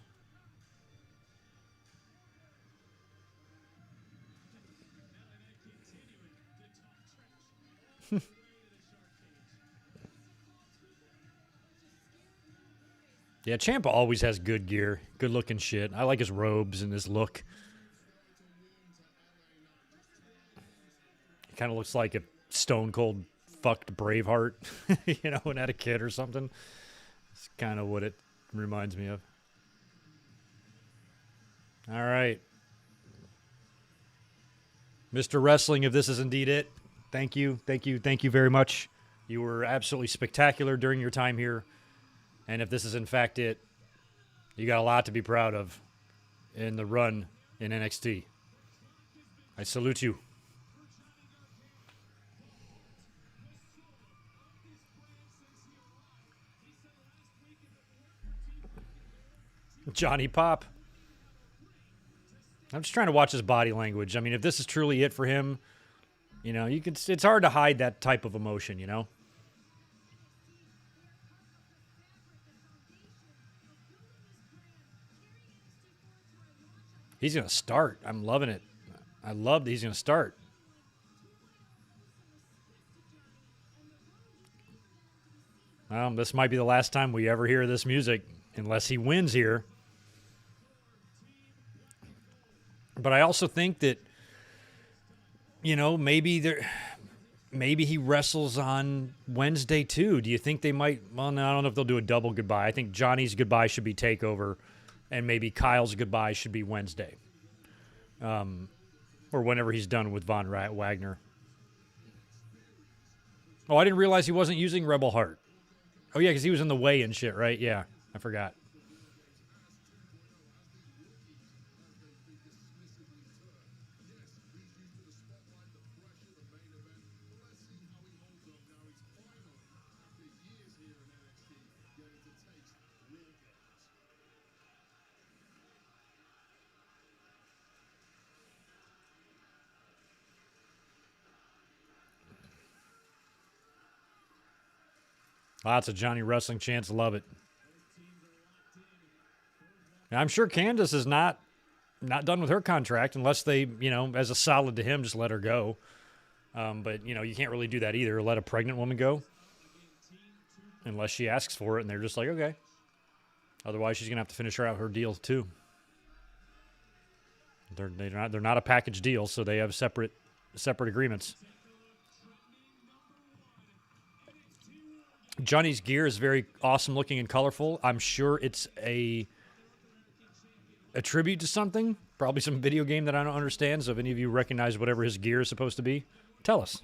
Yeah, Ciampa always has good gear, good looking shit. I like his robes and his look. He kind of looks like a Stone Cold fucked Braveheart, you know, when I had a kid or something. It's kind of what it reminds me of. All right. Mr. Wrestling, if this is indeed it, thank you very much. You were absolutely spectacular during your time here. And if this is in fact it, you got a lot to be proud of in the run in NXT. I salute you. Johnny Pop. I'm just trying to watch his body language. I mean, if this is truly it for him, you know, it's hard to hide that type of emotion, you know? He's going to start. I'm loving it. I love that he's going to start. Well, this might be the last time we ever hear this music, unless he wins here. But I also think that, you know, maybe he wrestles on Wednesday too. Do you think they might? Well, no, I don't know if they'll do a double goodbye. I think Johnny's goodbye should be TakeOver, and maybe Kyle's goodbye should be Wednesday, or whenever he's done with Von Wagner. Oh, I didn't realize he wasn't using Rebel Heart. Oh yeah, because he was in the way and shit, right? Yeah, I forgot. Lots of Johnny Wrestling chants. Love it. And I'm sure Candace is not done with her contract unless they, you know, as a solid to him, just let her go. But, you know, you can't really do that either. Let a pregnant woman go unless she asks for it, and they're just like, okay. Otherwise, she's going to have to finish her out her deal, too. They're not a package deal, so they have separate agreements. Johnny's gear is very awesome looking and colorful. I'm sure it's a tribute to something, probably some video game that I don't understand. So if any of you recognize whatever his gear is supposed to be, tell us.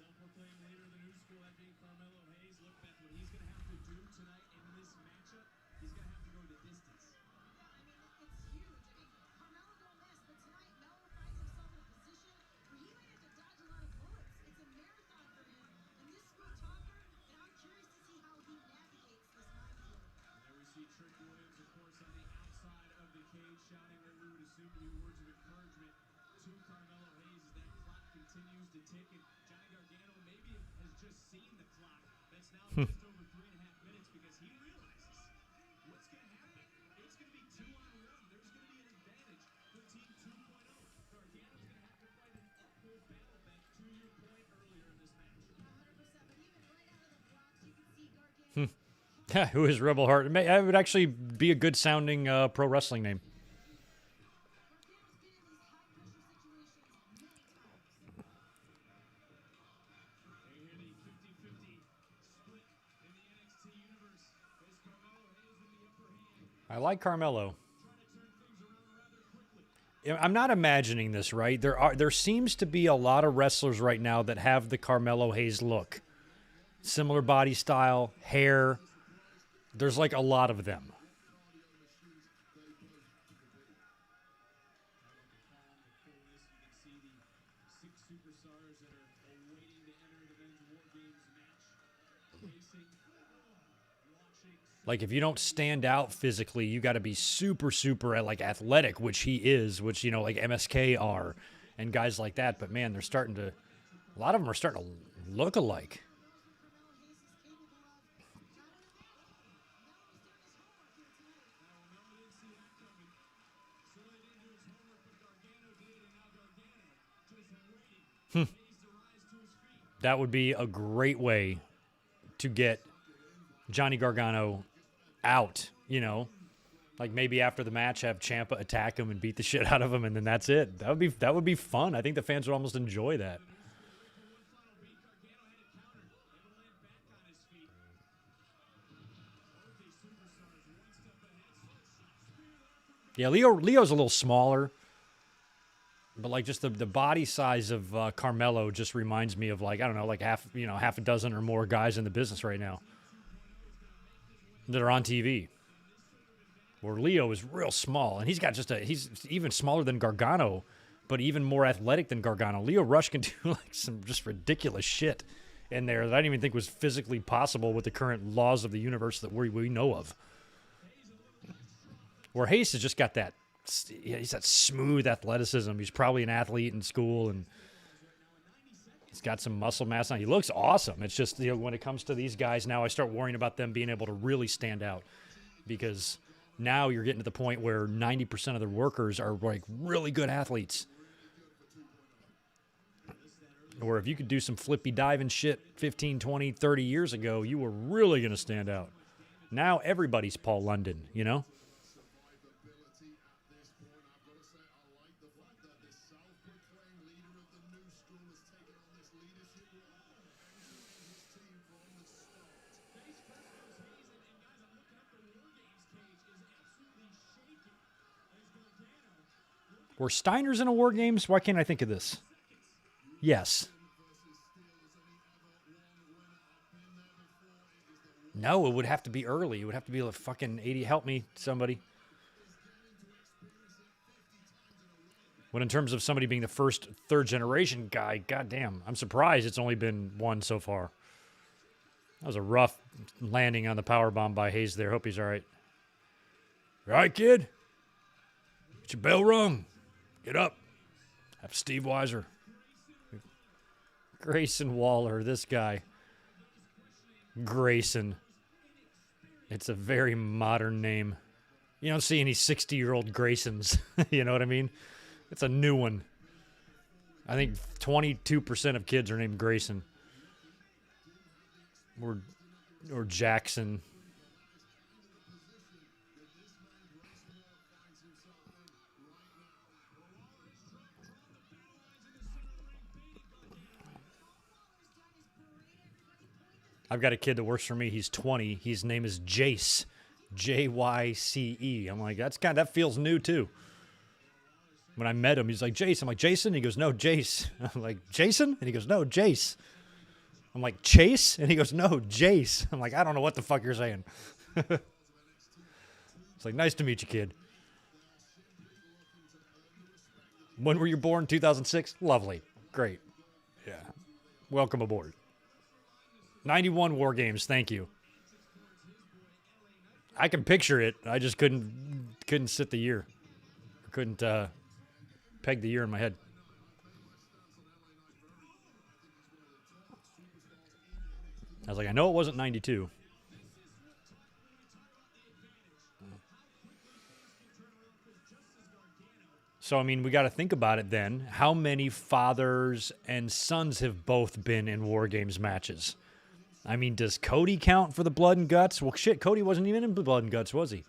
Self-proclaimed leader of the new school, that being Carmelo Hayes. Look, Beth, what he's going to have to do tonight in this matchup, he's going to have to go the distance.
Yeah, I mean, it's huge. I mean, Carmelo don't miss, but tonight Melo finds himself in a position where he
cage shouting what we would assume to be words of encouragement to Carmelo Hayes as that clock continues to tick. And Johnny Gargano maybe has just seen the clock that's now just over 3.5 minutes because he realizes what's going to happen. It's going to be 2-on-1. There's going to be an advantage for Team 2.0. Gargano's going to have to fight an uphill battle then, to your point earlier in this match.
100%. But even right out of the blocks, you can see Gargano.
Who is Rebel Heart? It would actually be a good sounding pro wrestling name.
They hear the 50-50 split in the NXT universe as Carmelo Hayes with the upper hand.
I like Carmelo.
Trying to turn things around rather quickly.
I'm not imagining this, right? There seems to be a lot of wrestlers right now that have the Carmelo Hayes look. Similar body style, hair. There's like a lot of them.
You can see the 6 superstars that are waiting to enter the men's War Games match. Facing, watching.
Like if you don't stand out physically, you got to be super like athletic, which he is, which like MSK are, and guys like that. But man, a lot of them are starting to look alike. That would be a great way to get Johnny Gargano out, Like maybe after the match have Ciampa attack him and beat the shit out of him and then that's it. That would be fun. I think the fans would almost enjoy that. Yeah, Leo's a little smaller. But like just the body size of Carmelo just reminds me of like, I don't know, like half a dozen or more guys in the business right now that are on TV. Where Leo is real small, and he's even smaller than Gargano, but even more athletic than Gargano. Leo Rush can do like some just ridiculous shit in there that I didn't even think was physically possible with the current laws of the universe that we know of. Where Hayes has just got that. He's that smooth athleticism. He's probably an athlete in school, and he's got some muscle mass now. He looks awesome. It's just when it comes to these guys now, I start worrying about them being able to really stand out because now you're getting to the point where 90% of the workers are like really good athletes. Or if you could do some flippy diving shit 15, 20, 30 years ago, you were really going to stand out. Now everybody's Paul London, Were Steiners in a War Games? Why can't I think of this? Yes. No, it would have to be early. It would have to be like fucking 80. Help me, somebody. But in terms of somebody being the first third generation guy, goddamn, I'm surprised it's only been one so far. That was a rough landing on the powerbomb by Hayes there. Hope he's all right. You all right, kid? Get your bell rung. Get up. Have Steve Weiser. Grayson Waller, this guy. Grayson. It's a very modern name. You don't see any 60-year-old Graysons. You know what I mean? It's a new one. I think 22% of kids are named Grayson. Or Jackson. I've got a kid that works for me. He's 20. His name is Jace. Jyce. I'm like, that feels new too. When I met him, he's like, Jace. I'm like, Jason? He goes, no, Jace. I'm like, Jason? And he goes, no, Jace. I'm like, Chase? And he goes, no, Jace. I'm like, I don't know what the fuck you're saying. It's like, nice to meet you, kid. When were you born? 2006? Lovely. Great. Yeah. Welcome aboard. 91 War Games. Thank you. I can picture it. I just couldn't sit the year. Couldn't peg the year in my head. I was like, I know it wasn't 92. So, I mean, we got to think about it then. How many fathers and sons have both been in War Games matches? I mean, does Cody count for the Blood and Guts? Well, shit, Cody wasn't even in Blood and Guts, was he?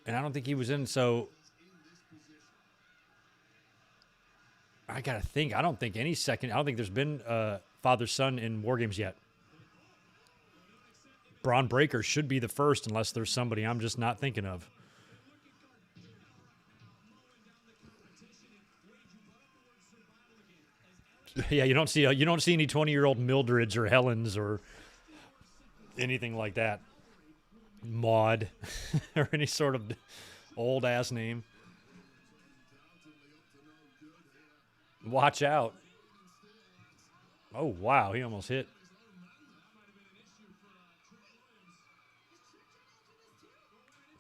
And I don't think he was in, so I got to think. I don't think there's been father-son in War Games yet. Braun Breaker should be the first unless there's somebody I'm just not thinking of. Yeah, you don't see any 20-year-old Mildreds or Helens or anything like that. Maud or any sort of old ass name. Watch out. Oh wow, he almost hit.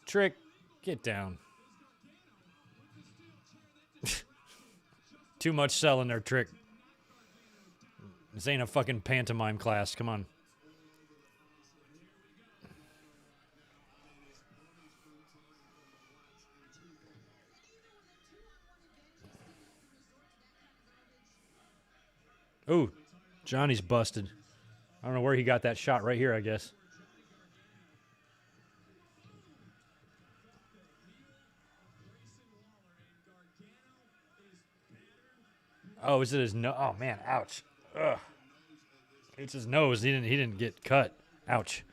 Trick, get down. Too much selling there, Trick. This ain't a fucking pantomime class. Come on. Ooh, Johnny's busted. I don't know where he got that shot. Right here, I guess. Oh, is it his nose? Oh man, ouch. Ugh. It's his nose. He didn't get cut. Ouch.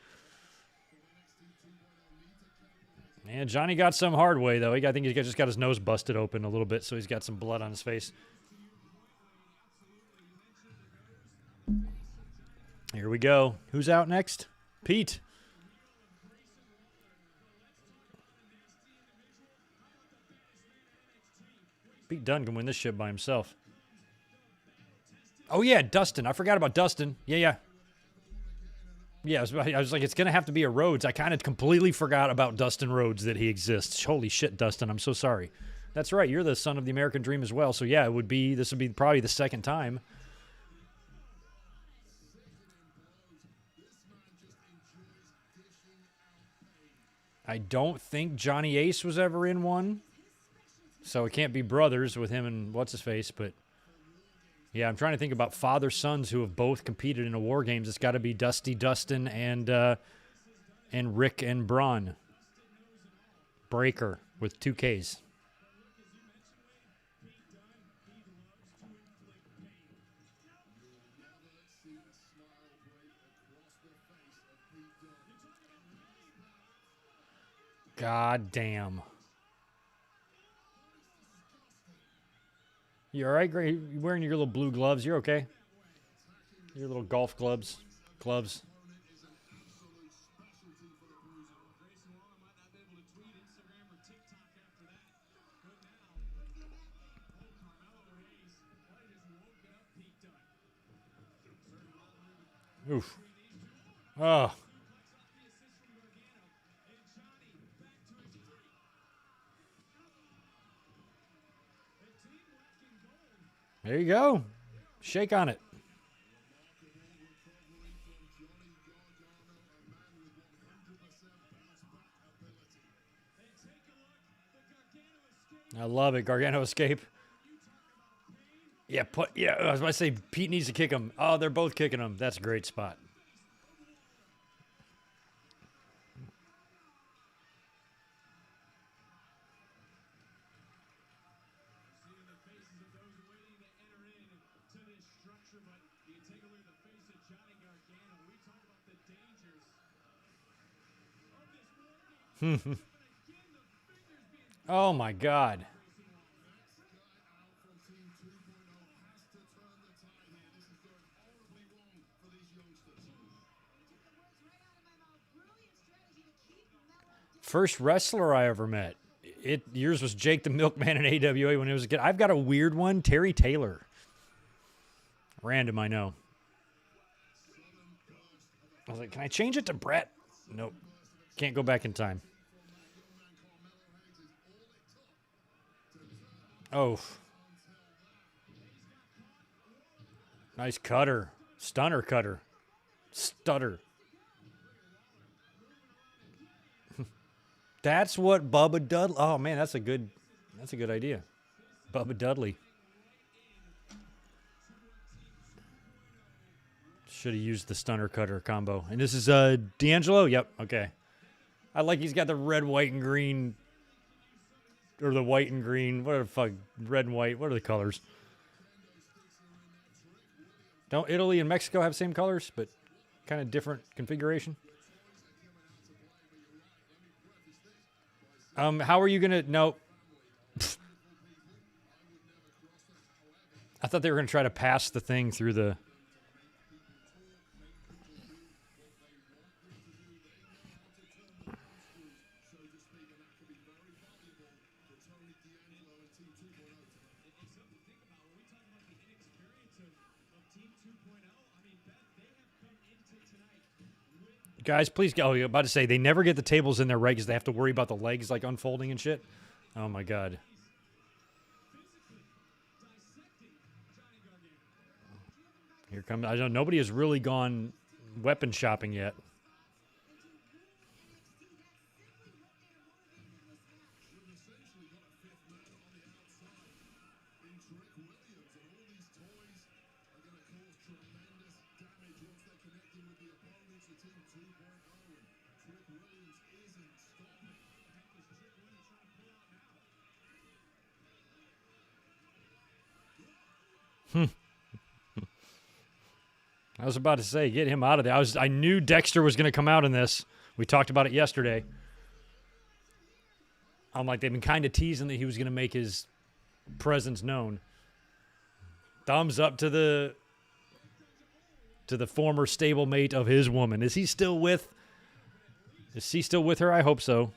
Man, Johnny got some hard way though. I think he just got his nose busted open a little bit, so he's got some blood on his face. Here we go. Who's out next? Pete. Pete Dunne can win this shit by himself. Oh, yeah, Dustin. I forgot about Dustin. Yeah. Yeah, I was like, it's going to have to be a Rhodes. I kind of completely forgot about Dustin Rhodes, that he exists. Holy shit, Dustin. I'm so sorry. That's right. You're the son of the American Dream as well. So, yeah, this would be probably the second time. I don't think Johnny Ace was ever in one. So it can't be brothers with him and what's-his-face, but... Yeah, I'm trying to think about father-sons who have both competed in a War Games. It's got to be Dusty Dustin and Rick and Braun. Breaker with 2 Ks. God damn. You all right, Gray? You wearing your little blue gloves? You're okay? Your little golf gloves. Oof. Oh. There you go. Shake on it. I love it. Gargano escape. Yeah, I was about to say Pete needs to kick him. Oh, they're both kicking him. That's a great spot. Oh my God. First wrestler I ever met. Yours was Jake the Milkman in AWA when it was a kid. I've got a weird one, Terry Taylor. Random, I know. I was like, can I change it to Brett? Nope. Can't go back in time. Oh. Nice cutter. Stunner cutter. Stutter. That's what Bubba Dudley. Oh man, that's a good idea. Bubba Dudley. Should have used the stunner cutter combo. And this is D'Angelo? Yep, okay. I like he's got the red, white, and green. Or the white and green. What the fuck? Red and white. What are the colors? Don't Italy and Mexico have same colors, but kind of different configuration? How are you going to... No. I thought they were going to try to pass the thing through the... Guys, please go. Oh, you're about to say they never get the tables in there right because they have to worry about the legs like unfolding and shit. Oh my god. Here comes. I don't. Nobody has really gone weapon shopping yet. I was about to say, get him out of there. I knew Dexter was going to come out in this. We talked about it yesterday. I'm like, they've been kind of teasing that he was going to make his presence known. Thumbs up to the former stablemate of his woman. Is she still with her? I hope so.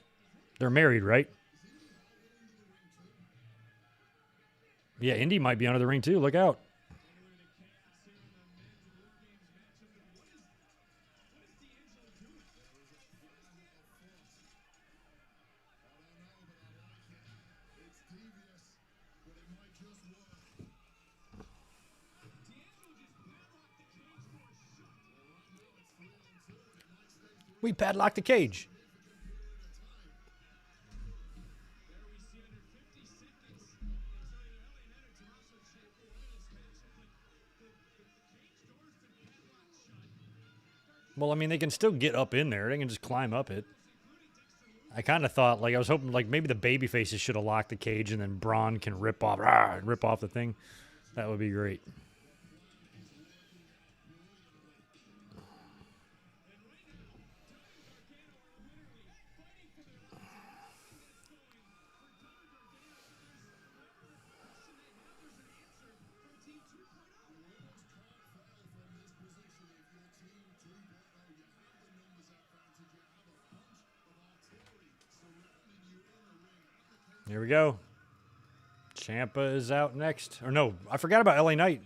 They're married, right? Yeah, Indy might be under the ring too. Look out. We padlocked the cage. Well, I mean, they can still get up in there. They can just climb up it. I kind of thought, like, I was hoping, like, maybe the baby faces should have locked the cage and then Braun can rip off the thing. That would be great. Here we go. Ciampa is out next. Or no, I forgot about LA Knight.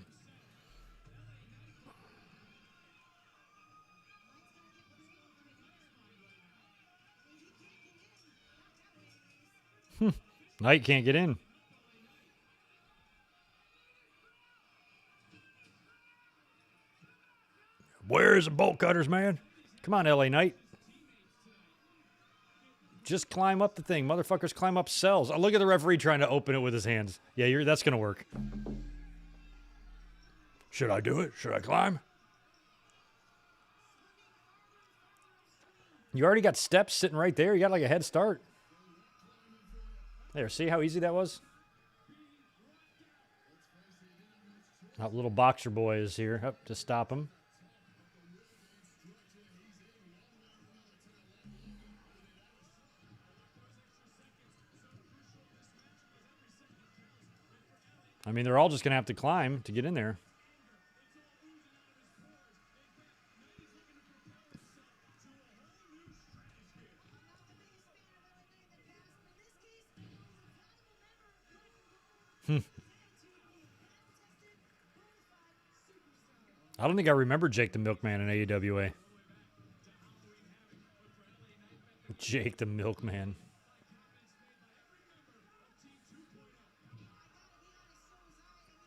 Knight can't get in. Where's the bolt cutters, man? Come on, LA Knight. Just climb up the thing. Motherfuckers climb up cells. Oh, look at the referee trying to open it with his hands. Yeah, that's going to work. Should I do it? Should I climb? You already got steps sitting right there. You got like a head start. There, see how easy that was? That little boxer boy is here up to stop him. I mean, they're all just going to have to climb to get in there. I don't think I remember Jake the Milkman in AEWA. Jake the Milkman.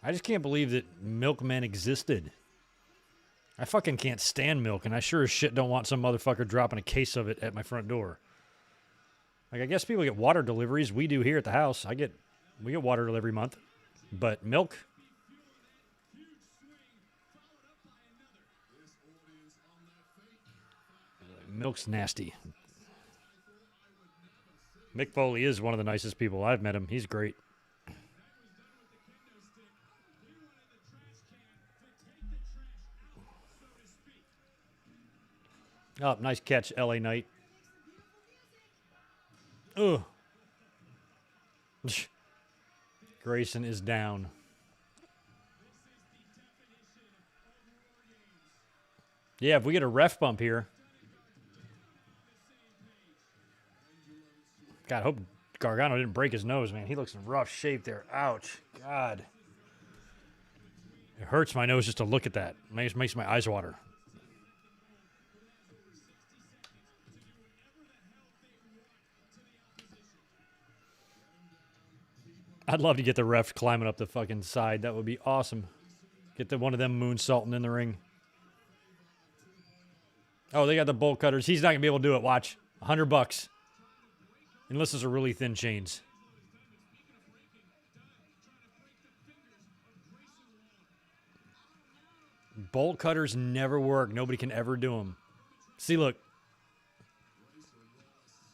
I just can't believe that milkmen existed. I fucking can't stand milk, and I sure as shit don't want some motherfucker dropping a case of it at my front door. Like, I guess people get water deliveries. We do here at the house. We get water every month. But milk? Milk's nasty. Mick Foley is one of the nicest people. I've met him. He's great. Oh, nice catch, LA Knight. Ugh. Grayson is down. Yeah, if we get a ref bump here. God, I hope Gargano didn't break his nose, man. He looks in rough shape there. Ouch. God. It hurts my nose just to look at that. It makes my eyes water. I'd love to get the ref climbing up the fucking side. That would be awesome. Get one of them moonsaulting in the ring. Oh, they got the bolt cutters. He's not going to be able to do it. Watch. $100. Unless those are really thin chains. Bolt cutters never work. Nobody can ever do them. See, look.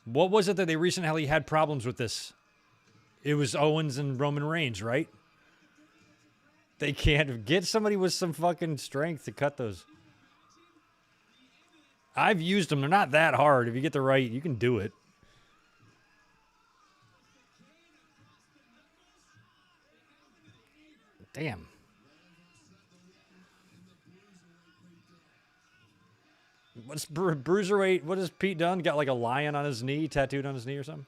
What was it that they recently had problems with this? It was Owens and Roman Reigns, right? They can't get somebody with some fucking strength to cut those. I've used them. They're not that hard. If you get the right, you can do it. Damn. What's Bruiserweight? What has Pete done? Got like a lion on his knee, tattooed on his knee or something?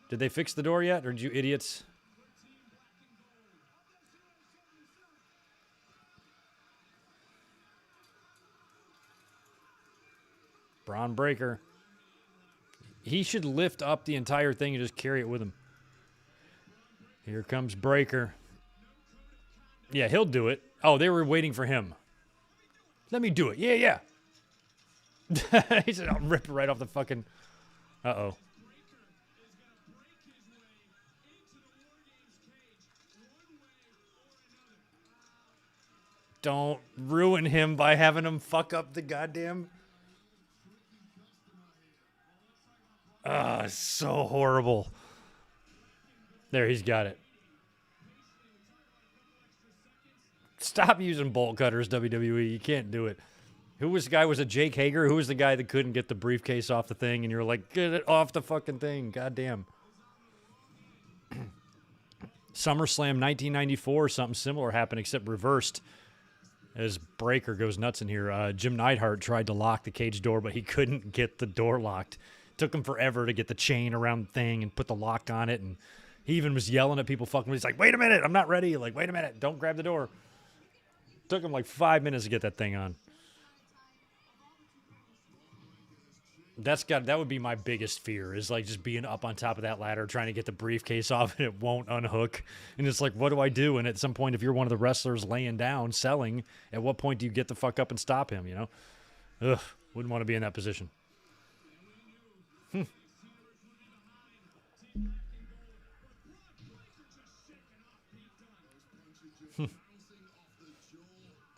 Did they fix the door yet? Or did you idiots? Braun Breaker. He should lift up the entire thing and just carry it with him. Here comes Breaker. Yeah, he'll do it. Oh, they were waiting for him. Let me do it. Yeah, yeah. He said, I'll rip it right off the fucking... Uh-oh. Don't ruin him by having him fuck up the goddamn... Ah, it's so horrible. There, he's got it. Stop using bolt cutters, WWE. You can't do it. Who was the guy? Was it Jake Hager? Who was the guy that couldn't get the briefcase off the thing? And you're like, get it off the fucking thing. Goddamn. SummerSlam 1994, something similar happened, except reversed. As Breaker goes nuts in here. Jim Neidhart tried to lock the cage door, but he couldn't get the door locked. Took him forever to get the chain around the thing and put the lock on it. And he even was yelling at people fucking. He's like, wait a minute, I'm not ready. Like, wait a minute, don't grab the door. Took him like 5 minutes to get that thing on. That would be my biggest fear, is like just being up on top of that ladder trying to get the briefcase off and it won't unhook. And it's like, what do I do? And at some point, if you're one of the wrestlers laying down, selling, at what point do you get the fuck up and stop him, you know? Ugh, wouldn't want to be in that position.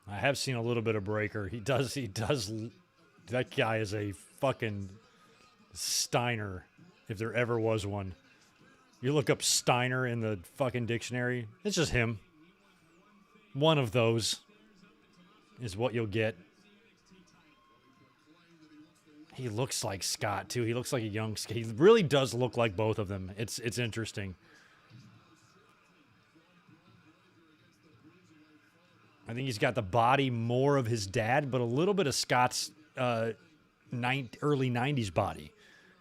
I have seen a little bit of Breaker. He does. That guy is a fucking Steiner, if there ever was one. You look up Steiner in the fucking dictionary, it's just him. One of those is what you'll get. He looks like Scott, too. He looks like a young Scott. He really does look like both of them. It's interesting. I think he's got the body more of his dad, but a little bit of Scott's early 90s body.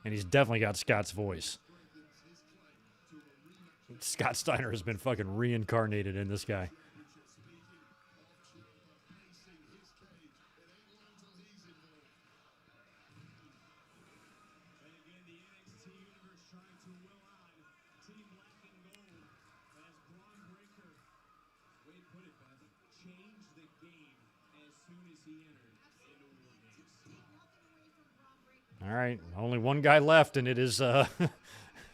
And he's definitely got Scott's voice. Scott Steiner has been fucking reincarnated in this guy.
And again, the NXT universe trying to will on Team Black and Gold as Braun Breaker. Wait put it, Beth, changed the game as soon as he entered into War Games.
All right, only one guy left, and it is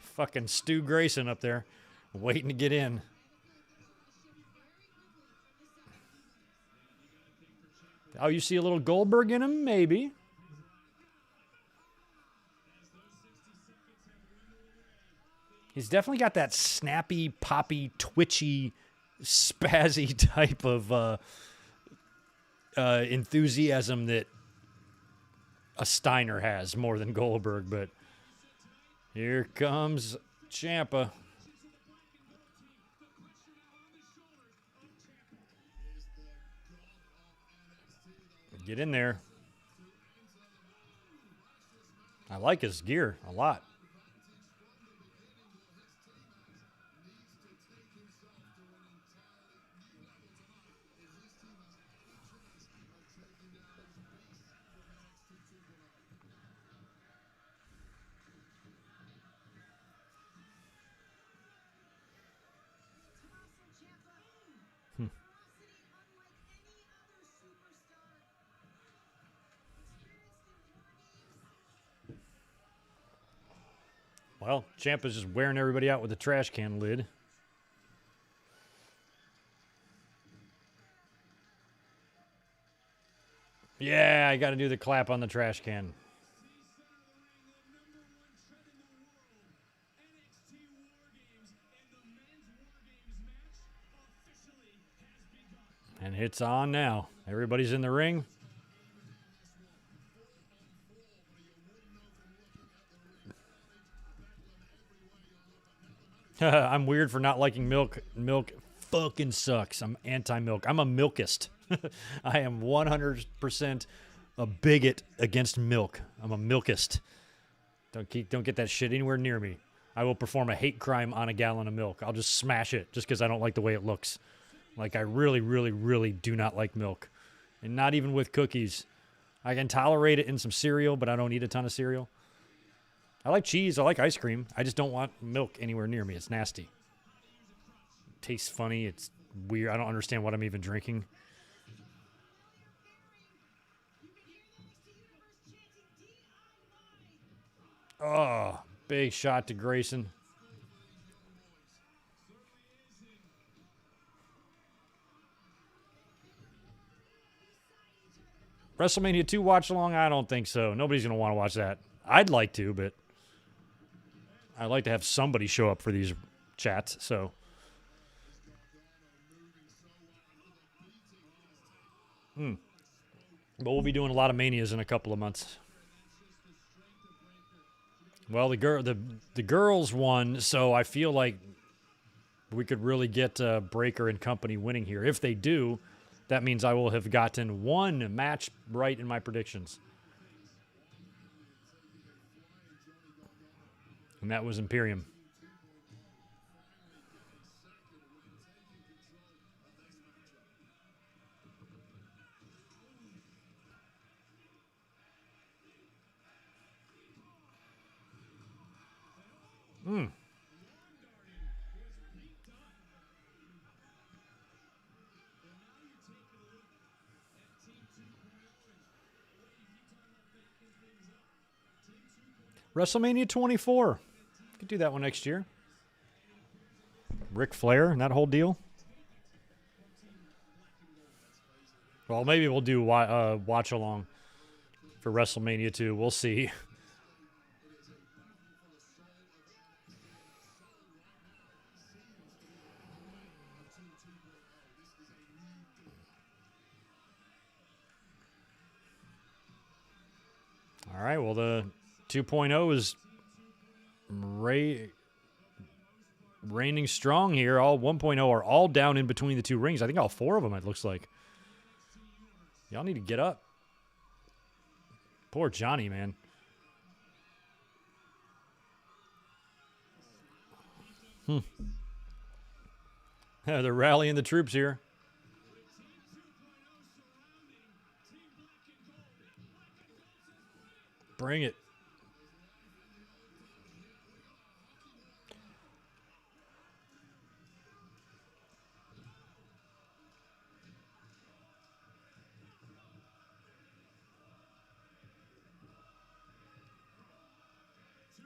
fucking Stu Grayson up there waiting to get in. Oh, you see a little Goldberg in him? Maybe. He's definitely got that snappy, poppy, twitchy, spazzy type of enthusiasm that a Steiner has more than Goldberg. But here comes Ciampa. Get in there. I like his gear a lot. Well, Ciampa's just wearing everybody out with a trash can lid. Yeah, I got to do the clap on the trash can. And it's on now. Everybody's in the ring. I'm weird for not liking milk. Milk fucking sucks. I'm anti-milk. I'm a milkist. I am 100% a bigot against milk. I'm a milkist. Don't get that shit anywhere near me. I will perform a hate crime on a gallon of milk. I'll just smash it just because I don't like the way it looks. Like, I really, really, really do not like milk. And not even with cookies. I can tolerate it in some cereal, but I don't eat a ton of cereal. I like cheese. I like ice cream. I just don't want milk anywhere near me. It's nasty. It tastes funny. It's weird. I don't understand what I'm even drinking. Oh, big shot to Grayson. WrestleMania 2 watch along? I don't think so. Nobody's going to want to watch that. I'd like to, but I'd like to have somebody show up for these chats, so. But we'll be doing a lot of Manias in a couple of months. Well, the girls won, so I feel like we could really get Breaker and company winning here. If they do, that means I will have gotten one match right in my predictions. And that was Imperium. WrestleMania 24. Could do that one next year. Ric Flair and that whole deal. Well, maybe we'll do watch along for WrestleMania 2. We'll see. All right, well, the 2.0 is reigning strong here. All 1.0 are all down in between the two rings. I think all four of them, it looks like. Y'all need to get up. Poor Johnny, man. They're rallying the troops here. Bring it.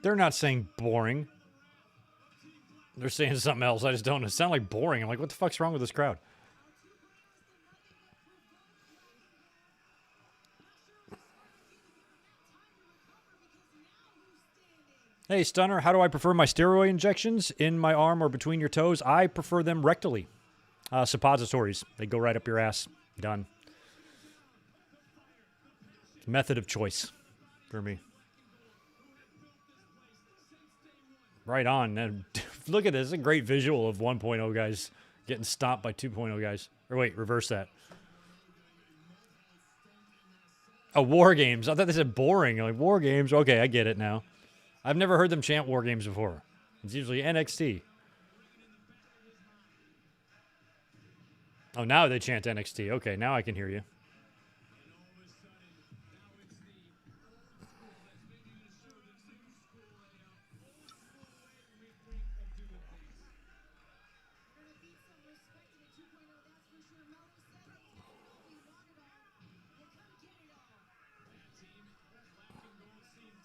They're not saying boring. They're saying something else. I just don't. It sounds like boring. I'm like, what the fuck's wrong with this crowd? Hey, Stunner, how do I prefer my steroid injections in my arm or between your toes? I prefer them rectally. Suppositories. They go right up your ass. Done. Method of choice for me. Right on. And look at this. It's a great visual of 1.0 guys getting stomped by 2.0 guys. Or wait, reverse that. Oh, War Games. I thought they said boring. Like, War Games. Okay, I get it now. I've never heard them chant War Games before. It's usually NXT. Oh, now they chant NXT. Okay, now I can hear you.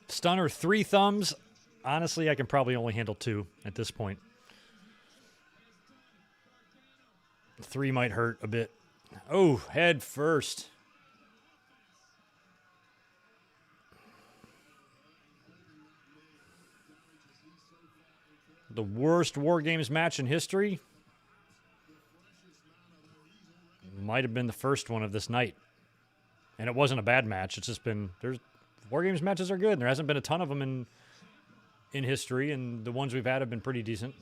Stunner, 3 thumbs. Honestly, I can probably only handle 2 at this point. 3 might hurt a bit. Oh, head first. The worst War Games match in history. Might have been the first one of this night. And it wasn't a bad match. It's just been... War Games matches are good. There hasn't been a ton of them in history, and the ones we've had have been pretty decent.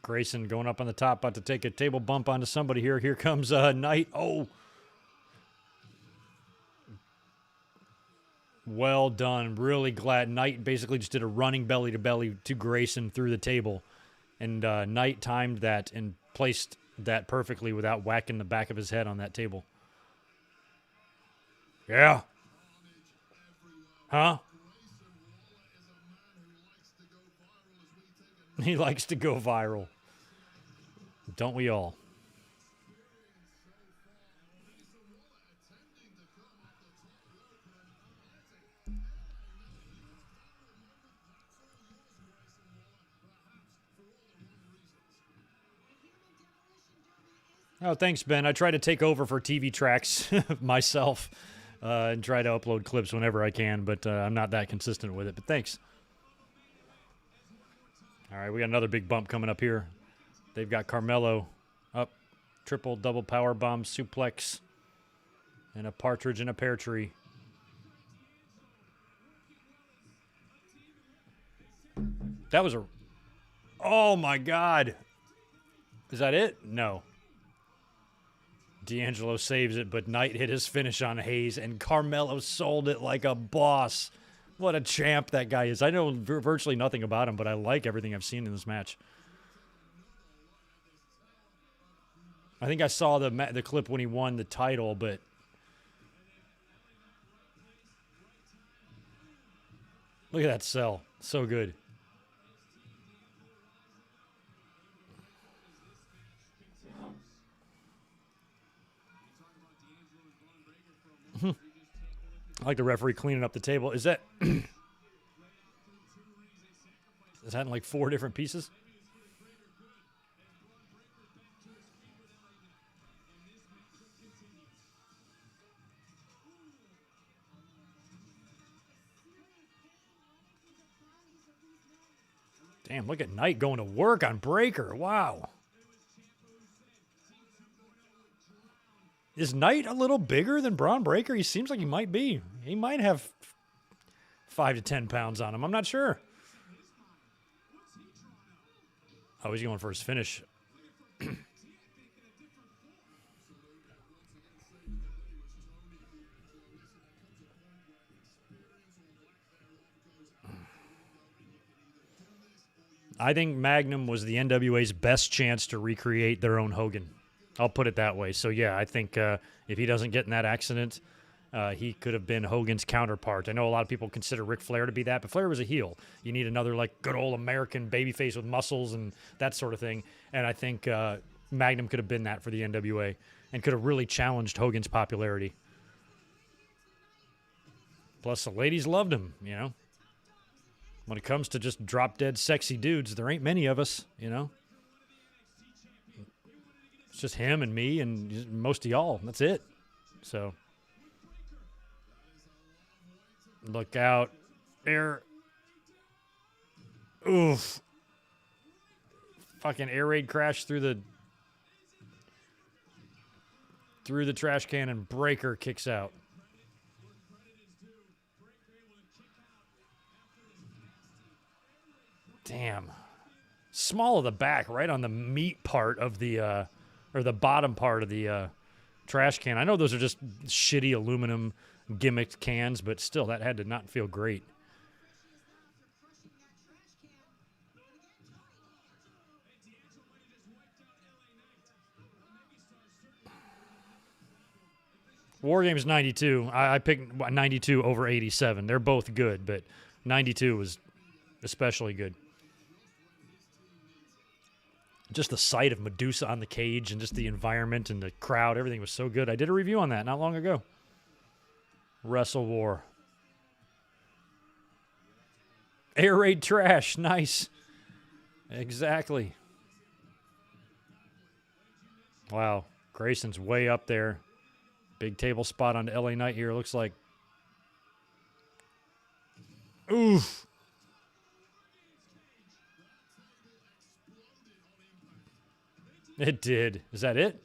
Grayson going up on the top, about to take a table bump onto somebody here. Here comes Knight. Oh. Well done. Really glad. Knight basically just did a running belly-to-belly to Grayson through the table. And Knight timed that and placed that perfectly without whacking the back of his head on that table. Yeah. Huh? He likes to go viral. Don't we all? Oh, thanks, Ben. I try to take over for TV tracks myself and try to upload clips whenever I can, but I'm not that consistent with it. But thanks. All right, we got another big bump coming up here. They've got Carmelo up, triple, double power bomb, suplex, and a partridge in a pear tree. That was a... Oh, my God. Is that it? No. D'Angelo saves it, but Knight hit his finish on Hayes, and Carmelo sold it like a boss. What a champ that guy is. I know virtually nothing about him, but I like everything I've seen in this match. I think I saw the clip when he won the title, but... Look at that sell. So good. I like the referee cleaning up the table. Is that... Is that in like 4 different pieces? Damn, look at Knight going to work on Breaker. Wow. Is Knight a little bigger than Braun Breaker? He seems like he might be. He might have 5 to 10 pounds on him. I'm not sure. Oh, he's going for his finish. I think Magnum was the NWA's best chance to recreate their own Hogan. I'll put it that way. So, yeah, I think if he doesn't get in that accident, he could have been Hogan's counterpart. I know a lot of people consider Ric Flair to be that, but Flair was a heel. You need another like good old American babyface with muscles and that sort of thing. And I think Magnum could have been that for the NWA and could have really challenged Hogan's popularity. Plus, the ladies loved him, you know. When it comes to just drop-dead sexy dudes, there ain't many of us, you know. It's just him and me and most of y'all. That's it. So, look out. Air. Oof. Fucking air raid crash through the trash can and Breaker kicks out. Damn. Small of the back, right on the meat part of the, or the bottom part of the trash can. I know those are just shitty aluminum gimmicked cans, but still, that had to not feel great. War Games 92. I picked 92 over 87. They're both good, but 92 was especially good. Just the sight of Medusa on the cage and just the environment and the crowd, everything was so good. I did a review on that not long ago. Wrestle War. Air raid trash. Nice. Exactly. Wow. Grayson's way up there. Big table spot on LA Knight here, looks like. Oof. It did. Is that it?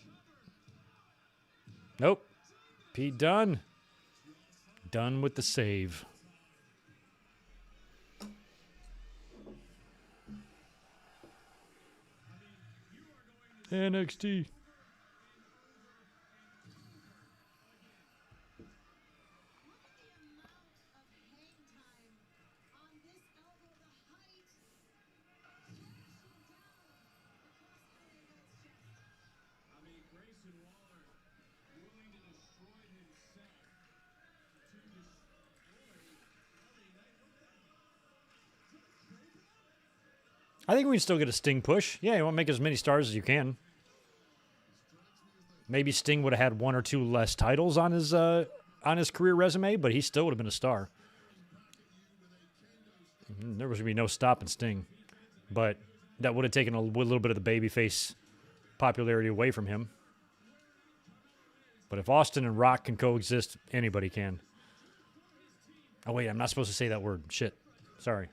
Nope. Pete Dunne. Done with the save. NXT. I think we can still get a Sting push. Yeah, you want to make as many stars as you can. Maybe Sting would have had one or two less titles on his career resume, but he still would have been a star. There was going to be no stopping Sting. But that would have taken a little bit of the babyface popularity away from him. But if Austin and Rock can coexist, anybody can. Oh, wait, I'm not supposed to say that word. Shit. Sorry.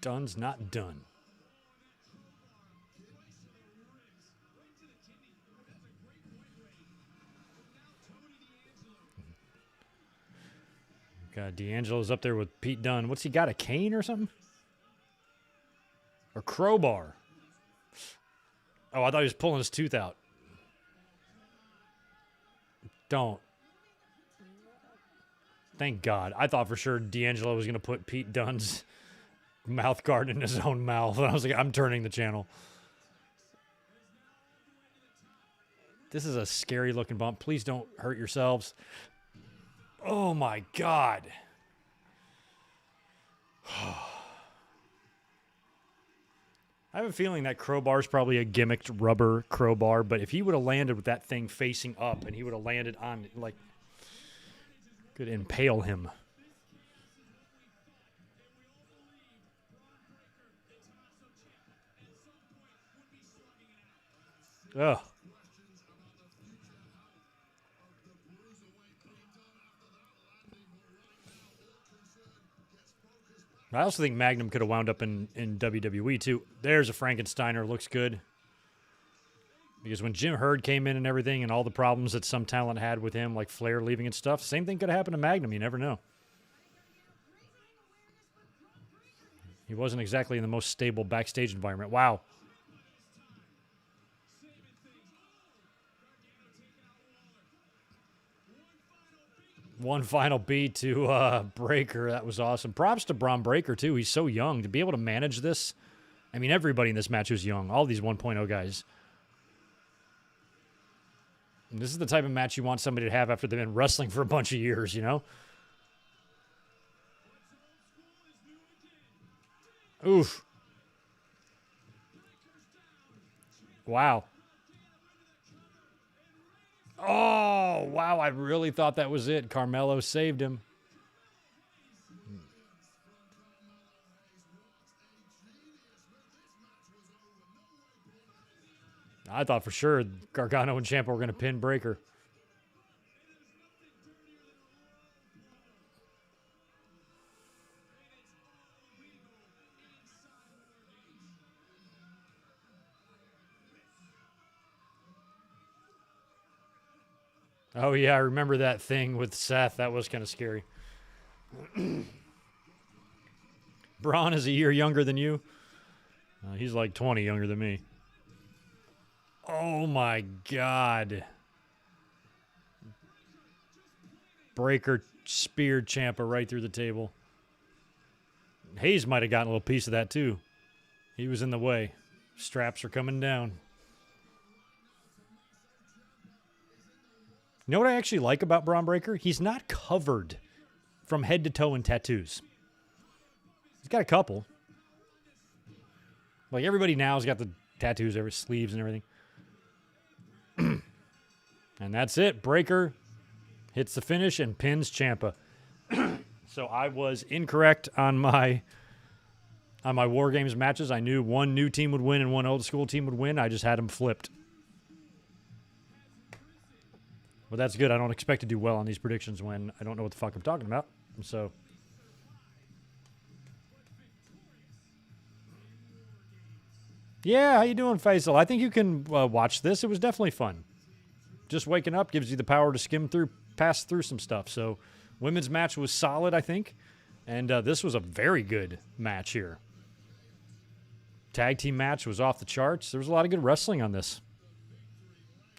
Dunne's not done. God, D'Angelo's up there with Pete Dunne. What's he got, a cane or something? Or crowbar? Oh, I thought he was pulling his tooth out. Don't. Thank God. I thought for sure D'Angelo was going to put Pete Dunne's mouth guard in his own mouth. And I was like, I'm turning the channel. This is a scary looking bump. Please don't hurt yourselves. Oh my God. I have a feeling that crowbar is probably a gimmicked rubber crowbar, but if he would have landed with that thing facing up and he would have landed on, like, could impale him. Ugh. I also think Magnum could have wound up in WWE too. There's a Frankensteiner, looks good. Because when Jim Herd came in and everything and all the problems that some talent had with him, like Flair leaving and stuff, same thing could have happened to Magnum. You never know. He wasn't exactly in the most stable backstage environment. Wow. One final beat to Breaker. That was awesome. Props to Braun Breaker, too. He's so young. To be able to manage this. I mean, everybody in this match was young. All these 1.0 guys. And this is the type of match you want somebody to have after they've been wrestling for a bunch of years, you know? Oof. Wow. Oh, wow. I really thought that was it. Carmelo saved him. I thought for sure Gargano and Ciampa were going to pin Breaker. Oh, yeah, I remember that thing with Seth. That was kind of scary. Braun is a year younger than you. He's like 20 younger than me. Oh, my God. Breaker speared Ciampa right through the table. Hayes might have gotten a little piece of that, too. He was in the way. Straps are coming down. You know what I actually like about Braun Breaker? He's not covered from head to toe in tattoos. He's got a couple. Like everybody now has got the tattoos over his sleeves and everything. And that's it. Breaker hits the finish and pins Ciampa. So I was incorrect on my War Games matches. I knew one new team would win and one old school team would win. I just had them flipped. Well, that's good. I don't expect to do well on these predictions when I don't know what the fuck I'm talking about. So, yeah, how you doing, Faisal? I think you can watch this. It was definitely fun. Just waking up gives you the power to pass through some stuff. So, women's match was solid, I think. And this was a very good match here. Tag team match was off the charts. There was a lot of good wrestling on this.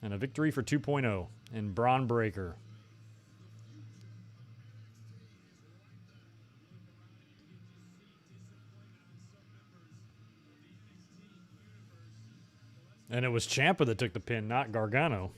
And a victory for 2.0 and Braun Breaker. And it was Ciampa that took the pin, not Gargano.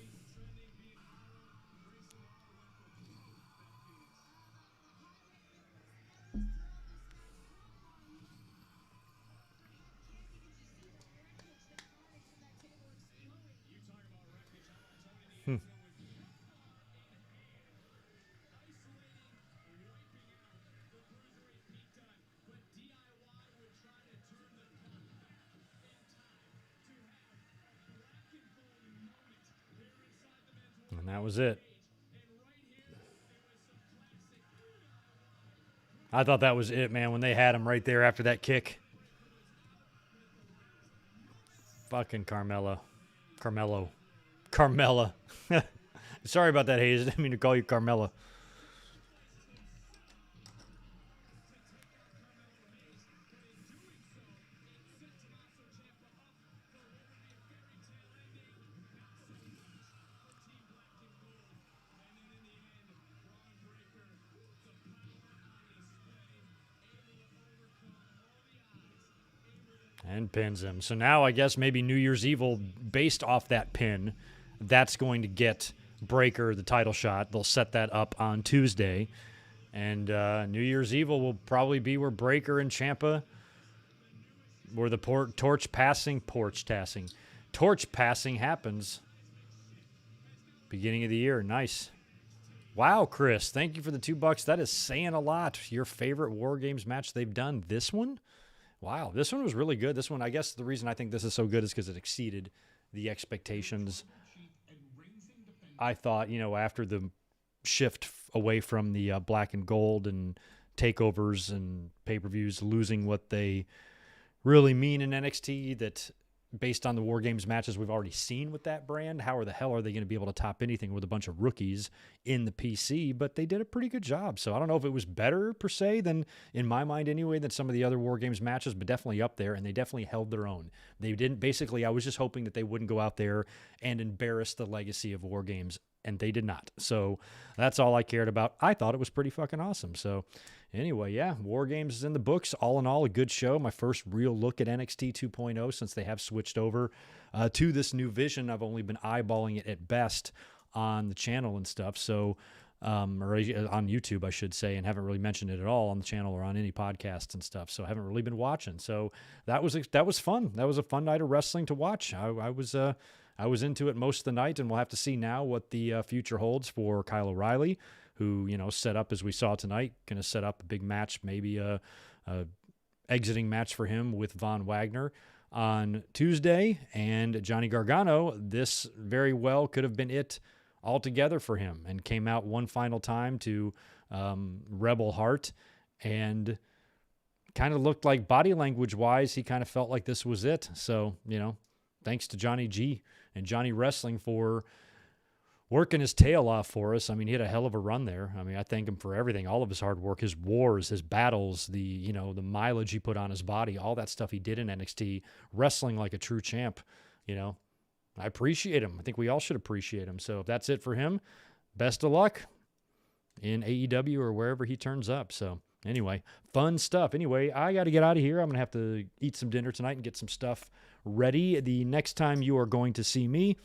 And that was it. I thought that was it, man, when they had him right there after that kick. Fucking Carmella. Sorry about that, Hayes. I didn't mean to call you Carmella. And pins him. So now I guess maybe New Year's Evil, based off that pin, that's going to get Breaker the title shot. They'll set that up on Tuesday. And New Year's Evil will probably be where Breaker and Ciampa, where the torch passing happens. Beginning of the year. Nice. Wow, Chris. Thank you for the $2. That is saying a lot. Your favorite War Games match they've done. This one? Wow, this one was really good. This one, I guess the reason I think this is so good is because it exceeded the expectations. I thought, after the shift away from the black and gold and takeovers and pay-per-views losing what they really mean in NXT, that based on the War Games matches we've already seen with that brand, how the hell are they going to be able to top anything with a bunch of rookies in the PC? But they did a pretty good job. So I don't know if it was better per se than, in my mind anyway, than some of the other War Games matches, but definitely up there. And they definitely held their own. They didn't, basically, I was just hoping that they wouldn't go out there and embarrass the legacy of War Games. And they did not. So that's all I cared about. I thought it was pretty fucking awesome. So anyway, yeah, War Games is in the books. All in all, a good show. My first real look at NXT 2.0 since they have switched over to this new vision. I've only been eyeballing it at best on the channel and stuff. So, or on YouTube, I should say, and haven't really mentioned it at all on the channel or on any podcasts and stuff. So I haven't really been watching. So that was fun. That was a fun night of wrestling to watch. I was into it most of the night, and we'll have to see now what the future holds for Kyle O'Reilly, who, you know, set up as we saw tonight, going to set up a big match, maybe a exiting match for him with Von Wagner on Tuesday. And Johnny Gargano, this very well could have been it altogether for him, and came out one final time to Rebel Heart, and kind of looked like body language-wise, he kind of felt like this was it. So, you know, thanks to Johnny G and Johnny Wrestling for working his tail off for us. I mean, he had a hell of a run there. I mean, I thank him for everything, all of his hard work, his wars, his battles, the mileage he put on his body, all that stuff he did in NXT, wrestling like a true champ. You know, I appreciate him. I think we all should appreciate him. So if that's it for him, best of luck in AEW or wherever he turns up. So anyway, fun stuff. Anyway, I got to get out of here. I'm going to have to eat some dinner tonight and get some stuff ready. The next time you are going to see me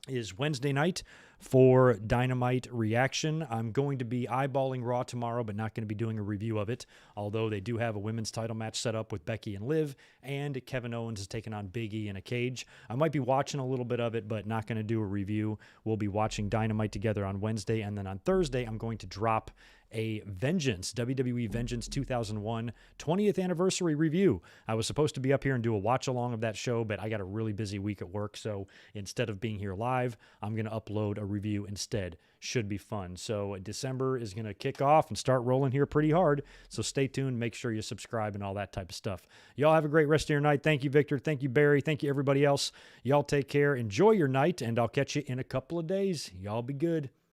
is Wednesday night for Dynamite Reaction. I'm going to be eyeballing Raw tomorrow, but not going to be doing a review of it, although they do have a women's title match set up with Becky and Liv, and Kevin Owens is taking on Big E in a cage. I might be watching a little bit of it, but not going to do a review. We'll be watching Dynamite together on Wednesday, and then on Thursday, I'm going to drop a WWE Vengeance 2001 20th anniversary review. I was supposed to be up here and do a watch along of that show, but I got a really busy week at work. So instead of being here live, I'm going to upload a review instead. Should be fun. So December is going to kick off and start rolling here pretty hard. So stay tuned. Make sure you subscribe and all that type of stuff. Y'all have a great rest of your night. Thank you, Victor. Thank you, Barry. Thank you, everybody else. Y'all take care. Enjoy your night, and I'll catch you in a couple of days. Y'all be good.